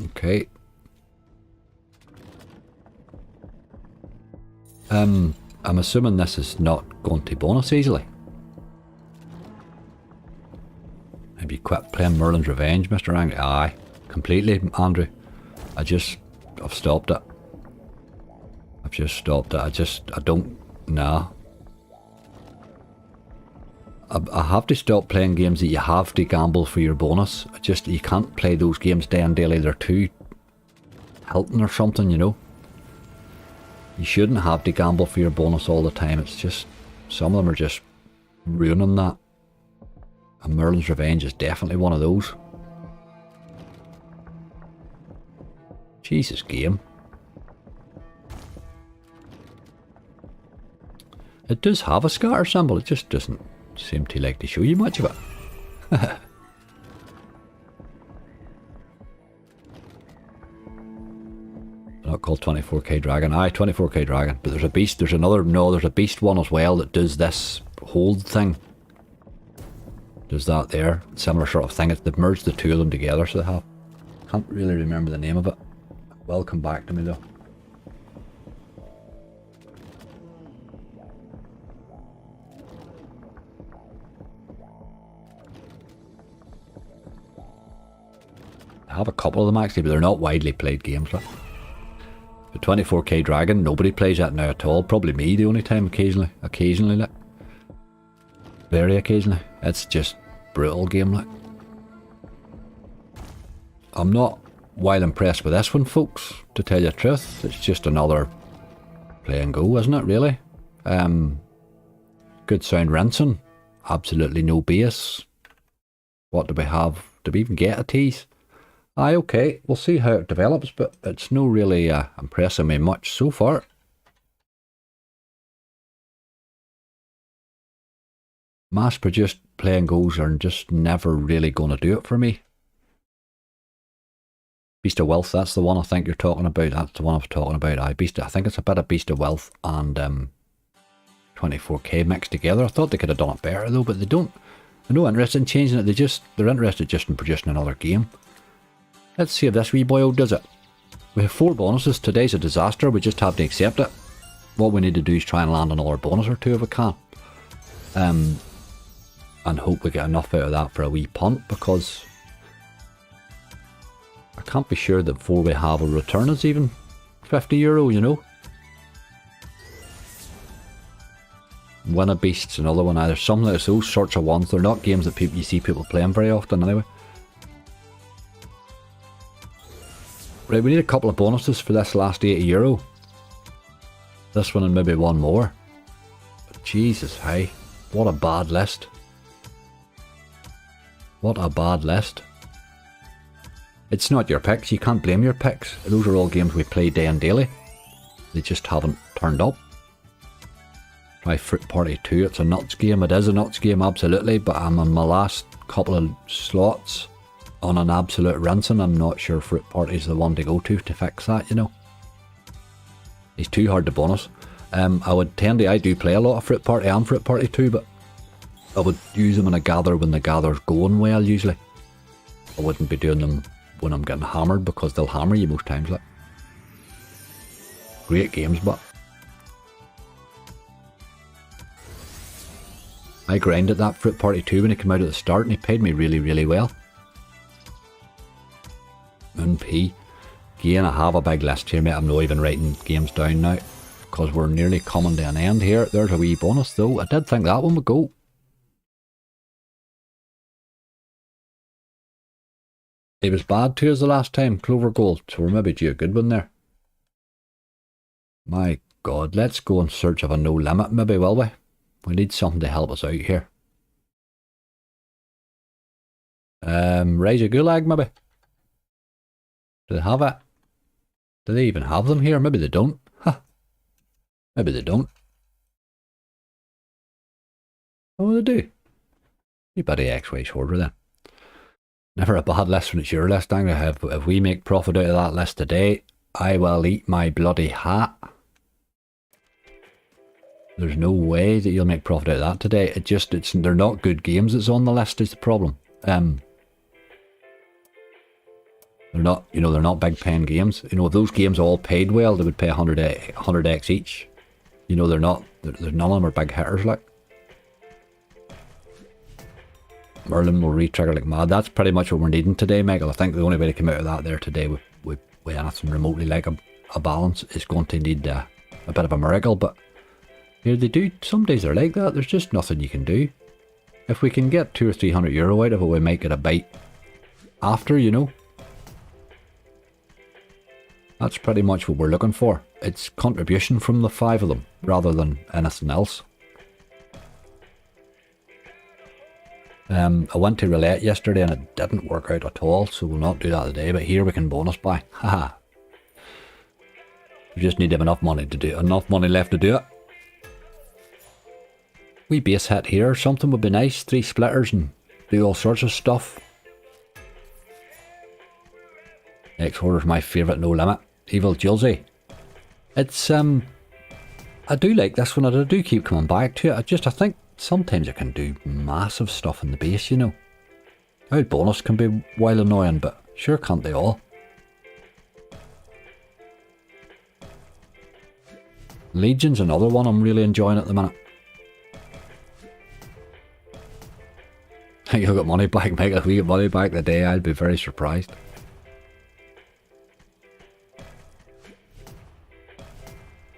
Okay. I'm assuming this is not going to bonus easily. Maybe quit playing Merlin's Revenge, Mr. Angry. Aye, completely, Andrew. I've stopped it. I've just stopped it. I don't, nah. I have to stop playing games that you have to gamble for your bonus. You can't play those games day and daily. They're too Hilton or something, you know. You shouldn't have to gamble for your bonus all the time. It's just, some of them are just ruining that. And Merlin's Revenge is definitely one of those. Jesus, game. It does have a scatter symbol, it just doesn't seem to like to show you much of it. Not called 24k Dragon. Aye, 24k Dragon. But there's a beast, there's a beast one as well that does this hold thing. Does that there. Similar sort of thing. They've merged the two of them together, so they have. Can't really remember the name of it. Will come back to me though. I have a couple of them actually, but they're not widely played games. Like. The 24k Dragon, nobody plays that now at all. Probably me the only time occasionally like. Very occasionally. It's just brutal game like. I'm not wild impressed with this one, folks, to tell you the truth. It's just another play and go, isn't it, really? Good sound rinsing. Absolutely no base. What do we have? Do we even get a tease? Aye, okay, we'll see how it develops, but it's no really impressing me much so far. Mass-produced play and goes are just never really going to do it for me. Beast of Wealth, that's the one I think you're talking about. That's the one I was talking about. I think it's a bit of Beast of Wealth and 24k mixed together. I thought they could have done it better though, but they don't. They're no interest in changing it, they're interested just in producing another game. Let's see if this wee boyo does it. We have 4 bonuses, today's a disaster, we just have to accept it. What we need to do is try and land another bonus or 2 if we can. And hope we get enough out of that for a wee punt, because I can't be sure that 4 we have a return is even €50, you know. Win a Beast's another one. Either some of those sorts of ones. They're not games that you see people playing very often anyway. Right, we need a couple of bonuses for this last €80. This one and maybe one more. But Jesus, hey, what a bad list. What a bad list. It's not your picks, you can't blame your picks. Those are all games we play day and daily. They just haven't turned up. Try Fruit Party 2, it's a nuts game. It is a nuts game, absolutely, but I'm on my last couple of slots on an absolute rinsing. I'm not sure Fruit Party is the one to go to fix that, you know. He's too hard to bonus. I do play a lot of Fruit Party and Fruit Party 2, but I would use them in a gather when the gather's going well, usually. I wouldn't be doing them when I'm getting hammered, because they'll hammer you most times, like. Great games, but I grinded that Fruit Party 2 when it came out at the start, and he paid me really, really well. Moon P. Again, I have a big list here, mate. I'm not even writing games down now, because we're nearly coming to an end here. There's a wee bonus, though. I did think that one would go. It was bad too as the last time, Clover Gold, so we're maybe due a good one there. My God, let's go in search of a no limit, maybe, will we? We need something to help us out here. Raise a Gulag, maybe? Do they have it? Do they even have them here? Maybe they don't. Huh. Maybe they don't. Oh, they do. You better X-Way shorter then. Never a bad list when it's your list, Angry. If we make profit out of that list today, I will eat my bloody hat. There's no way that you'll make profit out of that today. They're not good games that's on the list is the problem. They're not, you know, they're not big paying games. You know, if those games all paid well, they would pay 100x each. You know, none of them are big hitters, like. Merlin will re-trigger like mad. That's pretty much what we're needing today, Michael. I think the only way to come out of that there today with anything remotely like a balance is going to need a bit of a miracle, but here they do. Some days they're like that. There's just nothing you can do. If we can get €200 or €300 out of it, we might get a bite after, you know. That's pretty much what we're looking for. It's contribution from the 5 of them rather than anything else. I went to roulette yesterday and it didn't work out at all, so we'll not do that today, but here we can bonus buy. Haha. We just need to have enough money left to do it. Wee base hit here or something would be nice. 3 splitters and do all sorts of stuff. X-Horror's my favourite no limit. Evil Julesy. It's I do like this one, I do keep coming back to it. I think sometimes it can do massive stuff in the base, you know. Out bonus can be wild annoying, but sure can't they all? Legion's another one I'm really enjoying at the minute. You'll get money back, Mike. If we get money back today, I'd be very surprised.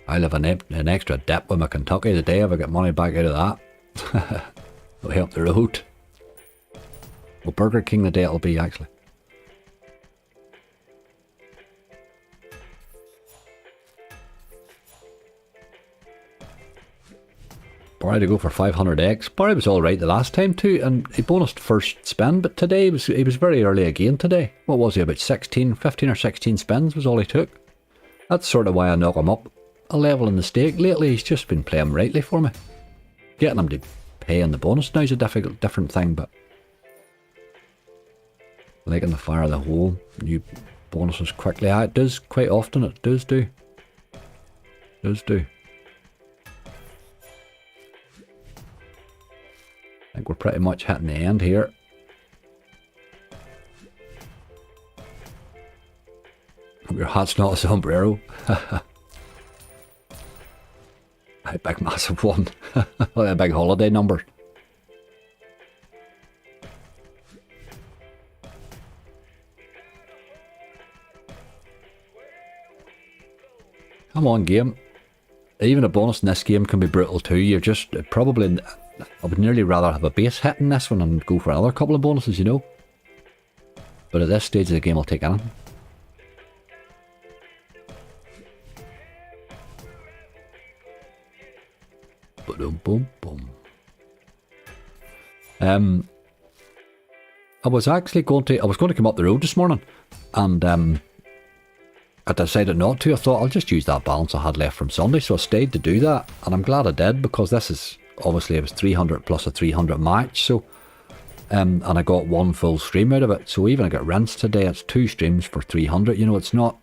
I'll have an extra dip with my Kentucky today if I get money back out of that. Way up the road. Well, Burger King the day it'll be, actually. Barry to go for 500x. Barry was alright the last time too, and he bonused first spin, but today he was very early again today. What was he, about 15 or 16 spins was all he took. That's sort of why I knock him up a level in the stake. Lately he's just been playing rightly for me. Getting him to pay in the bonus now is a different thing, but liking the fire of the hole, new bonuses quickly. It does quite often, it does do. I think we're pretty much hitting the end here. Hope your hat's not a sombrero. A big massive one. Like a big holiday number. Come on, game. Even a bonus in this game can be brutal too. You're just probably... I would nearly rather have a base hit in this one and go for another couple of bonuses, you know. But at this stage of the game, I'll take anything. Boom, boom, boom. I was actually going to come up the road this morning, and I decided not to. I thought I'll just use that balance I had left from Sunday, so I stayed to do that, and I'm glad I did, because this is, obviously it was 300 plus a 300 match, so, and I got one full stream out of it, so even I got rinsed today, it's 2 streams for 300, you know, it's not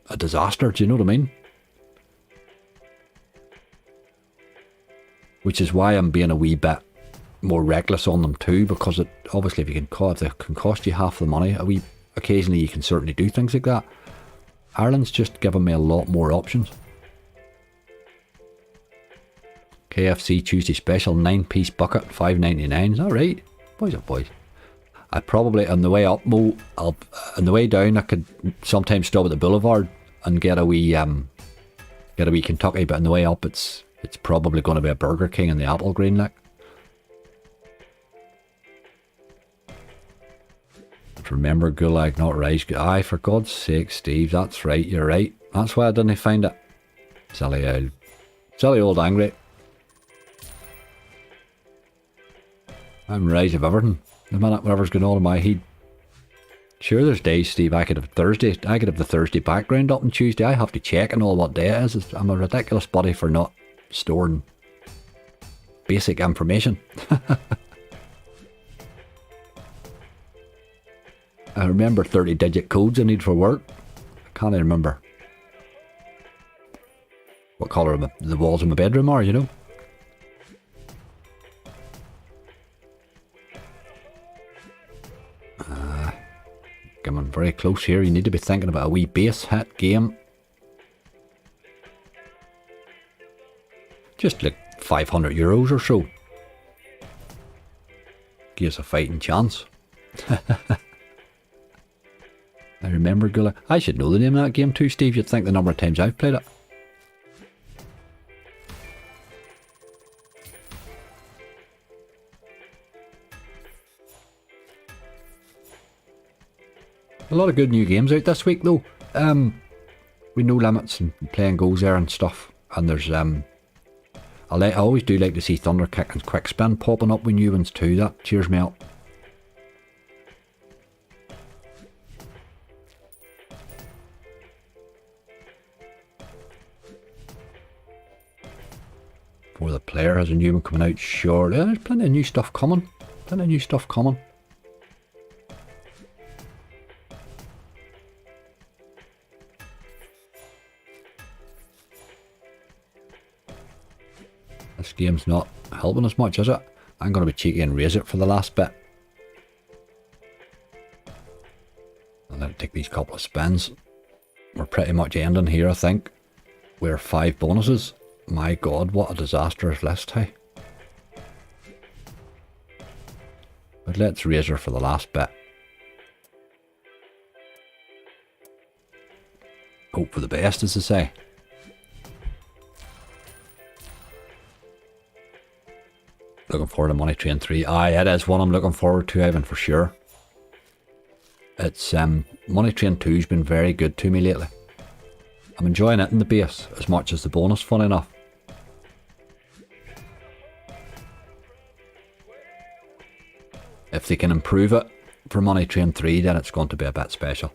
a disaster, do you know what I mean? Which is why I'm being a wee bit more reckless on them too, because it, obviously if they can cost you half the money, occasionally you can certainly do things like that. Ireland's just given me a lot more options. KFC Tuesday special, 9-piece bucket, $5.99. Is that right? Boys, oh boys. I probably, on the way up, on the way down, I could sometimes stop at the Boulevard and get a wee Kentucky, but on the way up, it's probably going to be a Burger King in the Apple Green, like. Remember Gulag, not rice. Aye, for God's sake, Steve, that's right, you're right. That's why I didn't find it. Silly old angry. I'm right of everything. The minute whatever's going on in my head. Sure, there's days, Steve, I could have the Thursday background up on Tuesday. I have to check and all what day it is. I'm a ridiculous buddy for not storing basic information. I remember 30-digit codes I need for work. I can't even remember what colour the walls in my bedroom are, you know. Coming very close here. You need to be thinking about a wee base hit game. Just like €500 or so. Gives a fighting chance. I remember Gula. I should know the name of that game too, Steve. You'd think the number of times I've played it. A lot of good new games out this week though. With no limits and playing goals there and stuff. And there's I always do like to see Thunder Kick and Quick Spin popping up with new ones too. That cheers me up. Before the player has a new one coming out, sure. Yeah, there's plenty of new stuff coming. This game's not helping us much, is it? I'm going to be cheeky and raise it for the last bit. I'll let it take these couple of spins. We're pretty much ending here, I think. We're 5 bonuses. My God, what a disastrous list, hey? But let's raise her for the last bit. Hope for the best, as they say. Looking forward to Money Train 3. Aye, it is one I'm looking forward to, Ivan, for sure. It's, Money Train 2's been very good to me lately. I'm enjoying it in the base as much as the bonus, funny enough. If they can improve it for Money Train 3, then it's going to be a bit special.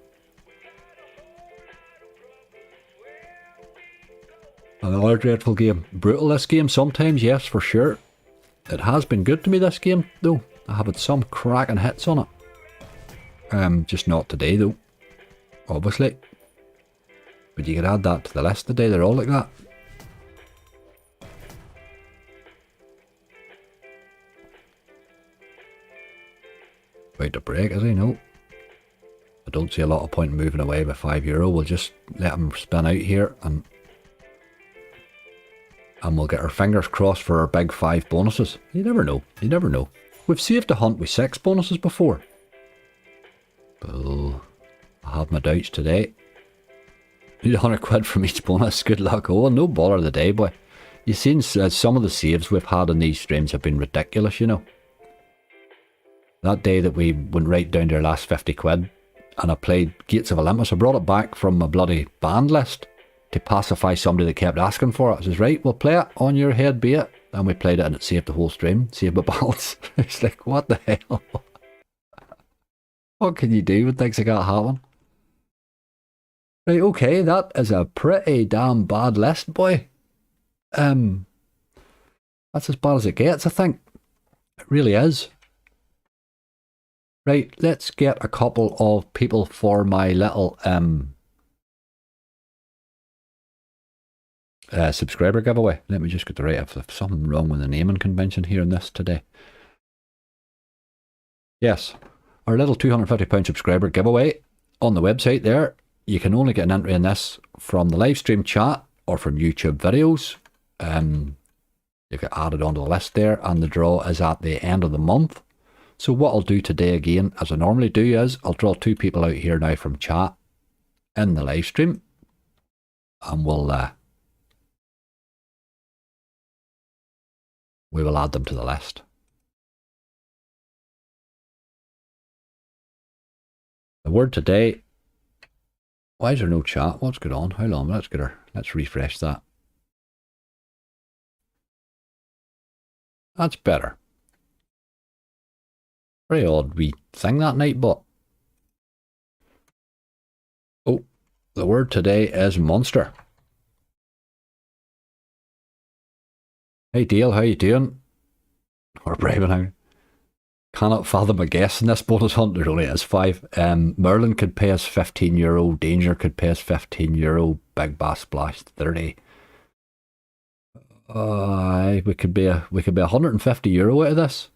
Another dreadful game. Brutal, this game sometimes, yes, for sure. It has been good to me, this game, though. I have had some cracking hits on it. Just not today, though. Obviously. But you could add that to the list today, they're all like that. About to break, is he? No. I don't see a lot of point in moving away with €5. We'll just let him spin out here and we'll get our fingers crossed for our big 5 bonuses. You never know. You never know. We've saved a hunt with 6 bonuses before. Oh, I have my doubts today. Need 100 quid from each bonus. Good luck. Oh, no bother of the day, boy. You've seen some of the saves we've had in these streams have been ridiculous, you know. That day that we went right down to our last 50 quid and I played Gates of Olympus, I brought it back from my bloody band list to pacify somebody that kept asking for it. I says, right, we'll play it, on your head be it. And we played it and it saved the whole stream, saved my balance. It's like, what the hell? What can you do when things like that happen? Right, okay, that is a pretty damn bad list, boy. That's as bad as it gets, I think. It really is. Right, let's get a couple of people for my little subscriber giveaway. Let me just get the right. If there's something wrong with the naming convention here in this today. Yes, our little £250 subscriber giveaway on the website there. You can only get an entry in this from the live stream chat or from YouTube videos. You get added onto the list there, and the draw is at the end of the month. So what I'll do today again, as I normally do, is I'll draw 2 people out here now from chat in the live stream, and we will add them to the list. The word today. Why is there no chat? What's going on? How long? Let's refresh that. That's better. Very odd wee thing that night, but oh, the word today is monster. Hey Dale, how you doing? Or Braven, cannot fathom a guess in this bonus hunt. There only is 5. Merlin could pay us €15. Danger could pay us €15. Big Bass Splash 30. We could be €150 out of this.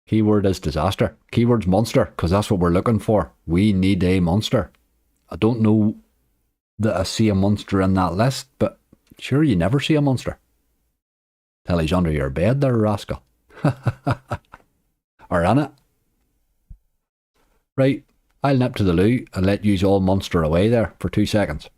Keyword is disaster. Keyword's monster, because that's what we're looking for. We need a monster. I don't know that I see a monster in that list, but sure, you never see a monster. Till he's under your bed there, rascal. Or in it. Right, I'll nip to the loo and let yous all monster away there for 2 seconds.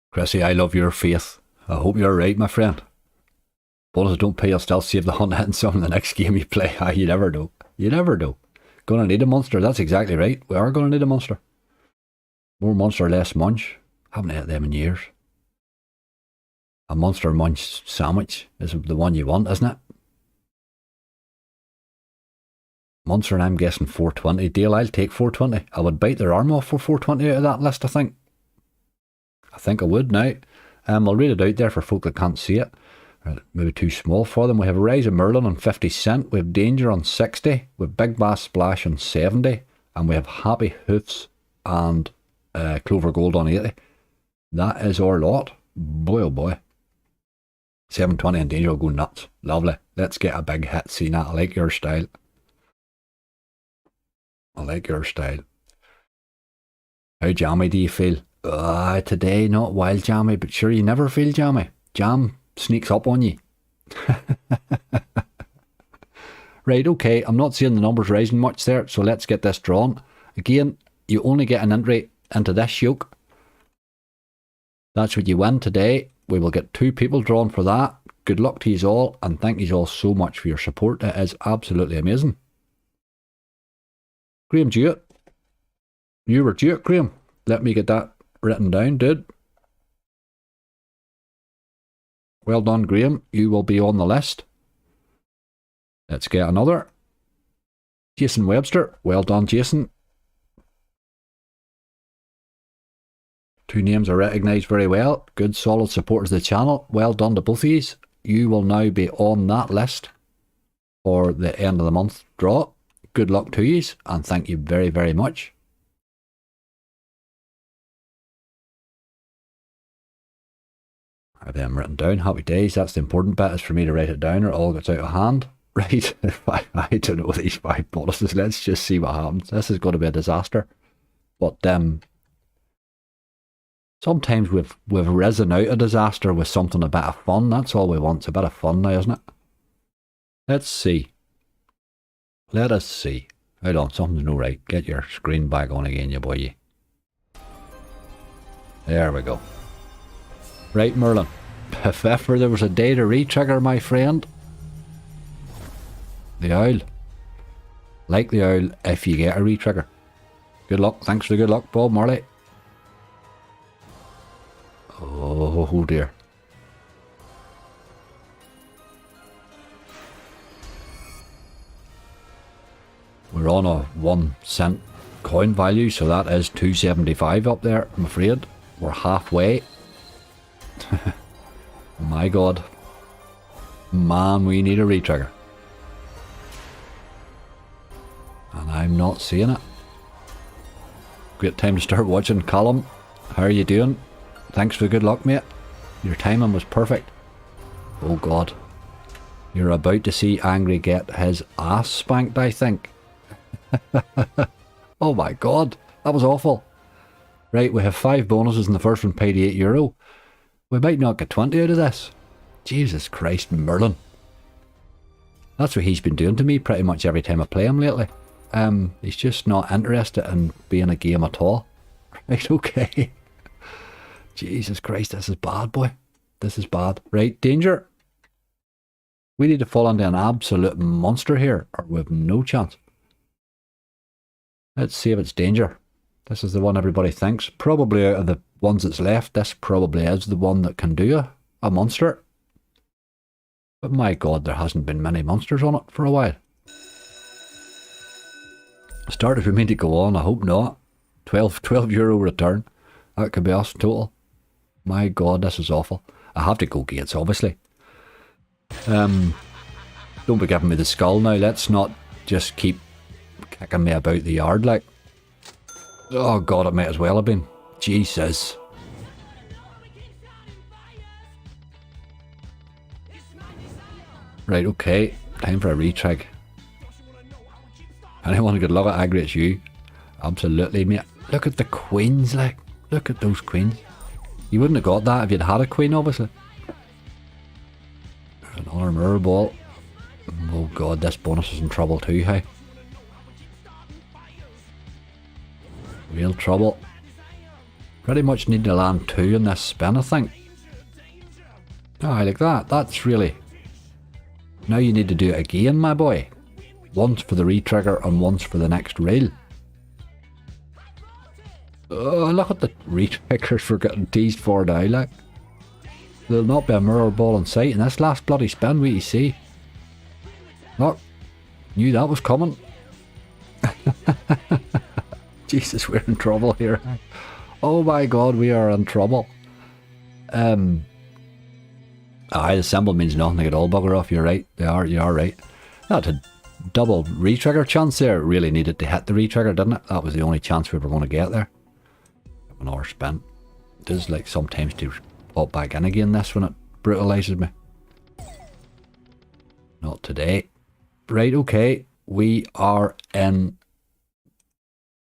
Chrissy, I love your faith. I hope you're right, my friend. Bonus don't pay, you'll still save the hunt and some in the next game you play. You never know. You never know. Gonna need a monster. That's exactly right. We are gonna need a monster. More monster, less munch. Haven't ate them in years. A monster munch sandwich is the one you want, isn't it? Monster, and I'm guessing 420. Dale, I'll take 420. I would bite their arm off for 420 out of that list, I think. I think I would now. I'll read it out there for folk that can't see it. Maybe too small for them. We have a Rise of Merlin on 50 cent. We have Danger on 60. We have Big Bass Splash on 70. And we have Happy Hoofs and Clover Gold on 80. That is our lot. Boy oh boy. 720 and Danger will go nuts. Lovely. Let's get a big hit, Cena. I like your style. I like your style. How jammy do you feel? Today not wild jammy, but sure, you never feel jammy. Jam sneaks up on you. Right, okay, I'm not seeing the numbers rising much there, so let's get this drawn. Again, you only get an entry into this yoke. That's what you win today. We will get 2 people drawn for that. Good luck to you all, and thank you all so much for your support. It is absolutely amazing. Graham Jewett. You were Jewett, Graham. Let me get that written down, dude. Well done, Graham. You will be on the list. Let's get another. Jason Webster. Well done, Jason. 2 names are recognised very well. Good, solid supporters of the channel. Well done to both of you. You will now be on that list for the end of the month draw. Good luck to you, and thank you very, very much. I have them written down. Happy days. That's the important bit, is for me to write it down or it all gets out of hand. Right. I don't know these 5 bonuses. Let's just see what happens. This is going to be a disaster. But sometimes we've risen out a disaster with something a bit of fun. That's all we want. It's a bit of fun now, isn't it? Let's see. Let us see. Hold on, something's no right. Get your screen back on again, you boy. There we go. Right, Merlin. If ever there was a day to re-trigger, my friend. The owl. Like the owl if you get a re-trigger. Good luck. Thanks for the good luck, Bob Marley. Oh dear. We're on a 1 cent coin value, so that is 2.75 up there, I'm afraid. We're halfway. My God. Man, we need a re-trigger. And I'm not seeing it. Great time to start watching. Callum, how are you doing? Thanks for the good luck, mate. Your timing was perfect. Oh God. You're about to see Angry get his ass spanked, I think. Oh my God. That was awful. Right, we have 5 bonuses and the first one paid €8. We might not get 20 out of this. Jesus Christ, Merlin. That's what he's been doing to me pretty much every time I play him lately. He's just not interested in being a game at all. Right, okay. Jesus Christ, this is bad, boy. This is bad. Right, danger. We need to fall into an absolute monster here, or we have no chance. Let's see if it's danger. This is the one everybody thinks. Probably out of the ones that's left, this probably is the one that can do a monster. But my God, there hasn't been many monsters on it for a while. Start if we mean to go on, I hope not. €12 return. That could be us total. My God, this is awful. I have to go Gates, obviously. Don't be giving me the skull now. Let's not just keep kicking me about the yard like. Oh God, it might as well have been. Jesus. Right, okay. Time for a retrig. Anyone good luck at Agri, it's you. Absolutely, mate. Look at the queens, like. Look at those queens. You wouldn't have got that if you'd had a queen, obviously. Another mirror ball. Oh God, this bonus is in trouble too, hey. Real trouble. Pretty much need to land 2 in this spin, I think. Oh, I like that. That's really... Now you need to do it again, my boy. Once for the re-trigger and once for the next reel. Oh, look at the re-triggers we're getting teased for now, like. There'll not be a mirror ball in sight in this last bloody spin, we see. Look, knew that was coming. Jesus, we're in trouble here. Oh my God, we are in trouble. Aye, the symbol means nothing at all, bugger off. You're right. You are right. That's a double re-trigger chance there. Really needed to hit the re-trigger, didn't it? That was the only chance we were going to get there. Another spin. It does like sometimes to pop back in again this when it brutalises me. Not today. Right, okay. We are in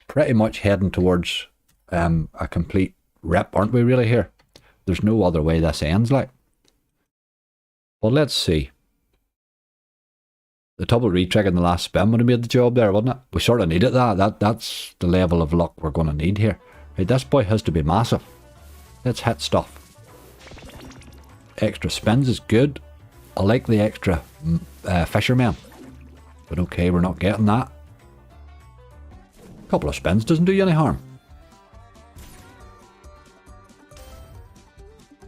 pretty much heading towards a complete rip, aren't we really here? There's no other way this ends like. Well, let's see. The double re-trigger in the last spin would have made the job there, wouldn't it? We sort of needed that. That's the level of luck we're going to need here. Right, this boy has to be massive. Let's hit stuff. Extra spins is good. I like the extra fishermen. But okay, we're not getting that. A couple of spins doesn't do you any harm.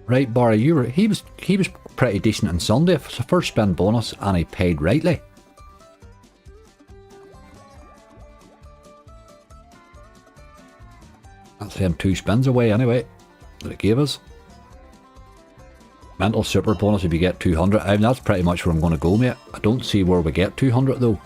Right, Barry, he was pretty decent on Sunday. It's a first spin bonus and he paid rightly. That's him 2 spins away anyway that it gave us. Mental super bonus if you get 200. I mean, that's pretty much where I'm going to go, mate. I don't see where we get 200 though.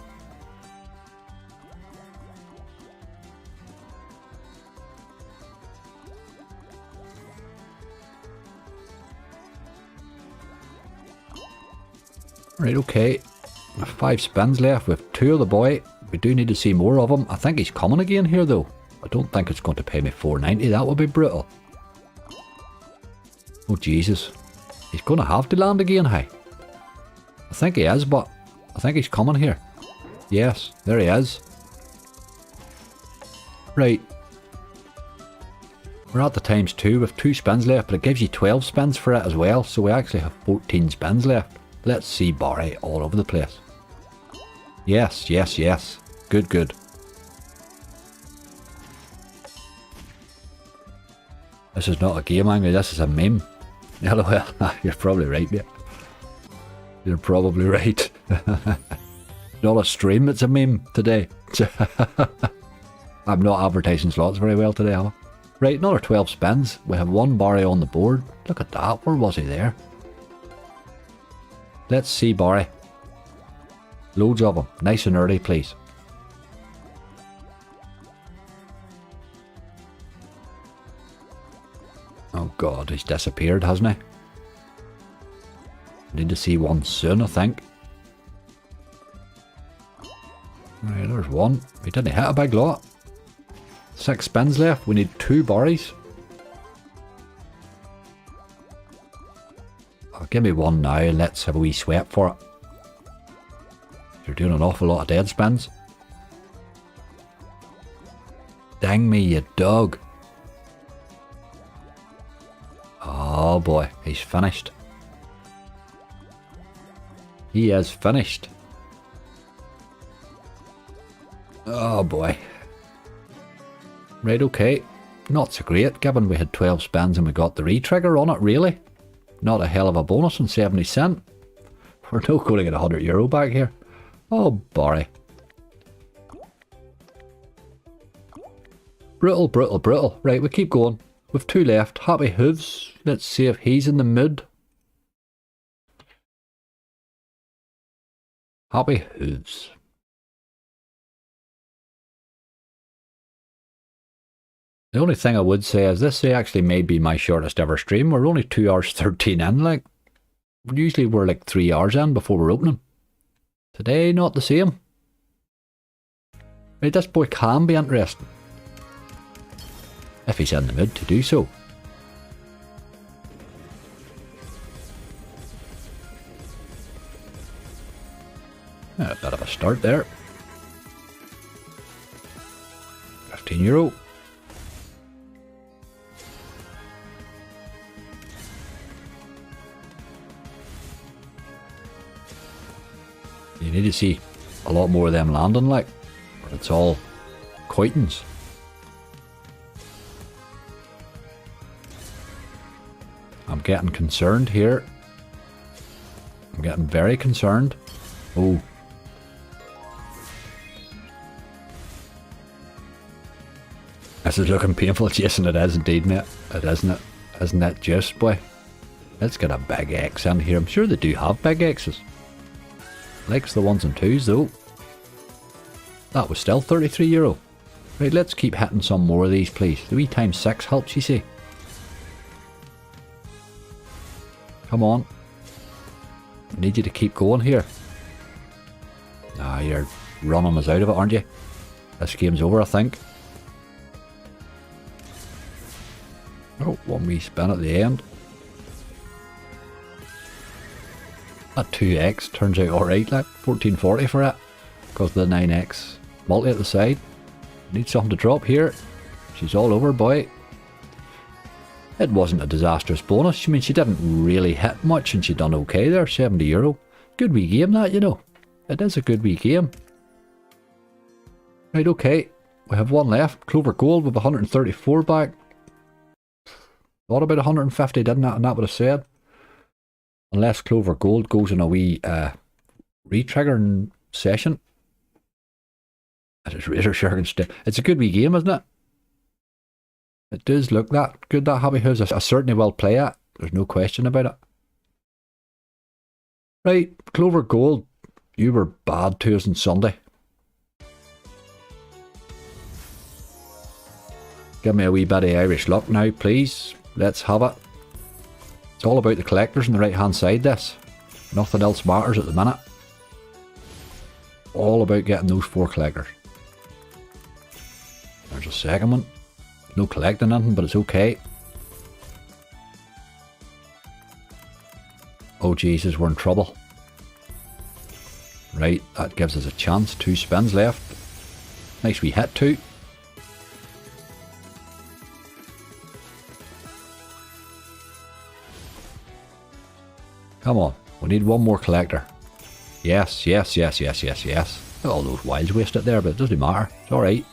Right, okay. 5 spins left with 2 of the boy. We do need to see more of him. I think he's coming again here though. I don't think it's going to pay me 490. That would be brutal. Oh Jesus. He's going to have to land again, hey. I think he is, but I think he's coming here. Yes, there he is. Right. We're at the ×2 with 2 spins left, but it gives you 12 spins for it as well. So we actually have 14 spins left. Let's see Barry all over the place. Yes, yes, yes. Good, good. This is not a game, Angry. This is a meme. LOL. You're probably right, mate. You're probably right. Not a stream, it's a meme today. I'm not advertising slots very well today, am I? Right, another 12 spins. We have 1 Barry on the board. Look at that. Where was he there? Let's see Barry. Loads of them. Nice and early, please. Oh God, he's disappeared, hasn't he? Need to see one soon, I think. Right, there's one. We didn't hit a big lot. 6 spins left. We need 2 Barries. Oh, give me one now and let's have a wee sweat for it. You're doing an awful lot of dead spins. Dang me, you dog. Oh boy, he's finished. He is finished. Oh boy. Right, okay. Not so great, given we had 12 spins and we got the re-trigger on it, really. Not a hell of a bonus on 70 cents. We're not going to get €100 back here. Oh, Barry. Brutal, brutal, brutal. Right, we keep going. With 2 left. Happy Hooves. Let's see if he's in the mood. Happy Hooves. The only thing I would say is this actually may be my shortest ever stream. We're only 2 hours 13 in, like. Usually we're like 3 hours in before we're opening. Today, not the same. Right, this boy can be interesting. If he's in the mood to do so. A bit of a start there. €15. You need to see a lot more of them landing, like, but it's all coitons. I'm getting concerned here. I'm getting very concerned. Oh. This is looking painful, Jason. It is indeed, mate. It isn't it? Isn't it just, boy? Let's get a big X in here. I'm sure they do have big X's. Likes the 1s and 2s though. That was still €33. Right, let's keep hitting some more of these, please. The wee ×6 helps, you see. Come on. I need you to keep going here. Ah, you're running us out of it, aren't you? This game's over, I think. Oh, 1 wee spin at the end. That 2x turns out alright, like 1440 for it. Because of the 9x multi at the side. Need something to drop here. She's all over, boy. It wasn't a disastrous bonus. I mean, she didn't really hit much and she done okay there, €70. Good wee game that, you know. It is a good wee game. Right, okay. We have one left. Clover Gold with 134 back. Thought about 150, didn't it? And that would have said. Unless Clover Gold goes in a wee re-triggering session. It's a good wee game, isn't it? It does look that good, that Happy House. I certainly will play it. There's no question about it. Right, Clover Gold, you were bad to us on Sunday. Give me a wee bit of Irish luck now, please. Let's have it. It's all about the collectors on the right hand side, this. Nothing else matters at the minute. All about getting those 4 collectors. There's a second one. No collecting anything, but it's okay. Oh Jesus, we're in trouble. Right, that gives us a chance. 2 spins left. Nice wee hit too. Come on, we need one more collector. Yes, yes, yes, yes, yes, yes. All those wilds wasted there, but it doesn't matter. It's alright.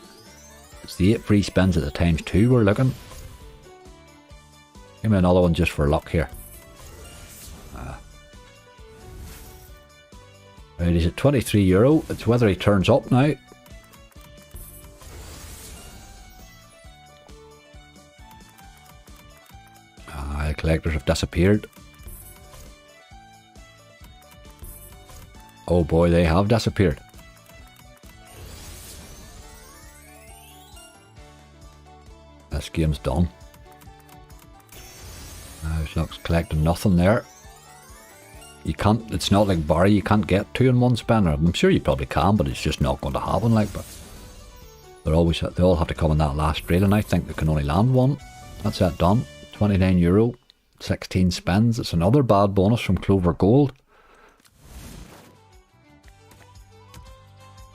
It's the 8 free spins at the times 2 we're looking. Give me another one just for luck here. Right, he's at €23. It's whether he turns up now. The collectors have disappeared. Oh boy, they have disappeared. This game's done. Looks collecting nothing there. You can't, it's not like Barry, you can't get 2 in one spin. I'm sure you probably can, but it's just not going to happen like. But they all have to come in that last straight, and I think they can only land one. That's it, done. €29, 16 spins. It's another bad bonus from Clover Gold.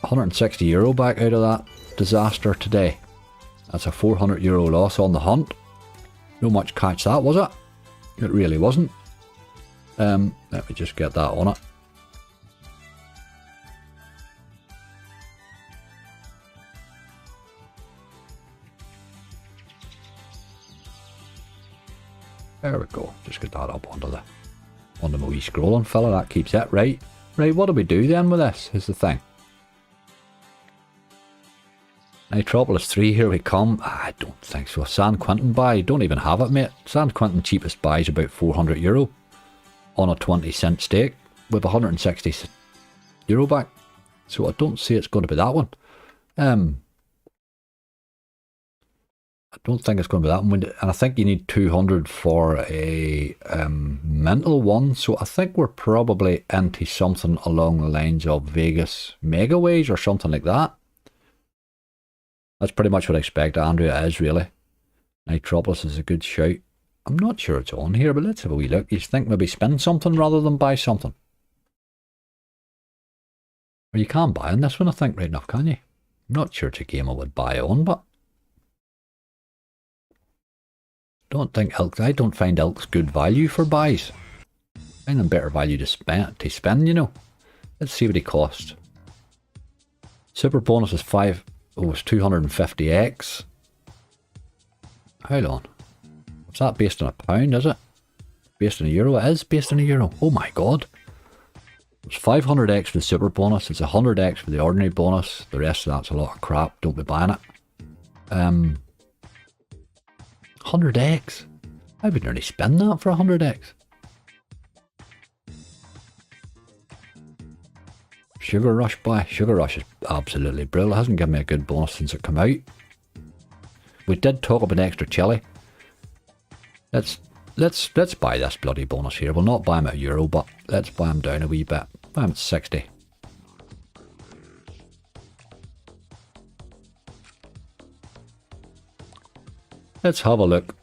€160 back out of that disaster today. That's a €400 loss on the hunt. No much catch that, was it? It really wasn't. Let me just get that on it. There we go. Just get that up onto my wee scrolling fella. That keeps it right. Right, what do we do then with this? Is the thing. Nitropolis 3, here we come. I don't think so. San Quentin buy, don't even have it, mate. San Quentin cheapest buy is about €400 on a 20-cent stake with €160 back. So I don't see it's going to be that one. I don't think it's going to be that one. And I think you need 200 for a mental one. So I think we're probably into something along the lines of Vegas Megaways or something like that. That's pretty much what I expect Andrea is, really. Nitropolis is a good shout. I'm not sure it's on here, but let's have a wee look. You think maybe spin something rather than buy something? Or you can buy on this one, I think, right enough, can you? I'm not sure it's a game I would buy on, but I don't find Elk's good value for buys. I find them better value to spend, you know. Let's see what he costs. Super bonus is 5. Oh, it's 250x. Hold on. Is that based on a pound, is it? Based on a euro? It is based on a euro. Oh my god. It's 500x for the super bonus. It's 100x for the ordinary bonus. The rest of that's a lot of crap. Don't be buying it. 100x. I would nearly spend that for 100x. Sugar Rush buy. Sugar Rush is absolutely brilliant. It hasn't given me a good bonus since it came out. We did talk about extra chili. Let's buy this bloody bonus here. We'll not buy him at €1, but let's buy him down a wee bit. Buy him at 60. Let's have a look.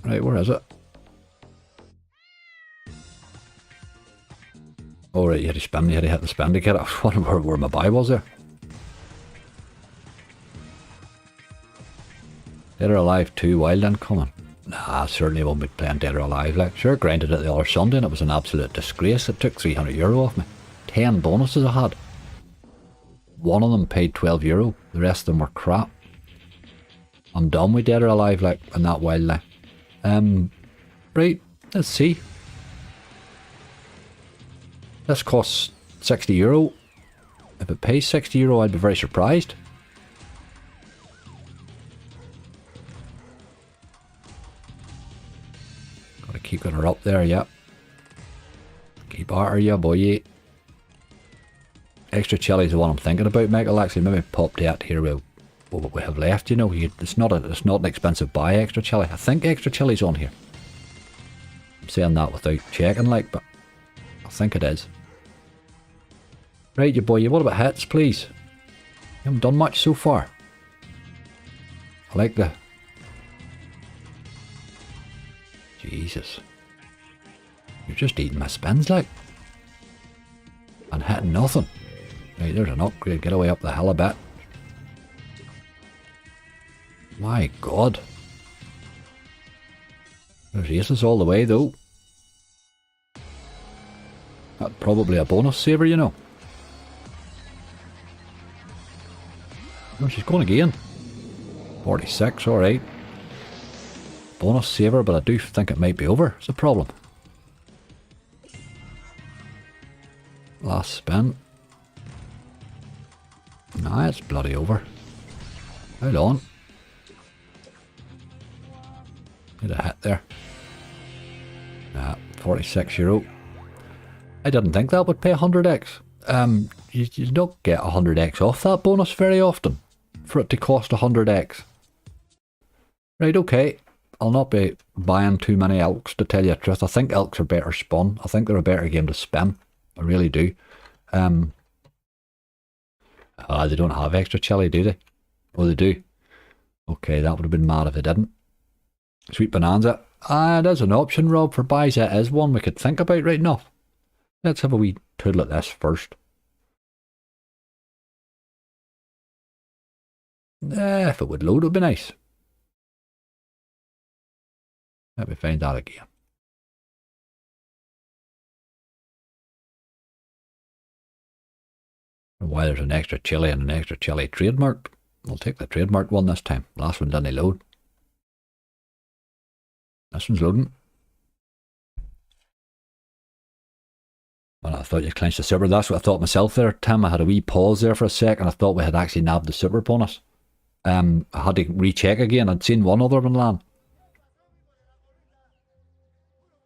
Right, where is it? Oh right, you had to spend, you had to hit the spend to get it. I was wondering where my buy was there. Dead or Alive 2 Wild incoming. Nah, I certainly won't be playing Dead or Alive. Like, sure, grinded it the other Sunday and it was an absolute disgrace. It took €300 off me. 10 bonuses I had. One of them paid €12. The rest of them were crap. I'm done with Dead or Alive, like, and that Wild, like. Right, let's see. This costs €60. If it pays €60, I'd be very surprised. Gotta keep her up there, yep. Keep at her, yeah, boy. Extra chili's the one I'm thinking about, Mike. I'll actually maybe pop that here with what we have left, you know. It's not an expensive buy, extra chili. I think extra chili's on here. I'm saying that without checking, like, but I think it is. Right, you boy, what about hits, please? You haven't done much so far. I like the... Jesus. You're just eating my spins, like. And hitting nothing. Right, there's an upgrade. Get away up the hill a bit. My God. There's aces all the way, though. That's probably a bonus saver, you know. Oh, she's going again. 46, alright. Bonus saver, but I do think it might be over. It's a problem. Last spin. Nah, it's bloody over. Hold on. Get a hit there. Nah, €46. I didn't think that would pay 100x. You don't get 100x off that bonus very often for it to cost 100x. Right, okay. I'll not be buying too many elks, to tell you the truth. I think elks are better spun. I think they're a better game to spin. I really do. They don't have extra chili, do they? Oh, they do. Okay, that would have been mad if they didn't. Sweet Bonanza. It is an option, Rob, for buys. It is one we could think about right enough. Let's have a wee toodle at this first. If it would load, it would be nice. Let me find that again. Why there's an extra chili and an extra chili trademark. I'll take the trademark one this time. Last one didn't load. This one's loading. Well, I thought you clenched the super. That's what I thought myself there, Tim. I had a wee pause there for a sec and I thought we had actually nabbed the super bonus. I had to recheck again. I'd seen one other one land.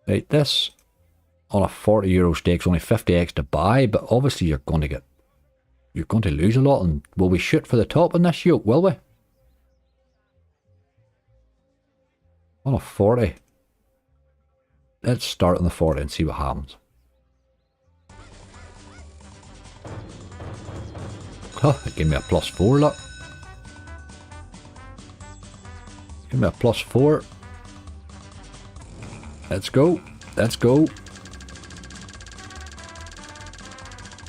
Right, this on a €40 stake's only 50x to buy, but obviously you're going to lose a lot. And will we shoot for the top in this yoke, will we? On a 40. Let's start on the 40 and see what happens. Oh, it gave me a +4, look. Give me a +4. Let's go. Let's go.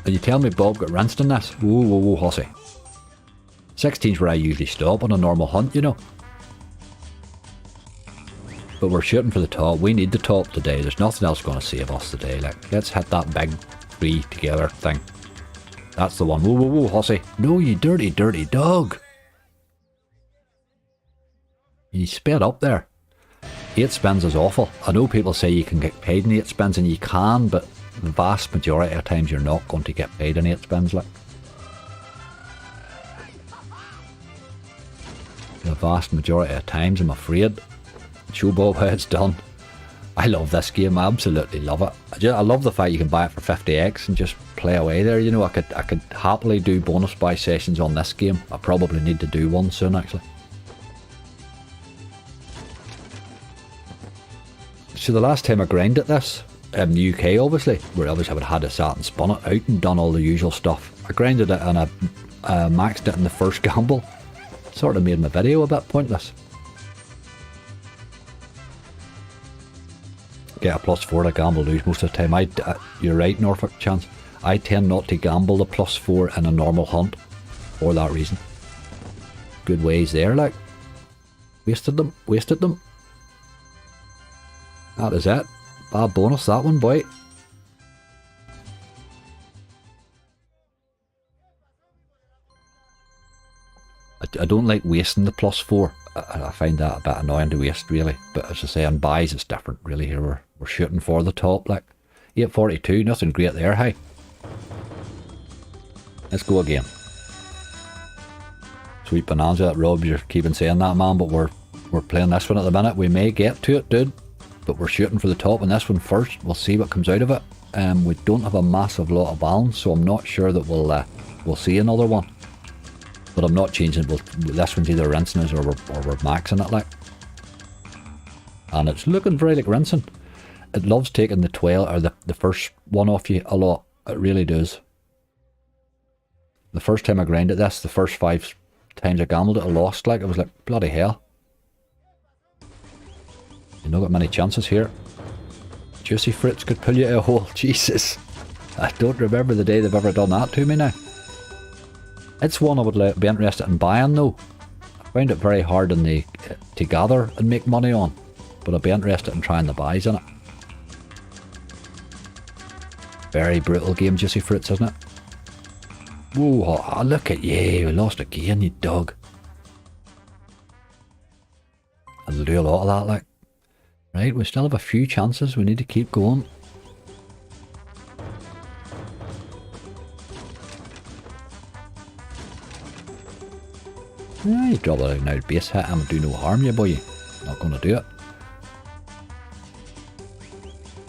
And you tell me Bob got rinsed in this? Whoa, whoa, whoa, hussy. 16's where I usually stop on a normal hunt, you know. But we're shooting for the top. We need the top today. There's nothing else going to save us today. Like, let's hit that big 3 together thing. That's the one. Whoa, whoa, whoa, hussy. No, you dirty, dirty dog. You sped up there. 8 spins is awful. I know people say you can get paid in 8 spins, and you can, but the vast majority of times you're not going to get paid in 8 spins. Like, the vast majority of times, I'm afraid. Show Bob how it's done. I love this game. I absolutely love it. I love the fact you can buy it for 50x and just play away there. You know, I could happily do bonus buy sessions on this game. I probably need to do one soon, actually. So the last time I grinded this, in the UK obviously, where obviously I would have had to sat and spun it out and done all the usual stuff. I grinded it and I maxed it in the first gamble. Sort of made my video a bit pointless. Get a +4 to gamble, lose most of the time. You're right, Norfolk Chance. I tend not to gamble the +4 in a normal hunt for that reason. Good ways there, like. Wasted them. Wasted them. That is it. Bad bonus, that one, boy. I don't like wasting the +4. I find that a bit annoying to waste, really. But as I say, on buys, it's different, really. Here we're shooting for the top, like 842. Nothing great there, hey. Let's go again. Sweet bonanza, Rob. You're keeping saying that, man. But we're playing this one at the minute. We may get to it, dude. But we're shooting for the top on this one first. We'll see what comes out of it. We don't have a massive lot of balance, so I'm not sure that we'll see another one. But I'm not changing. This one's either rinsing us or we're maxing it, like. And it's looking very like rinsing. It loves taking the 12 or the first one off you a lot. It really does. The first time I grinded this, the first 5 times I gambled it, I lost. Like, it was like, bloody hell. You don't got many chances here. Juicy fruits could pull you out of a hole. Jesus. I don't remember the day they've ever done that to me now. It's one I would be interested in buying though. I find it very hard to gather and make money on. But I'd be interested in trying the buys in it. Very brutal game, Juicy Fruits, isn't it? Whoa, oh, look at you. We lost again, you dog. I'll do a lot of that, like. Right, we still have a few chances. We need to keep going. Yeah, you drop it out base hit. I'm do no harm, you boy. Not going to do it.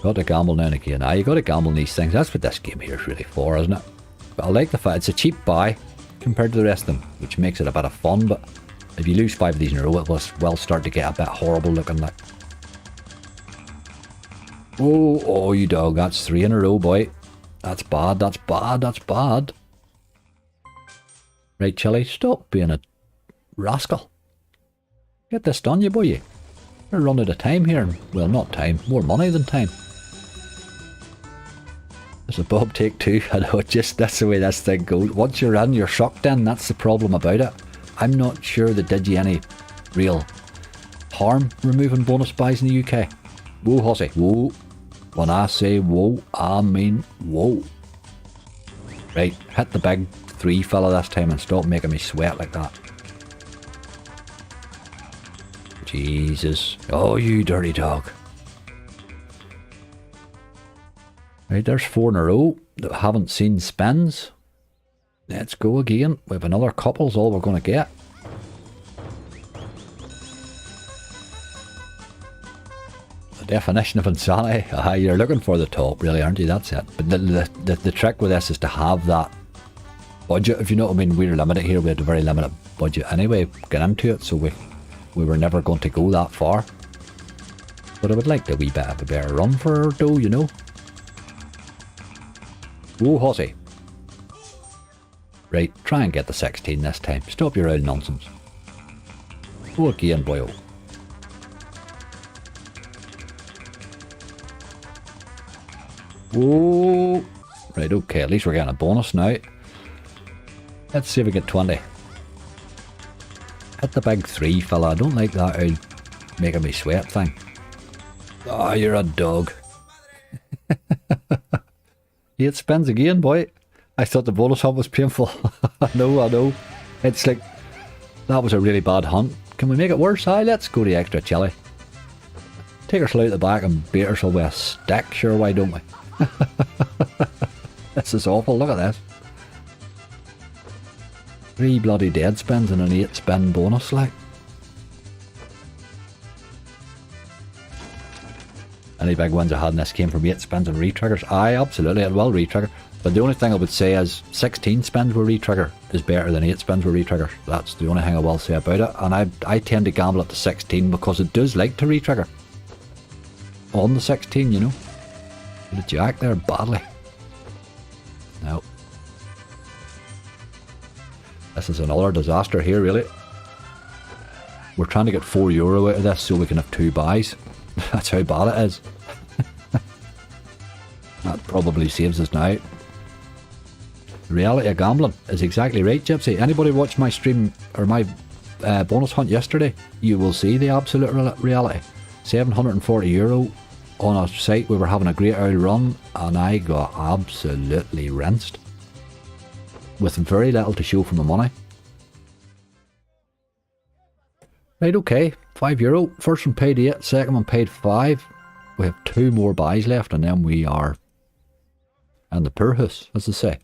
Got to gamble now and again. You got to gamble in these things. That's what this game here is really for, isn't it? But I like the fact it's a cheap buy compared to the rest of them, which makes it a bit of fun. But if you lose 5 of these in a row, it will start to get a bit horrible looking like. Oh, you dog. That's 3 in a row, boy. That's bad. That's bad. That's bad. Right, Chili, stop being a rascal. Get this done, you boy. We're running out of time here. Well, not time. More money than time. There's a Bob take 2. I know, that's the way this thing goes. Once you're in, you're sucked in. That's the problem about it. I'm not sure they did you any real harm removing bonus buys in the UK. Whoa, Hossy. Whoa. When I say whoa, I mean whoa. Right, hit the big 3 fella this time and stop making me sweat like that. Jesus. Oh, you dirty dog. Right, there's 4 in a row that haven't seen spins. Let's go again. We have another couple's all we're going to get. The definition of insanity. You're looking for the top, really, aren't you? That's it. But the trick with this is to have that budget, if you know what I mean. We're limited here. We had a very limited budget anyway, get into it, so we were never going to go that far. But I would like a wee bit of a better run for her though, you know. Whoa, Hossy. Right, try and get the 16 this time. Stop your old nonsense. Go again, boyo. Whoa. Right, okay, at least we're getting a bonus now. Let's see if we get 20. Hit the big 3, fella. I don't like that old making me sweat thing. Oh, you're a dog. 8 spins again, boy. I thought the bonus hunt was painful. I know. It's like, that was a really bad hunt. Can we make it worse? Aye, let's go to extra chili. Take her slow at the back and beat her with a stick. Sure, why don't we? This is awful. Look at this. 3 bloody dead spins and an 8 spin bonus, like. Any big wins I had in this came from 8 spins and re-triggers. Aye, absolutely, it will re-trigger. But the only thing I would say is 16 spins will re-trigger is better than 8 spins will re-trigger. That's the only thing I will say about it. And I tend to gamble at the 16 because it does like to re-trigger. On the 16, you know. Did a jack there badly. No. This is another disaster here, really. We're trying to get €4 out of this so we can have 2 buys. That's how bad it is. That probably saves us now. The reality of gambling is exactly right, Gypsy. Anybody watch my stream or my bonus hunt yesterday, you will see the absolute reality. €740 on a site we were having a great old run, and I got absolutely rinsed with very little to show for my money. Right, okay, €5. First one paid 8, second one paid 5. We have 2 more buys left, and then we are in the poor house, as they say.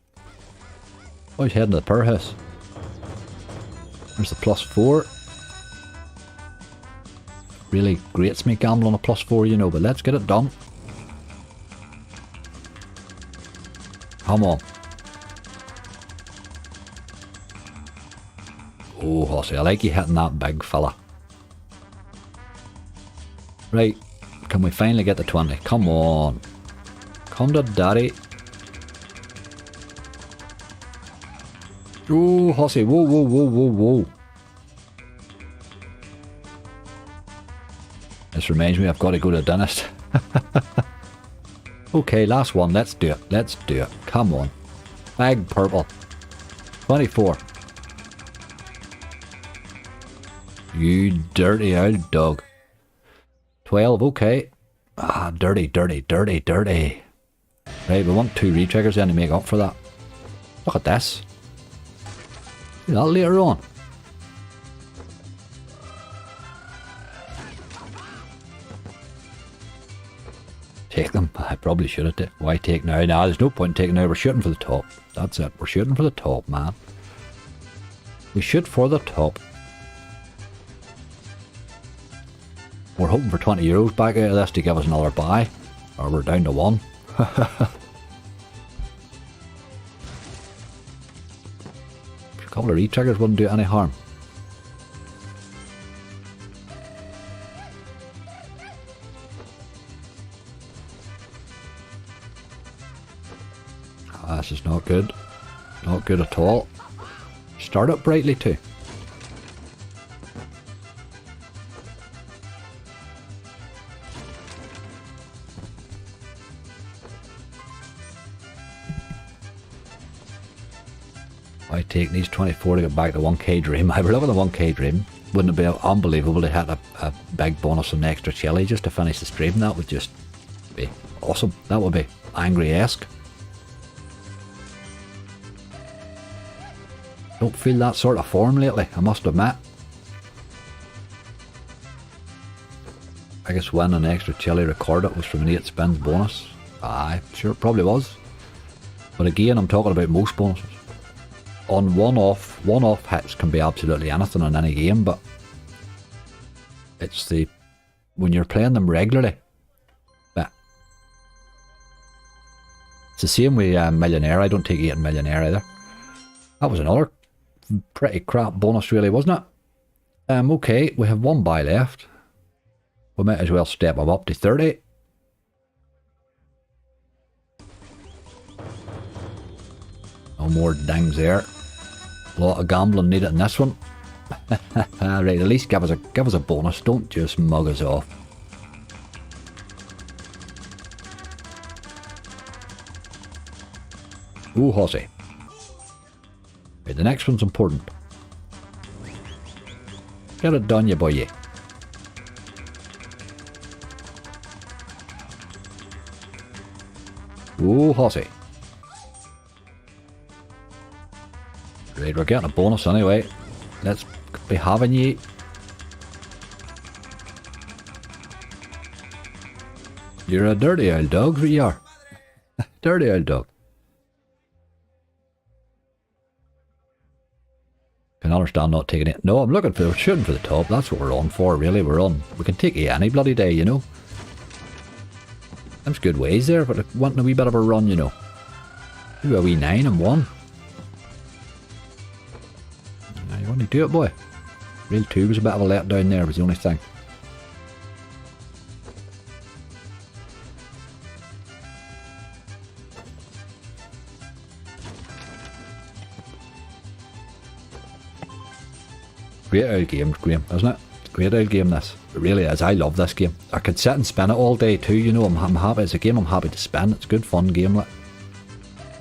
Always heading to the poor house. There's the +4. Really grates me gambling on a +4, you know, but let's get it done. Come on. Oh, Hossy, I like you hitting that big fella. Right, can we finally get to 20? Come on. Come to daddy. Oh, Hossy, whoa, whoa, whoa, whoa, whoa. This reminds me I've got to go to the dentist. Okay, last one, let's do it, let's do it. Come on. Bag purple. 24. You dirty old dog. 12, okay. Ah, dirty, dirty, dirty, dirty. Right, we want 2 retriggers then to make up for that. Look at this. Do that later on. Take them. I probably should have taken. Why take now? Nah, there's no point in taking now. We're shooting for the top. That's it. We're shooting for the top, man. We shoot for the top. We're hoping for €20 back out of this to give us another buy. Or we're down to 1. A couple of retriggers wouldn't do any harm. This is not good. Not good at all. Start up brightly too. I take these 24 to get back to 1k dream. I were looking at the 1k dream. Wouldn't it be unbelievable to hit a big bonus and extra chili just to finish the stream? That would just be awesome. That would be angry-esque. Don't feel that sort of form lately, I must admit. I guess when an extra chili recorded was from an 8 spins bonus. Aye, sure it probably was. But again, I'm talking about most bonuses. On one-off hits can be absolutely anything in any game, but it's when you're playing them regularly. But it's the same with Millionaire. I don't take 8 in Millionaire either. That was another pretty crap bonus really, wasn't it? Okay, we have 1 buy left. We might as well step them up to 30. No more dings there. A lot of gambling needed in this one. Right, at least give us a bonus. Don't just mug us off. Ooh, Hossy. Right, the next one's important. Get it done, you boy. Ooh, Hossy. Right, we're getting a bonus anyway. Let's be having ye. You're a dirty old dog, you are. Dirty old dog. Can understand not taking it. No, I'm looking for shooting for the top. That's what we're on for, really. We can take it any bloody day, you know. There's good ways there, but wanting a wee bit of a run, you know. Do a wee 9 and 1. You want to do it, boy. Real 2 was a bit of a letdown there, was the only thing. Great old game, Graham, isn't it? Great old game, this. It really is. I love this game. I could sit and spin it all day too, you know. I'm happy. It's a game I'm happy to spin. It's a good fun game. Like.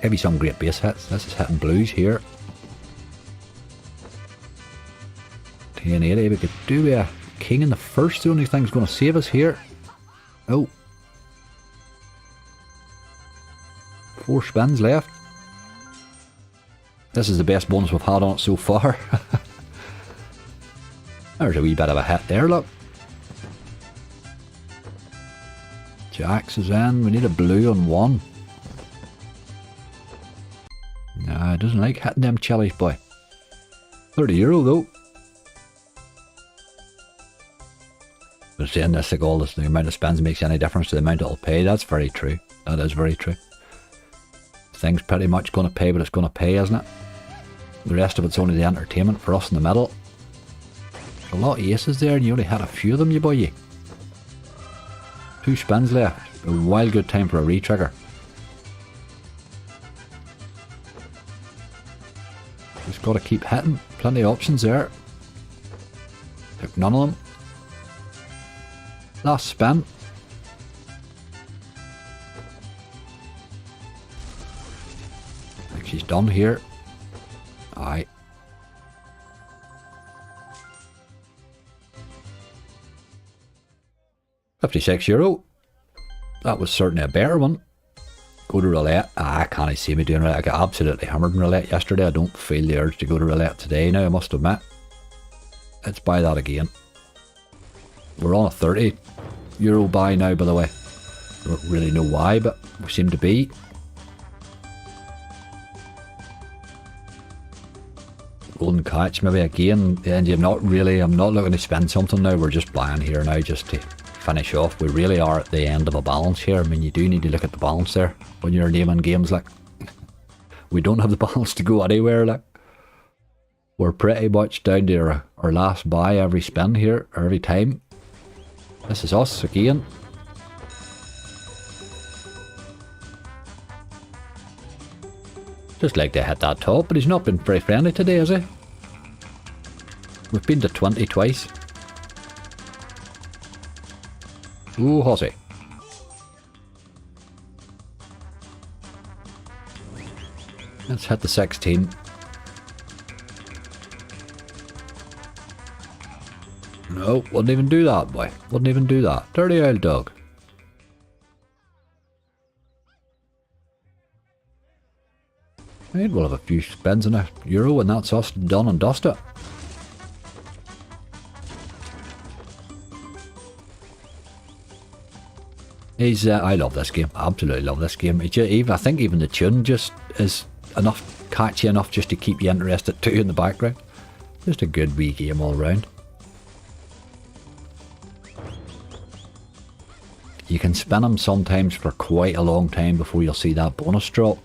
Give you some great base hits. This is hitting blues here. 1080. We could do a king in the first. The only thing's going to save us here. Oh. 4 spins left. This is the best bonus we've had on it so far. There's a wee bit of a hit there, look. Jacks is in. We need a blue on 1. Nah, it doesn't like hitting them chilies, boy. €30 though. But saying this, like all this, the amount of spins makes any difference to the amount it'll pay. That's very true. That is very true. Thing's pretty much going to pay, but it's going to pay, isn't it? The rest of it's only the entertainment for us in the middle. A lot of aces there, and you only had a few of them, you boy, you. 2 spins left. A wild good time for a re-trigger. Just got to keep hitting. Plenty of options there. Took none of them. Last spin. I think she's done here. Aye. €56. That was certainly a better one. Go to roulette. I can't see me doing roulette. I got absolutely hammered in roulette yesterday. I don't feel the urge to go to roulette today now, I must admit. Let's buy that again. We're on a €30 buy now, by the way. I don't really know why, but we seem to be. Golden catch maybe again, and I'm not looking to spend something now. We're just buying here now just to finish off. We really are at the end of a balance here. I mean, you do need to look at the balance there when you're naming games. Like, we don't have the balance to go anywhere. Like, we're pretty much down to our last buy every spin here, every time. This is us again. Just like to hit that top, but he's not been very friendly today, has he? We've been to 20 twice. Ooh, Hossie. Let's hit the 16. No, wouldn't even do that, boy. Wouldn't even do that. Dirty old dog. Right, we'll have a few spins in €1 and that's us done and dusted. I love this game. Absolutely love this game. I think even the tune just is catchy enough just to keep you interested too in the background. Just a good wee game all round. You can spin them sometimes for quite a long time before you'll see that bonus drop.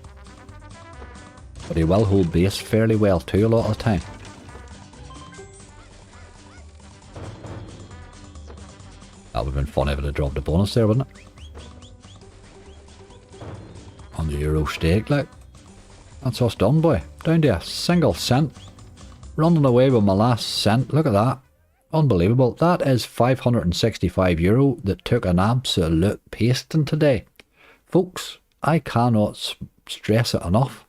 But he will hold base fairly well too a lot of the time. That would have been fun if it had dropped a bonus there, wouldn't it? On the Euro stake, like. That's us done, boy. Down to a single cent. Running away with my last cent. Look at that. Unbelievable. That is €565 that took an absolute pasting today. Folks, I cannot stress it enough.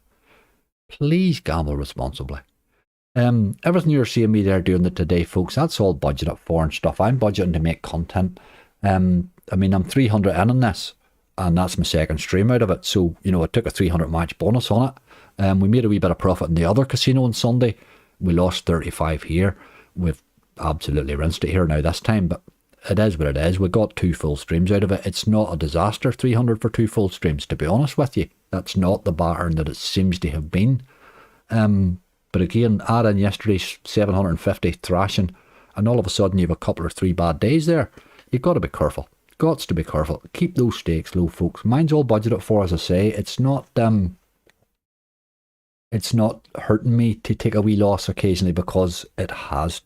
Please gamble responsibly. Everything you're seeing me there doing it today, folks, that's all budgeted for and stuff. I'm budgeting to make content. I mean, I'm 300 in on this, and that's my second stream out of it. So, you know, I took a 300 match bonus on it. We made a wee bit of profit in the other casino on Sunday. We lost 35 here. We've absolutely rinsed it here now this time, but it is what it is. We got 2 full streams out of it. It's not a disaster, 300 for 2 full streams, to be honest with you. That's not the pattern that it seems to have been. But again, add in yesterday's 750 thrashing, and all of a sudden you have a couple or 3 bad days there. You've got to be careful. Got to be careful. Keep those stakes low, folks. Mine's all budgeted for, as I say. It's not hurting me to take a wee loss occasionally because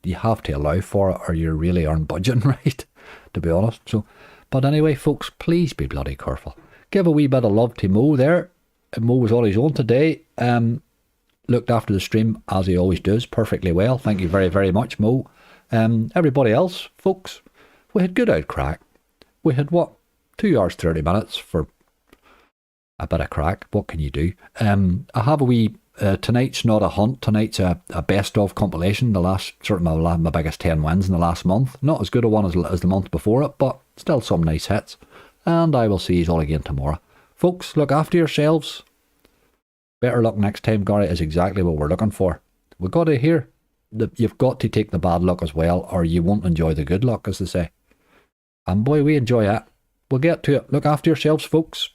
you have to allow for it or you really aren't budgeting right, to be honest. So, but anyway, folks, please be bloody careful. Give a wee bit of love to Mo there. Mo was on his own today. Looked after the stream as he always does perfectly well. Thank you very, very much, Mo. Everybody else, folks, we had good out crack. We had what? 2 hours 30 minutes for a bit of crack. What can you do? I have a wee tonight's not a hunt. Tonight's a best of compilation. The last, sort of my biggest 10 wins in the last month. Not as good a one as the month before it, but still some nice hits. And I will see you all again tomorrow. Folks, look after yourselves. Better luck next time, Gary, is exactly what we're looking for. We've got to hear that you've got to take the bad luck as well, or you won't enjoy the good luck, as they say. And boy, we enjoy that. We'll get to it. Look after yourselves, folks.